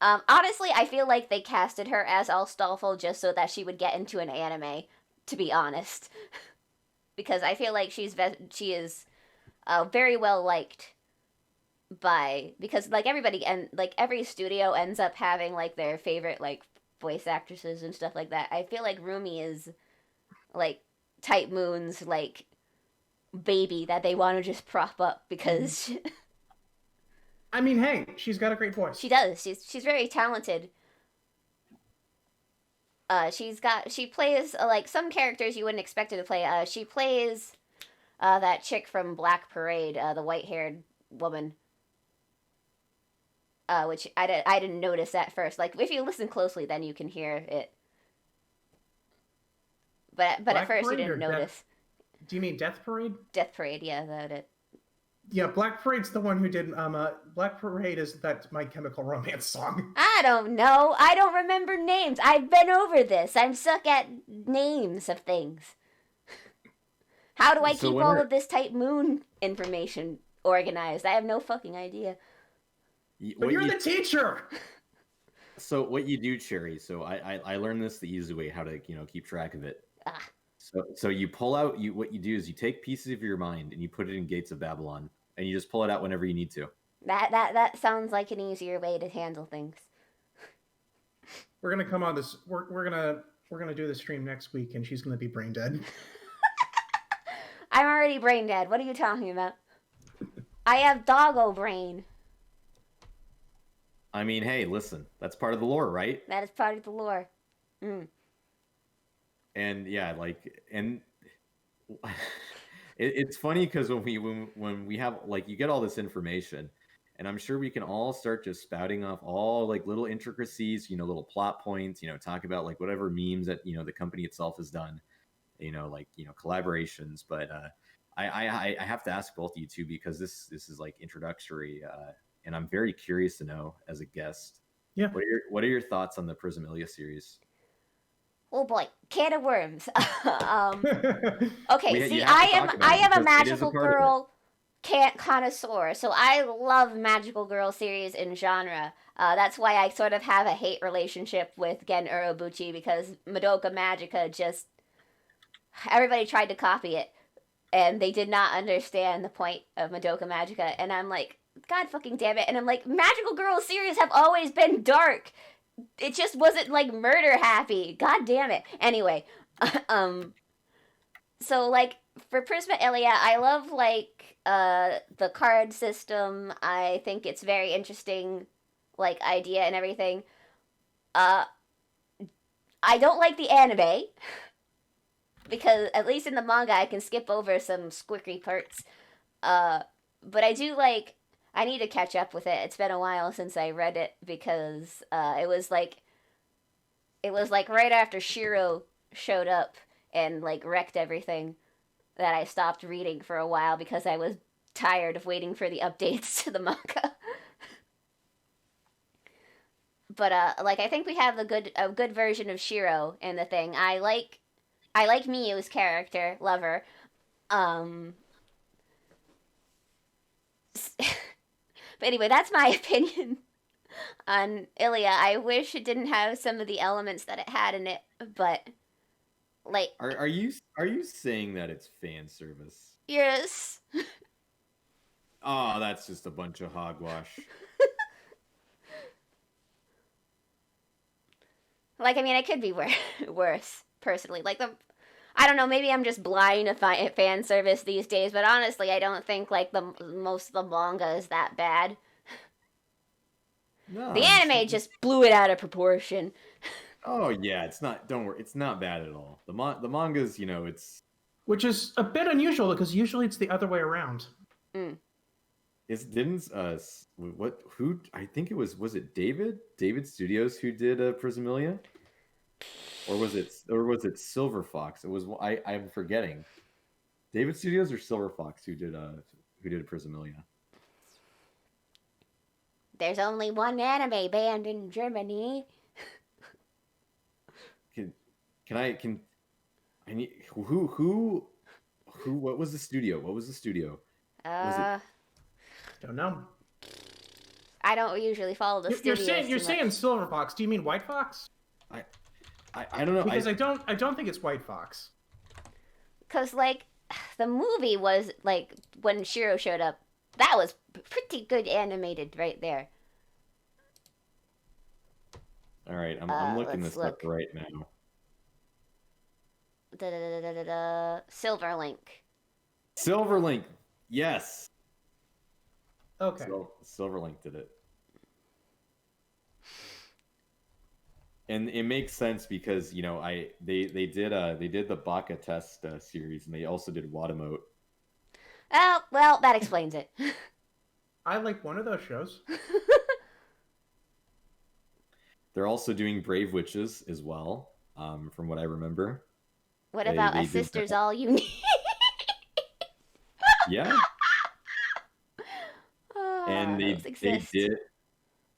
Honestly, I feel like they casted her as Astolfo just so that she would get into an anime, to be honest. Because I feel like she is very well liked because like everybody and like every studio ends up having like their favorite like voice actresses and stuff like that. I feel like Rumi is like Type Moon's like baby that they want to just prop up because I mean, hey, she's got a great voice. She does. She's very talented. She plays like some characters you wouldn't expect her to play. She plays that chick from Black Parade, the white-haired woman. Which I didn't notice at first. Like if you listen closely, then you can hear it. But at first you didn't notice. Do you mean Death Parade? Death Parade, yeah, that it. Yeah, Black Parade's the one who did. Black Parade is that My Chemical Romance song. I don't know. I don't remember names. I've been over this. I'm stuck at names of things. How do I keep all of this Type Moon information organized? I have no fucking idea. But you're the teacher. So what you do, Cherry? So I learned this the easy way how to keep track of it. So you pull out what you do is you take pieces of your mind and you put it in Gates of Babylon and you just pull it out whenever you need to. That sounds like an easier way to handle things. We're gonna come on this. We're gonna do the stream next week and she's gonna be brain dead. I'm already brain dead. What are you talking about? I have doggo brain. I mean, hey, listen, that's part of the lore, right? That is part of the lore. And yeah, and it's funny because when we have like you get all this information, and I'm sure we can all start just spouting off all like little intricacies, little plot points, talk about like whatever memes that the company itself has done, like collaborations. But I have to ask both of you too because this is like introductory, and I'm very curious to know as a guest. Yeah. What are your thoughts on the Prismalia series? Oh boy, can of worms. Okay, see, You have to I talk about it am a because it is a magical part of it. girl can't connoisseur, so I love magical girl series in genre. That's why I sort of have a hate relationship with Gen Urobuchi because Madoka Magica just everybody tried to copy it and they did not understand the point of Madoka Magica, and I'm like, God fucking damn it! And I'm like, magical girl series have always been dark. It just wasn't like murder happy. God damn it. Anyway, so like for Prisma Ilia, I love like the card system. I think it's very interesting, like idea and everything. I don't like the anime because at least in the manga I can skip over some squicky parts. But I do like. I need to catch up with it. It's been a while since I read it because it was like right after Shiro showed up and like wrecked everything that I stopped reading for a while because I was tired of waiting for the updates to the manga. But like I think we have a good version of Shiro in the thing. I like Miyu's character, lover. But anyway, that's my opinion on Ilia. I wish it didn't have some of the elements that it had in it, but like Are you saying that it's fan service? yes. Oh, that's just a bunch of hogwash. Like I mean, it could be worse personally. Like I don't know, maybe I'm just blind to fan service these days, but honestly, I don't think like the most of the manga is that bad. No, The anime just blew it out of proportion. Oh yeah, it's not. Don't worry, it's not bad at all. The manga's, it's Which is a bit unusual because usually it's the other way around. Mm. it's didn't who I think it was it David Studios who did Prismalia, or was it Silver Fox? It was I'm forgetting. David Studios or Silver Fox who did Prismalia. There's only one anime band in Germany. I need who what was the studio? What was the studio? Don't know. I don't usually follow the studios. You're saying Silver Fox. Do you mean White Fox? I don't know. Because I don't think it's White Fox. Because like the movie was like when Shiro showed up, that was pretty good animated right there. All right, I'm looking this up right now. Silverlink, yes. Okay. Silverlink did it, and it makes sense because they did the Baka Test series, and they also did Watamote. Oh well, that explains it. I like one of those shows. They're also doing Brave Witches as well, from what I remember. What about A Sister's All You Need? Yeah. And they did.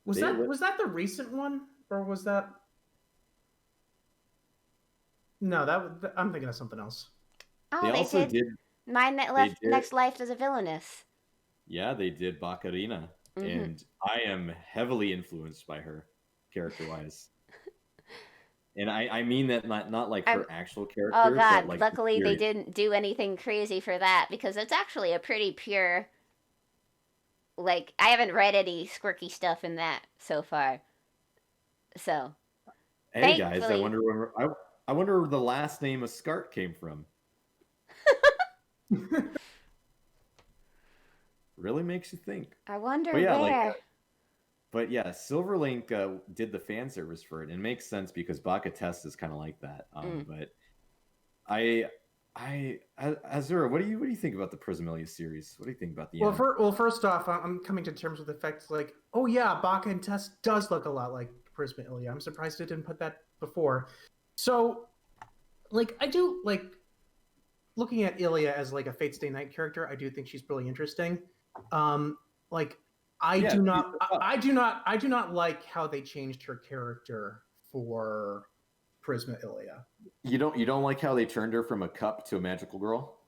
Was that the recent one, or was that? No, I'm thinking of something else. Oh, they also did. My Next Life as a Villainess. Yeah, they did Baccarina, and I am heavily influenced by her, character-wise. And I mean that not like her actual character. Oh God! But like luckily, they didn't do anything crazy for that because it's actually a pretty pure. Like I haven't read any squirky stuff in that so far. So. Hey guys, I wonder where the last name of Skart came from. Really makes you think. I wonder where. But yeah, Silverlink did the fan service for it, and it makes sense because Baka Test is kind of like that. But I Azura, what do you think about the Prismalia series? What do you think about the Well, anime? first off, I'm coming to terms with the fact like, oh yeah, Baka and Tess does look a lot like Prisma Ilia. I'm surprised it didn't put that before. So, like, I do like looking at Ilia as like a Fate Stay Night character. I do think she's really interesting. Like, Yeah, I do not like how they changed her character for Prisma Ilia. you don't like how they turned her from a cup to a magical girl?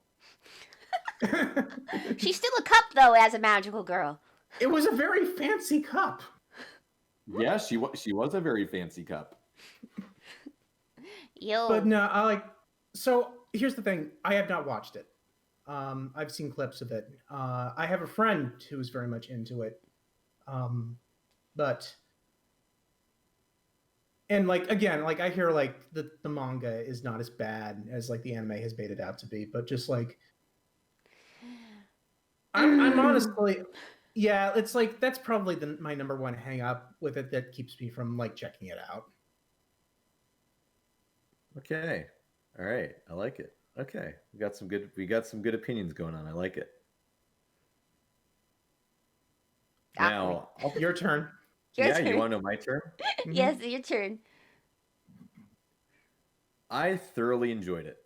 She's still a cup though, as a magical girl. It was a very fancy cup. Yeah, she was a very fancy cup. Yo. But no, I like. So here's the thing: I have not watched it. I've seen clips of it. I have a friend who's very much into it. But and like again, like I hear like the manga is not as bad as like the anime has made it out to be, but just like I'm honestly, yeah, it's like that's probably my number one hang up with it that keeps me from like checking it out. Okay. All right. I like it. Okay. We got some good opinions going on. I like it. Now, Your turn. Your yeah, turn. you want to know my turn? Yes, your turn. I thoroughly enjoyed it.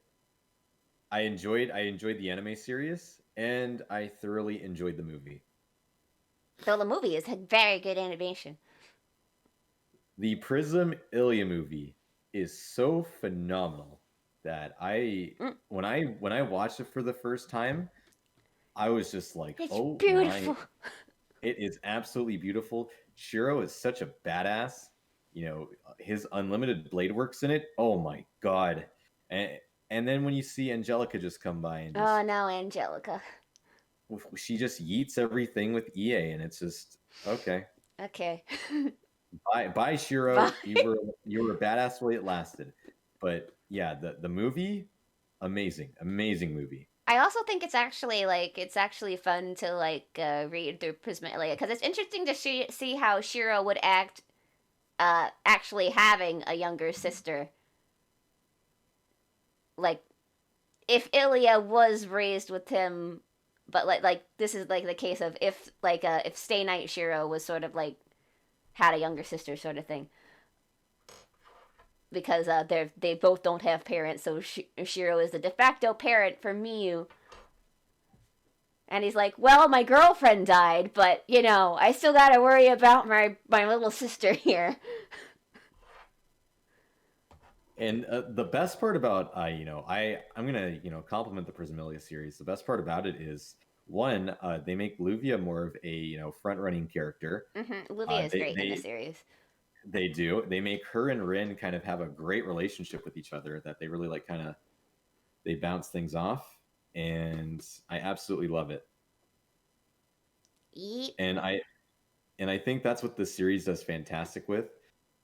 I enjoyed the anime series, and I thoroughly enjoyed the movie. Though the movie is a very good animation. The Prism Ilia movie is so phenomenal that when I watched it for the first time, I was just like, It's oh beautiful. it is absolutely beautiful. Shiro is such a badass. You know, his unlimited blade works in it. Oh my god. And then when you see Angelica just come by and Oh no, Angelica. she just yeets everything with EA, and it's just okay. Okay. Bye, Shiro. Bye. You were a badass while it lasted. But yeah, the movie, amazing movie. I also think it's actually fun to read through Prisma Ilia because it's interesting to see how Shiro would act actually having a younger sister. Like if Ilia was raised with him, but like this is like the case of if Stay Night Shiro was sort of like had a younger sister sort of thing. Because they both don't have parents, so Shiro is the de facto parent for Miyu. And he's like, well, my girlfriend died, but, you know, I still gotta worry about my little sister here. And the best part about, I'm going to, compliment the Prismalia series. The best part about it is, one, they make Luvia more of a, front-running character. Mm-hmm. Luvia is great in the series. They do. They make her and Rin kind of have a great relationship with each other that they really like they bounce things off. And I absolutely love it. Yeet. And I think that's what this series does fantastic with.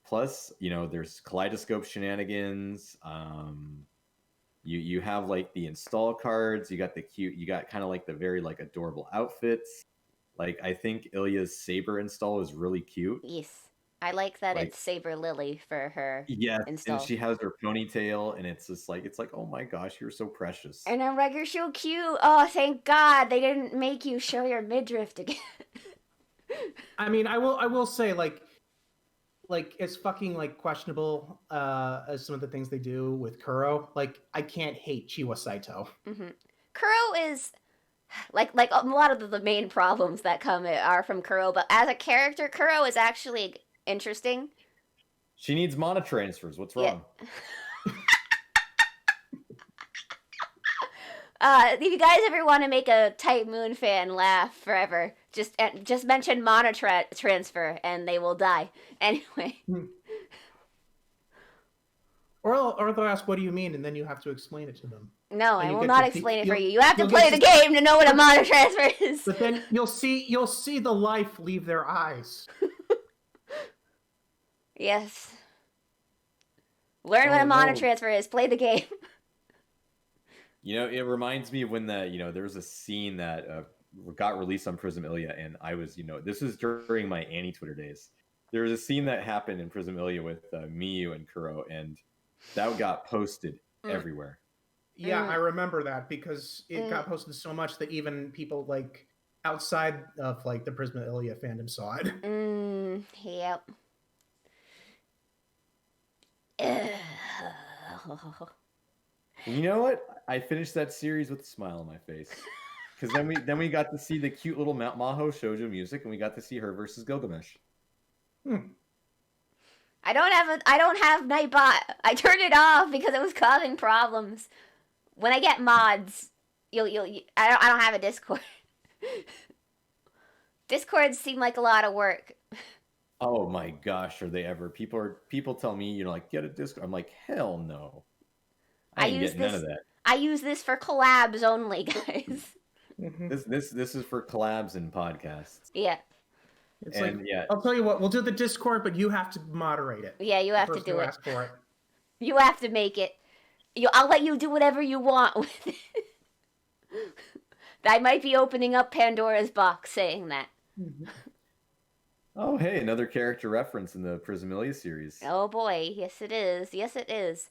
Plus, there's kaleidoscope shenanigans. You have like the install cards. You got kind of like the very like adorable outfits. Like I think Ilya's saber install is really cute. Yes. I like that it's Saber Lily for her install. And she has her ponytail, and it's just like oh my gosh, you're so precious. And I'm like, you're so cute. Oh, thank God they didn't make you show your midriff again. I mean, I will say like it's fucking like questionable as some of the things they do with Kuro. Like I can't hate Chiwa Saito. Mm-hmm. Kuro is like a lot of the main problems that come are from Kuro, but as a character, Kuro is actually interesting. She needs mana transfers. What's wrong? If you guys ever want to make a Type Moon fan laugh forever, just mention mana transfer and they will die. Anyway. Or they'll ask, what do you mean? And then you have to explain it to them. No, I will not explain it for you. You have to play the game to know what a mana transfer is. But then you'll see the life leave their eyes. Yes. Learn what a mana transfer is. Play the game. It reminds me of when there was a scene that got released on Prism Ilia, and I was, this was during my Annie Twitter days. There was a scene that happened in Prism Ilia with Miyu and Kuro, and that got posted everywhere. Yeah, I remember that because it got posted so much that even people like outside of like the Prismalia fandom saw it. Yep. You know what? I finished that series with a smile on my face. Because then we got to see the cute little Mount Maho shoujo music, and we got to see her versus Gilgamesh. I don't have Nightbot. I turned it off because it was causing problems. When I get mods, I don't have a Discord. Discords seem like a lot of work. Oh my gosh, are they ever? People tell me, like, get a Discord. I'm like, hell no. I ain't getting none of that. I use this for collabs only, guys. This is for collabs and podcasts. Yeah. It's I'll tell you what, we'll do the Discord, but you have to moderate it. Yeah, you have to do it. Ask for it. You have to make it. I'll let you do whatever you want with it. I might be opening up Pandora's box saying that. Oh, hey, another character reference in the Prismalia series. Oh boy, yes it is. Yes it is.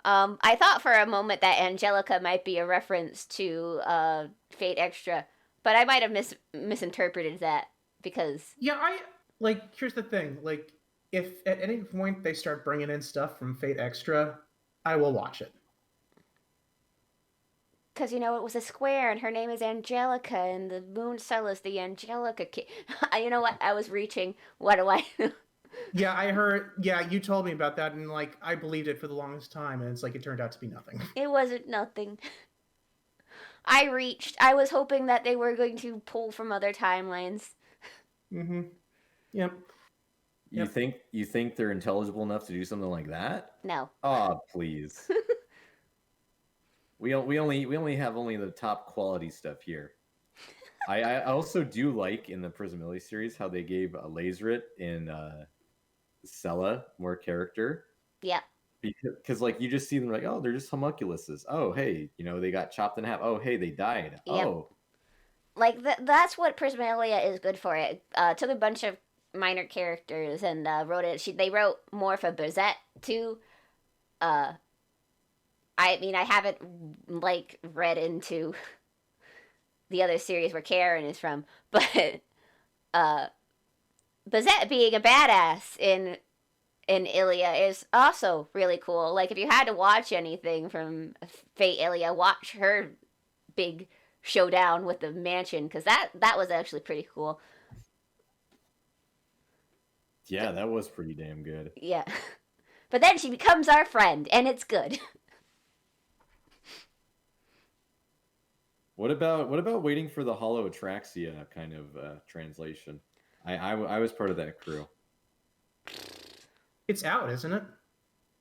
I thought for a moment that Angelica might be a reference to Fate Extra, but I might have misinterpreted that because... Yeah, here's the thing. Like, if at any point they start bringing in stuff from Fate Extra, I will watch it. Because, it was a square, and her name is Angelica, and the moon cell is the Angelica kid. You know what? I was reaching. What do I... Yeah, I heard... Yeah, you told me about that, and, I believed it for the longest time, and it's it turned out to be nothing. It wasn't nothing. I reached. I was hoping that they were going to pull from other timelines. Yep. You think they're intelligible enough to do something like that? No. Oh, please. we only have the top quality stuff here. I also do like in the Prismalia series how they gave Lazerit and Sella more character. Yeah. Because you just see them oh, they're just homunculuses. Oh, hey, they got chopped in half. Oh, hey, they died. Yep. Oh. That's what Prismalia is good for. It took a bunch of minor characters and wrote it. They wrote more for Bizette too. I haven't read into the other series where Karen is from, but Bizette being a badass in Ilia is also really cool. If you had to watch anything from Fate Ilia, watch her big showdown with the mansion, because that was actually pretty cool. Yeah, that was pretty damn good. Yeah. But then she becomes our friend, and it's good. What about waiting for the Hollow Atraxia kind of translation? I was part of that crew. It's out, isn't it?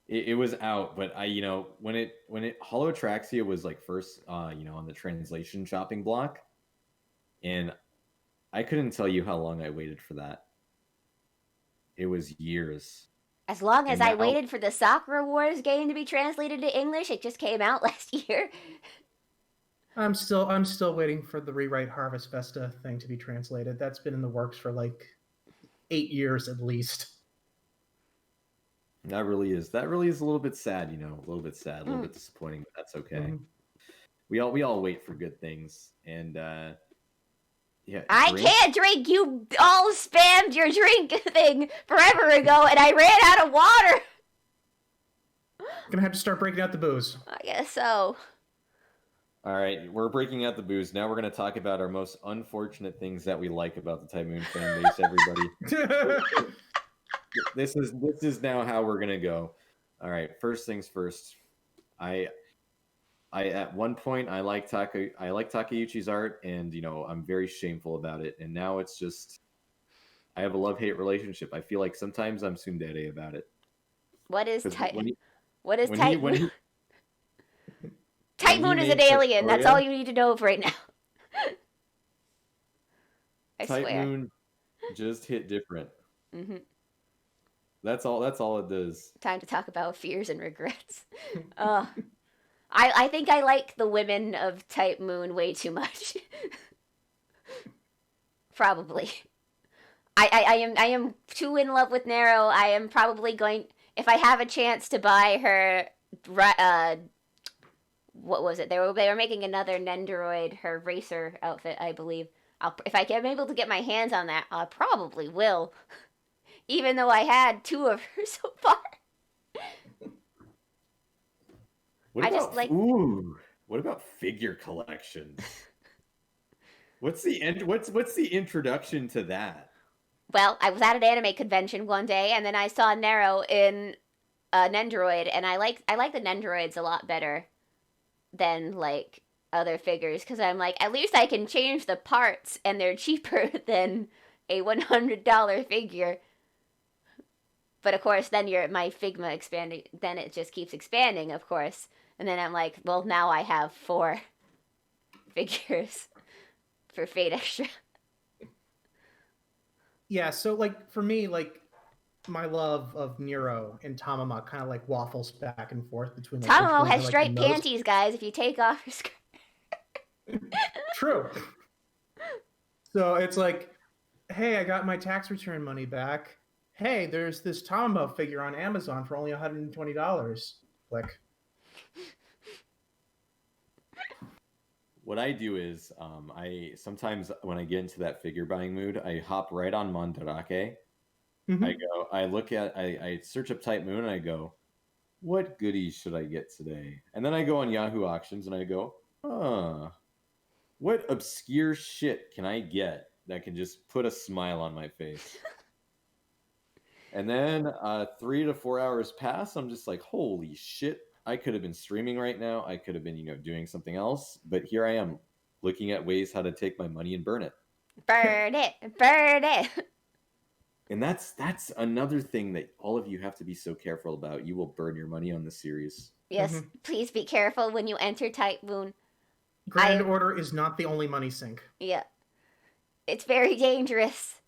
It was out, but when Hollow Atraxia was first on the translation chopping block, and I couldn't tell you how long I waited for that. It was years. As long as I waited for the Sakura Wars game to be translated to English, it just came out last year. I'm still waiting for the Rewrite Harvest Festa thing to be translated. That's been in the works for 8 years at least. That really is a little bit sad, a little bit sad, a little bit disappointing, but that's okay. Mm-hmm. We all wait for good things, and yeah. I can't drink. You all spammed your drink thing forever ago, and I ran out of water. Gonna have to start breaking out the booze. I guess so. All right, we're breaking out the booze. Now we're going to talk about our most unfortunate things that we like about the Type Moon fan base, everybody. This is now how we're going to go. All right, first things first. I at one point I like Takeuchi's art, and I'm very shameful about it. And now it's just I have a love-hate relationship. I feel like sometimes I'm tsundere about it. What is Type Moon? Type Moon is an alien. That's all you need to know right now. I swear. Type Moon just hit different. Mm-hmm. That's all it does. Time to talk about fears and regrets. I think I like the women of Type Moon way too much. Probably. I am too in love with Nero. I am probably going, if I have a chance to buy her what was it? They were making another Nendoroid, her racer outfit, I believe. If I'm able to get my hands on that, I probably will. Even though I had 2 of her so far. What I about just like. what about figure collections? What's the introduction to that? Well, I was at an anime convention one day, and then I saw Nero in Nendoroid, and I like the Nendoroids a lot better than like other figures, because I'm like, at least I can change the parts, and they're cheaper than a $100 figure. But of course, then my Figma expanding, then it just keeps expanding, of course. And then I'm like, well, now I have 4 figures for Fate Extra. Yeah, so like for me, like my love of Nero and Tamama kind of like waffles back and forth between like which Tamamo ones has are, like, striped the most- panties, guys, if you take off her skirt. True. So it's like, hey, I got my tax return money back. Hey, there's this Tamamo figure on Amazon for only $120. Like, What I do is, I sometimes when I get into that figure buying mood, I hop right on Mandarake. mhm. I search up Type Moon and I go, what goodies should I get today? And then I go on Yahoo Auctions and I go, what obscure shit can I get that can just put a smile on my face? And then 3 to 4 hours pass. I'm just like, holy shit. I could have been streaming right now. I could have been, doing something else. But here I am looking at ways how to take my money and burn it. Burn it! Burn it! And that's another thing that all of you have to be so careful about. You will burn your money on this series. Yes, please be careful when you enter Type Moon. Grand Order is not the only money sink. Yeah. It's very dangerous.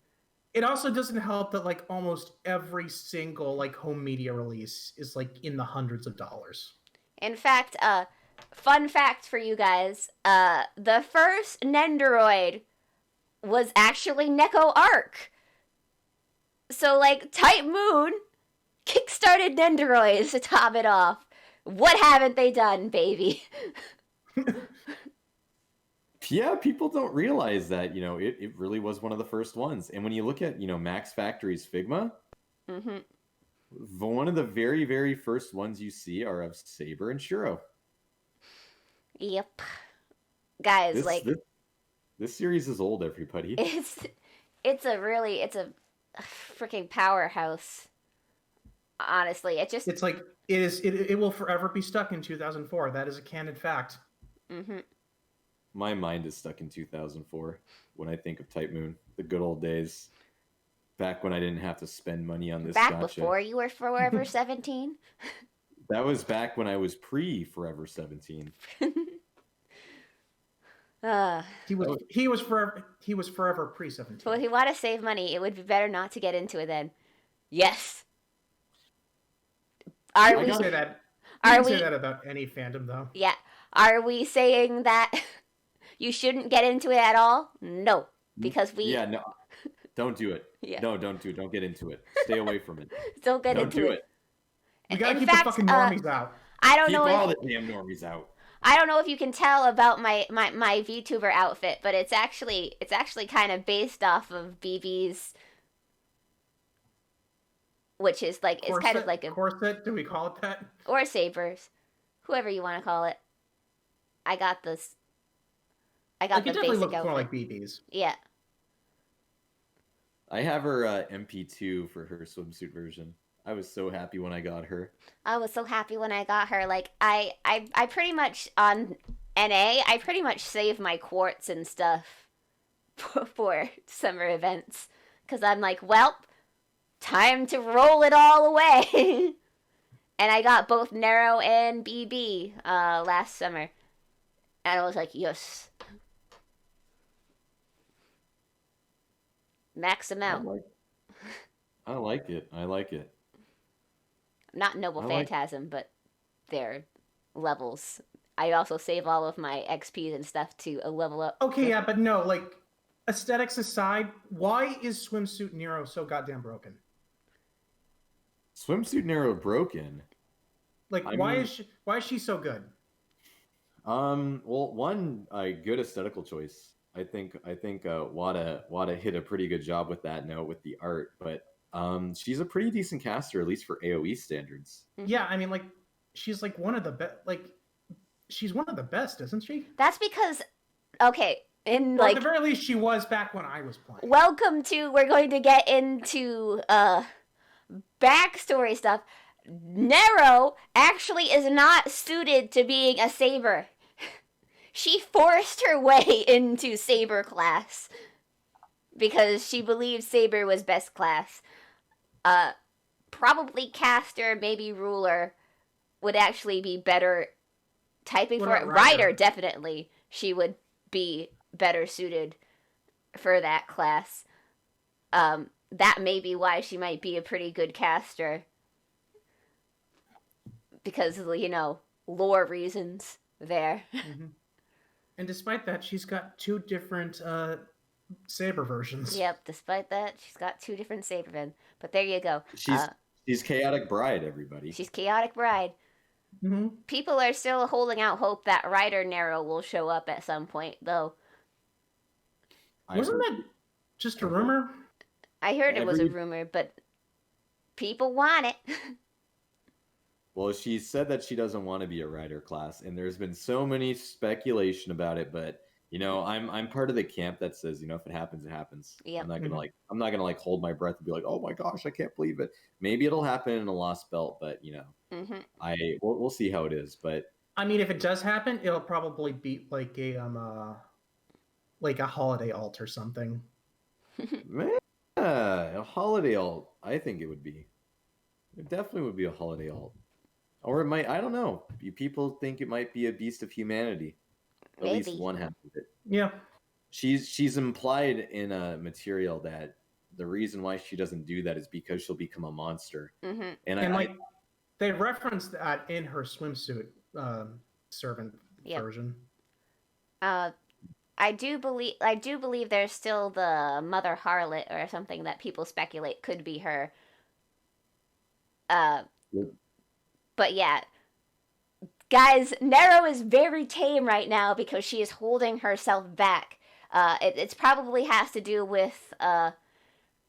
It also doesn't help that like almost every single like home media release is like in the hundreds of dollars. In fact, fun fact for you guys, the first Nendoroid was actually Neko Arc. So, like, Type Moon kickstarted Nendoroids to top it off. What haven't they done, baby? Yeah, people don't realize that, it really was one of the first ones. And when you look at, Max Factory's Figma, one of the very, very first ones you see are of Saber and Shuro. Yep. Guys, this series is old, everybody. It's a freaking powerhouse. Honestly, it's like it will forever be stuck in 2004. That is a canon fact. My mind is stuck in 2004 when I think of Type Moon, the good old days, back when I didn't have to spend money on this. Back before you were Forever 17. That was back when I was pre-Forever 17. He was forever pre-17. But if you want to save money, it would be better not to get into it then. Yes. Are we say that? Are we say that about any fandom though? Yeah. Are we saying that you shouldn't get into it at all? No, because we. Yeah, no. Don't do it. Yeah. No, don't do it. Don't get into it. Stay away from it. Don't get into it. We gotta keep the fucking normies out. I don't know. Keep all the damn normies out. I don't know if you can tell about my VTuber outfit, but it's actually kind of based off of BB's, which is like corset, it's kind of like a corset. Do we call it that? Or Sabers, whoever you want to call it. I got this. I got like, the it definitely basic looks outfit. more like BB's. Yeah. I have her MP2 for her swimsuit version. I was so happy when I got her. I was so happy when I got her. Like I pretty much on NA, I pretty much save my quartz and stuff for summer events, because I'm like, well, time to roll it all away. And I got both Nero and BB last summer, and I was like, yes, max amount. I like it. I like it. Not Noble Phantasm, but their levels. I also save all of my XPs and stuff to a level up. Okay, yeah, but no, like, aesthetics aside, why is Swimsuit Nero so goddamn broken? Swimsuit Nero broken? Like, why is she so good? Well, one good aesthetical choice. I think Wada hit a pretty good job with that note with the art, but she's a pretty decent caster, at least for AOE standards. Yeah, I mean, like, she's like one of the best. Like, she's one of the best, isn't she? That's because, okay, in Or at like, the very least, she was back when I was playing. welcome to, we're going to get into backstory stuff. Nero actually is not suited to being a saber. She forced her way into saber class because she believed saber was best class. Probably caster, maybe ruler would actually be better typing What for it. about Rider, Rider? definitely, she would be better suited for that class. That may be why she might be a pretty good caster. Because, you know, lore reasons there. Mm-hmm. And despite that, she's got 2 different saber versions. Yep, despite that, she's got 2 different sabermen. But there you go. She's Chaotic Bride, everybody. She's Chaotic Bride. Mm-hmm. People are still holding out hope that Rider Nero will show up at some point, though. Wasn't that just a rumor? I heard it was a rumor, but people want it. Well, she said that she doesn't want to be a rider class, and there's been so many speculation about it. But you know, I'm part of the camp that says, you know, if it happens, it happens. Yep. I'm not gonna hold my breath and be like, oh my gosh, I can't believe it. Maybe it'll happen in a lost belt, but you know, we'll see how it is. But I mean, if it does happen, it'll probably be like a holiday alt or something. a holiday alt. I think it would be. It definitely would be a holiday alt. Or it might, I don't know. People think it might be a Beast of Humanity. At Maybe. least one half of it. Yeah. She's implied in a material that the reason why she doesn't do that is because she'll become a monster. Mm-hmm. And they referenced that in her swimsuit servant version. I do believe there's still the Mother Harlot or something that people speculate could be her. But yeah, guys, Nero is very tame right now because she is holding herself back. It's probably has to do with,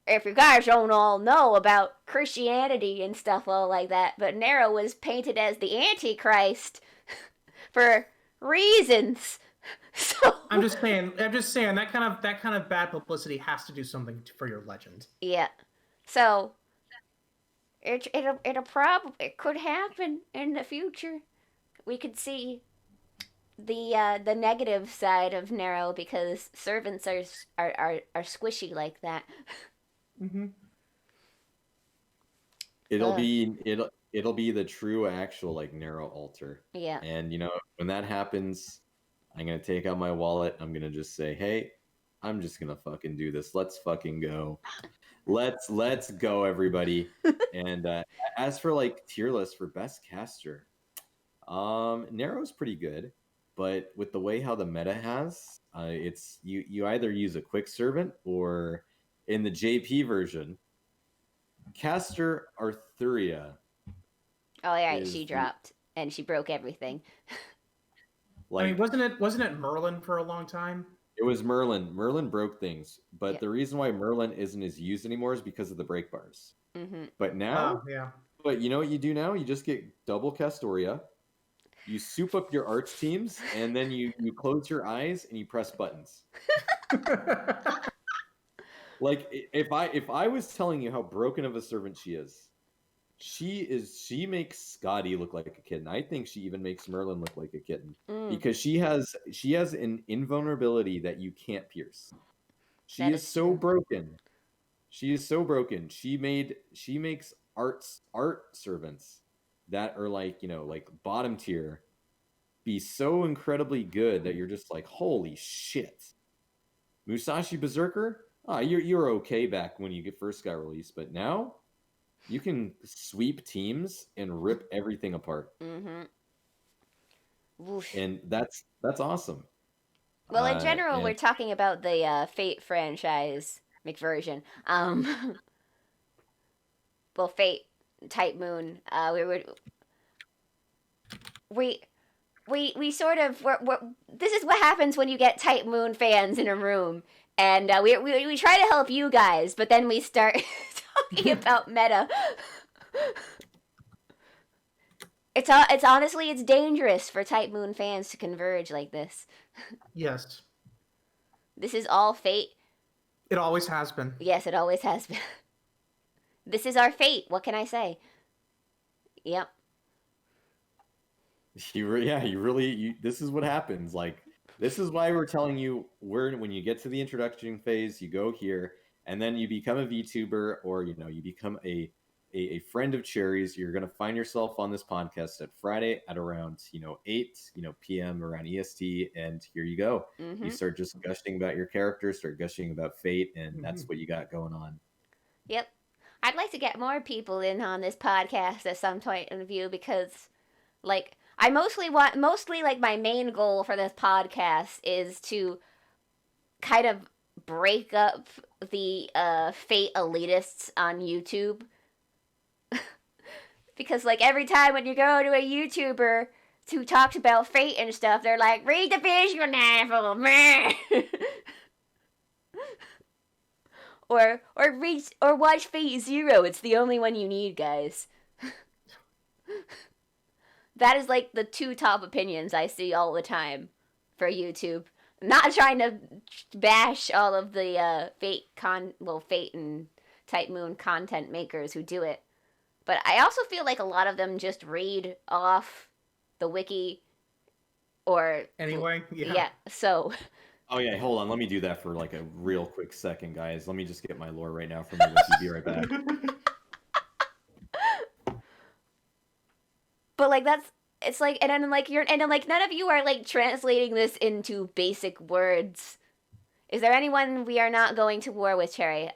if you guys don't all know about Christianity and stuff all like that, but Nero was painted as the Antichrist for reasons. So I'm just saying that kind of bad publicity has to do something for your legend. Yeah. So it could happen in the future. We could see the negative side of Nero because servants are squishy like that. Mm-hmm. It'll be the true actual like Nero altar. Yeah. And you know, when that happens, I'm gonna take out my wallet. I'm gonna just say, hey, I'm just gonna fucking do this. Let's fucking go. Let's go, everybody. And as for like tier list for best caster, Nero's pretty good, but with the way how the meta has, it's you either use a quick servant or in the JP version, caster Arthuria. Oh yeah, she dropped and she broke everything. Like, I mean, wasn't it Merlin for a long time? It was Merlin. Merlin broke things, but the reason why Merlin isn't as used anymore is because of the break bars. Mm-hmm. But now, but you know what you do now? You just get double Castoria, you soup up your arts teams, and then you close your eyes and you press buttons. Like if I was telling you how broken of a servant she is, she makes Scotty look like a kitten. I think she even makes Merlin look like a kitten because she has an invulnerability that you can't pierce. She is so broken. She is so broken. She makes art servants that are like, you know, like bottom tier be so incredibly good that you're just like, holy shit. Musashi Berserker? You're okay back when you first got released, but now you can sweep teams and rip everything apart. Mm-hmm. And that's awesome. Well, in general, we're talking about the Fate franchise McVersion. Well, Fate Type Moon. we sort of this is what happens when you get Type Moon fans in a room, and we try to help you guys, but then we start talking about meta. It's honestly it's dangerous for Type Moon fans to converge like this. Yes. This is all fate. It always has been. Yes, it always has been. This is our fate. What can I say? Yep. You really this is what happens. Like, this is why we're telling you when you get to the introduction phase, you go here, and then you become a VTuber, or you become a friend of Cherry's. You're gonna find yourself on this podcast at Friday at around 8 p.m. around EST, and here you go. Mm-hmm. You start just gushing about your character, start gushing about fate, and that's what you got going on. Yep. I'd like to get more people in on this podcast at some point in view, because like I mostly like my main goal for this podcast is to kind of break up the Fate elitists on YouTube. Because like every time when you go to a YouTuber who talks about Fate and stuff, they're like, read the visual novel, man. or watch Fate Zero. It's the only one you need, guys. That is like the two top opinions I see all the time for YouTube. I'm not trying to bash all of the Fate and Type Moon content makers who do it, but I also feel like a lot of them just read off the wiki or anyway. Yeah. So. Oh yeah, hold on. Let me do that for like a real quick second, guys. Let me just get my lore right now from the wiki. Be right back. But like it's like, and then like none of you are like translating this into basic words. Is there anyone we are not going to war with, Cherry?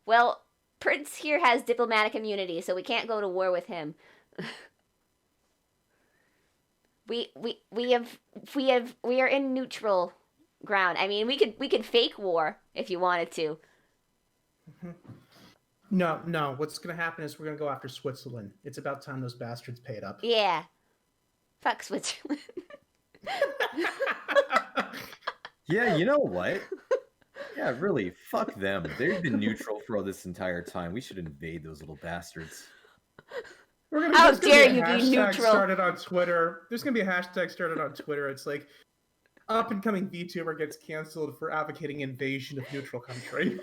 Well, Prince here has diplomatic immunity, so we can't go to war with him. we are in neutral ground. I mean, we could fake war if you wanted to. No. What's gonna happen is we're gonna go after Switzerland. It's about time those bastards paid up. Yeah. Fuck Switzerland. Yeah, you know what? Yeah, really, fuck them. They've been neutral for all this entire time. We should invade those little bastards. How dare you be neutral? Started on Twitter. There's gonna be a hashtag started on Twitter. It's like, up and coming VTuber gets canceled for advocating invasion of neutral country.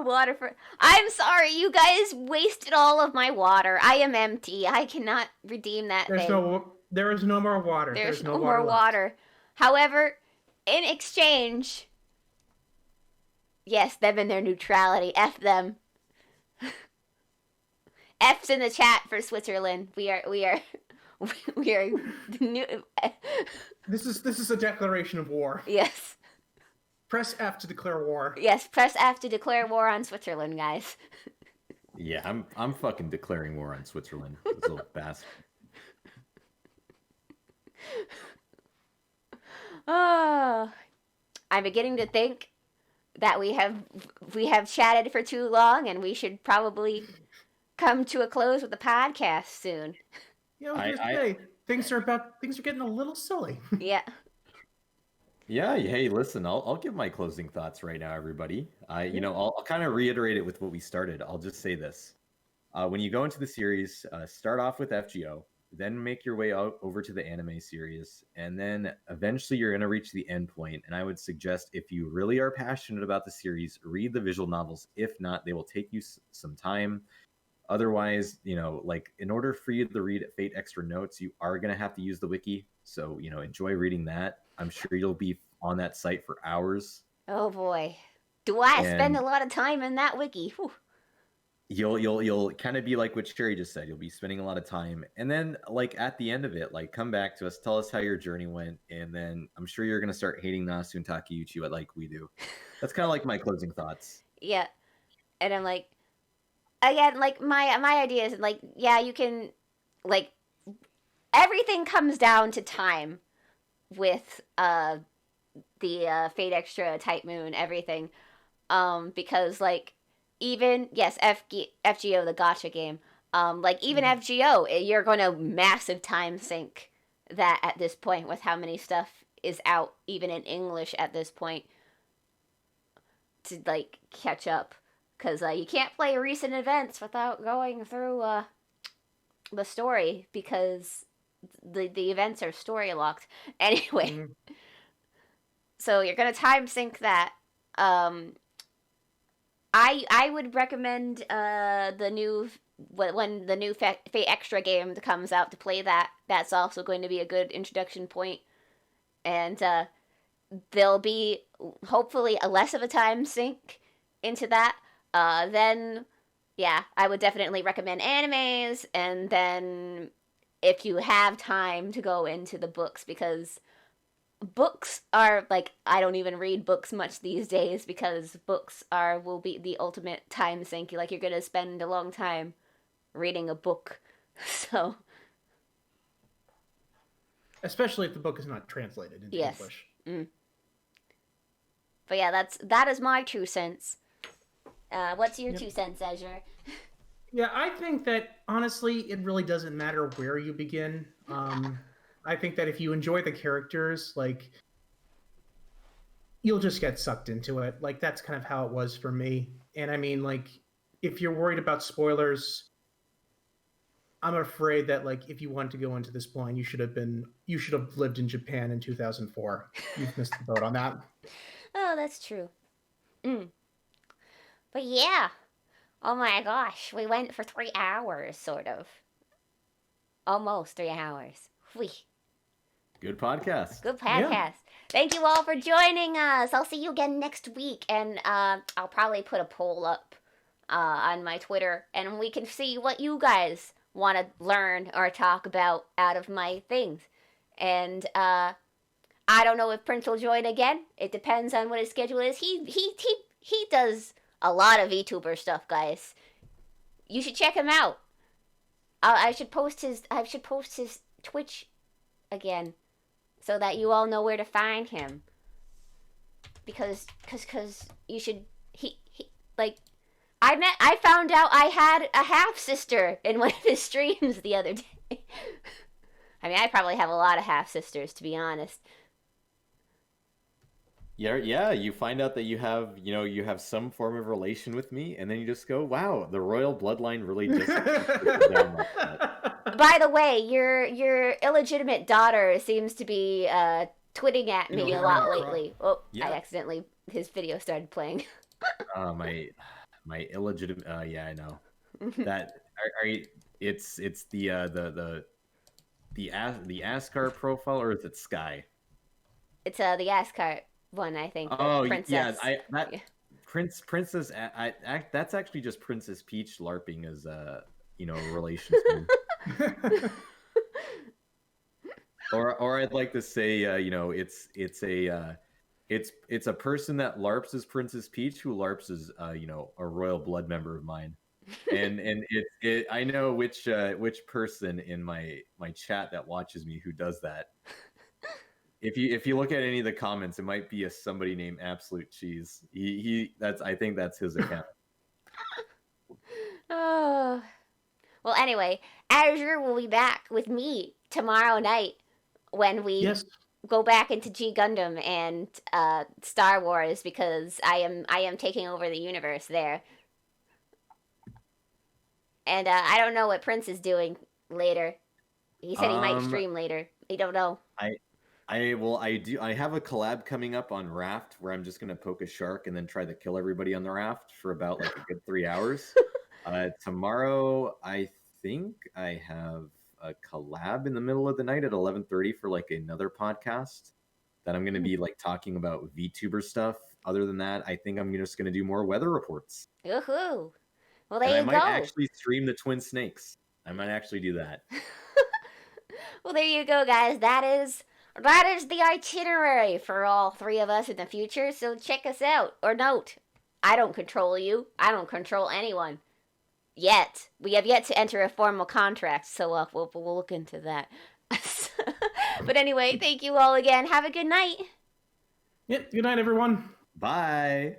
Water for... I'm sorry, you guys wasted all of my water. I am empty. I cannot redeem that thing. There is no more water. There's no more water. However, in exchange... Yes, them and their neutrality. F them. F's in the chat for Switzerland. We are new... This is a declaration of war. Yes. Press F to declare war. Yes, press F to declare war on Switzerland, guys. Yeah, I'm fucking declaring war on Switzerland. This little bastard. Oh, I'm beginning to think that we have chatted for too long, and we should probably come to a close with the podcast soon. Yeah, things are getting a little silly. Yeah. Yeah, hey, listen, I'll give my closing thoughts right now, everybody. I'll kind of reiterate it with what we started. I'll just say this. When you go into the series, start off with FGO, then make your way out over to the anime series, and then eventually you're going to reach the end point. And I would suggest, if you really are passionate about the series, read the visual novels. If not, they will take you some time. Otherwise, like, in order for you to read Fate Extra Notes, you are going to have to use the wiki. So, enjoy reading that. I'm sure you'll be on that site for hours. Oh boy. Do I spend a lot of time in that wiki? Whew. You'll kind of be like what Sherry just said. You'll be spending a lot of time. And then, like, at the end of it, like, come back to us, tell us how your journey went, and then I'm sure you're going to start hating Nasu and Takeuchi like we do. That's kind of like my closing thoughts. Yeah. And I'm like, again, like, my idea is, like, yeah, you can, like, everything comes down to time with the Fate Extra, Type Moon, everything. Because, like, even, yes, FGO, the gacha game, Like even FGO, you're going to massive time sink that at this point with how many stuff is out, even in English at this point, to like catch up, because you can't play recent events without going through the story, because the events are story locked. Anyway, so you're gonna time sync that. I would recommend the new when the new Fate Extra game comes out to play that. That's also going to be a good introduction point, and there'll be hopefully a less of a time sink into that. Then, yeah, I would definitely recommend animes, and then if you have time to go into the books, because books are like, I don't even read books much these days, because books will be the ultimate time sink. Like, you're gonna spend a long time reading a book. So especially if the book is not translated into English. But yeah, that is my 2 cents. What's your 2 cents, Azure? Yeah, I think that honestly, it really doesn't matter where you begin. I think that if you enjoy the characters, like, you'll just get sucked into it. Like, that's kind of how it was for me. And I mean, like, if you're worried about spoilers, I'm afraid that, like, if you want to go into this blind, you should have lived in Japan in 2004. You've missed the boat on that. Oh, that's true. But yeah. Oh my gosh, we went for 3 hours, sort of. Almost 3 hours. Whee. Good podcast. Good podcast. Yeah. Thank you all for joining us. I'll see you again next week, and I'll probably put a poll up on my Twitter, and we can see what you guys want to learn or talk about out of my things. And I don't know if Prince will join again. It depends on what his schedule is. He does a lot of VTuber stuff, guys. You should check him out. I should post his Twitch again, so that you all know where to find him. Because you should. He like. I found out I had a half sister in one of his streams the other day. I mean, I probably have a lot of half sisters, to be honest. Yeah, you find out that you have some form of relation with me, and then you just go, wow, the royal bloodline really does down like that. By the way, your illegitimate daughter seems to be twitting at me a lot lately. Oh, yeah. His video started playing. My illegitimate, yeah, I know. That it's the Ascar profile, or is it Sky? It's the Ascar one, I think. Oh, Princess. Yeah, Princess. That's actually just Princess Peach LARPing as relations. or I'd like to say, it's a person that LARPs as Princess Peach who LARPs as a royal blood member of mine, and I know which person in my chat that watches me who does that. If you look at any of the comments, it might be somebody named Absolute Cheese. I think that's his account. Oh. Well, anyway, Azure will be back with me tomorrow night when we go back into G Gundam and Star Wars, because I am taking over the universe there. And I don't know what Prince is doing later. He said he might stream later. I don't know. I have a collab coming up on Raft where I'm just gonna poke a shark and then try to kill everybody on the raft for about like a good 3 hours. Tomorrow, I think I have a collab in the middle of the night at 11:30 for like another podcast that I'm gonna be like talking about VTuber stuff. Other than that, I think I'm just gonna do more weather reports. Woohoo! Well, there you go. I might actually stream the Twin Snakes. I might actually do that. Well, there you go, guys. That is the itinerary for all 3 of us in the future, so check us out. Or note, I don't control you. I don't control anyone. Yet. We have yet to enter a formal contract, so we'll look into that. But anyway, thank you all again. Have a good night. Yep, good night, everyone. Bye.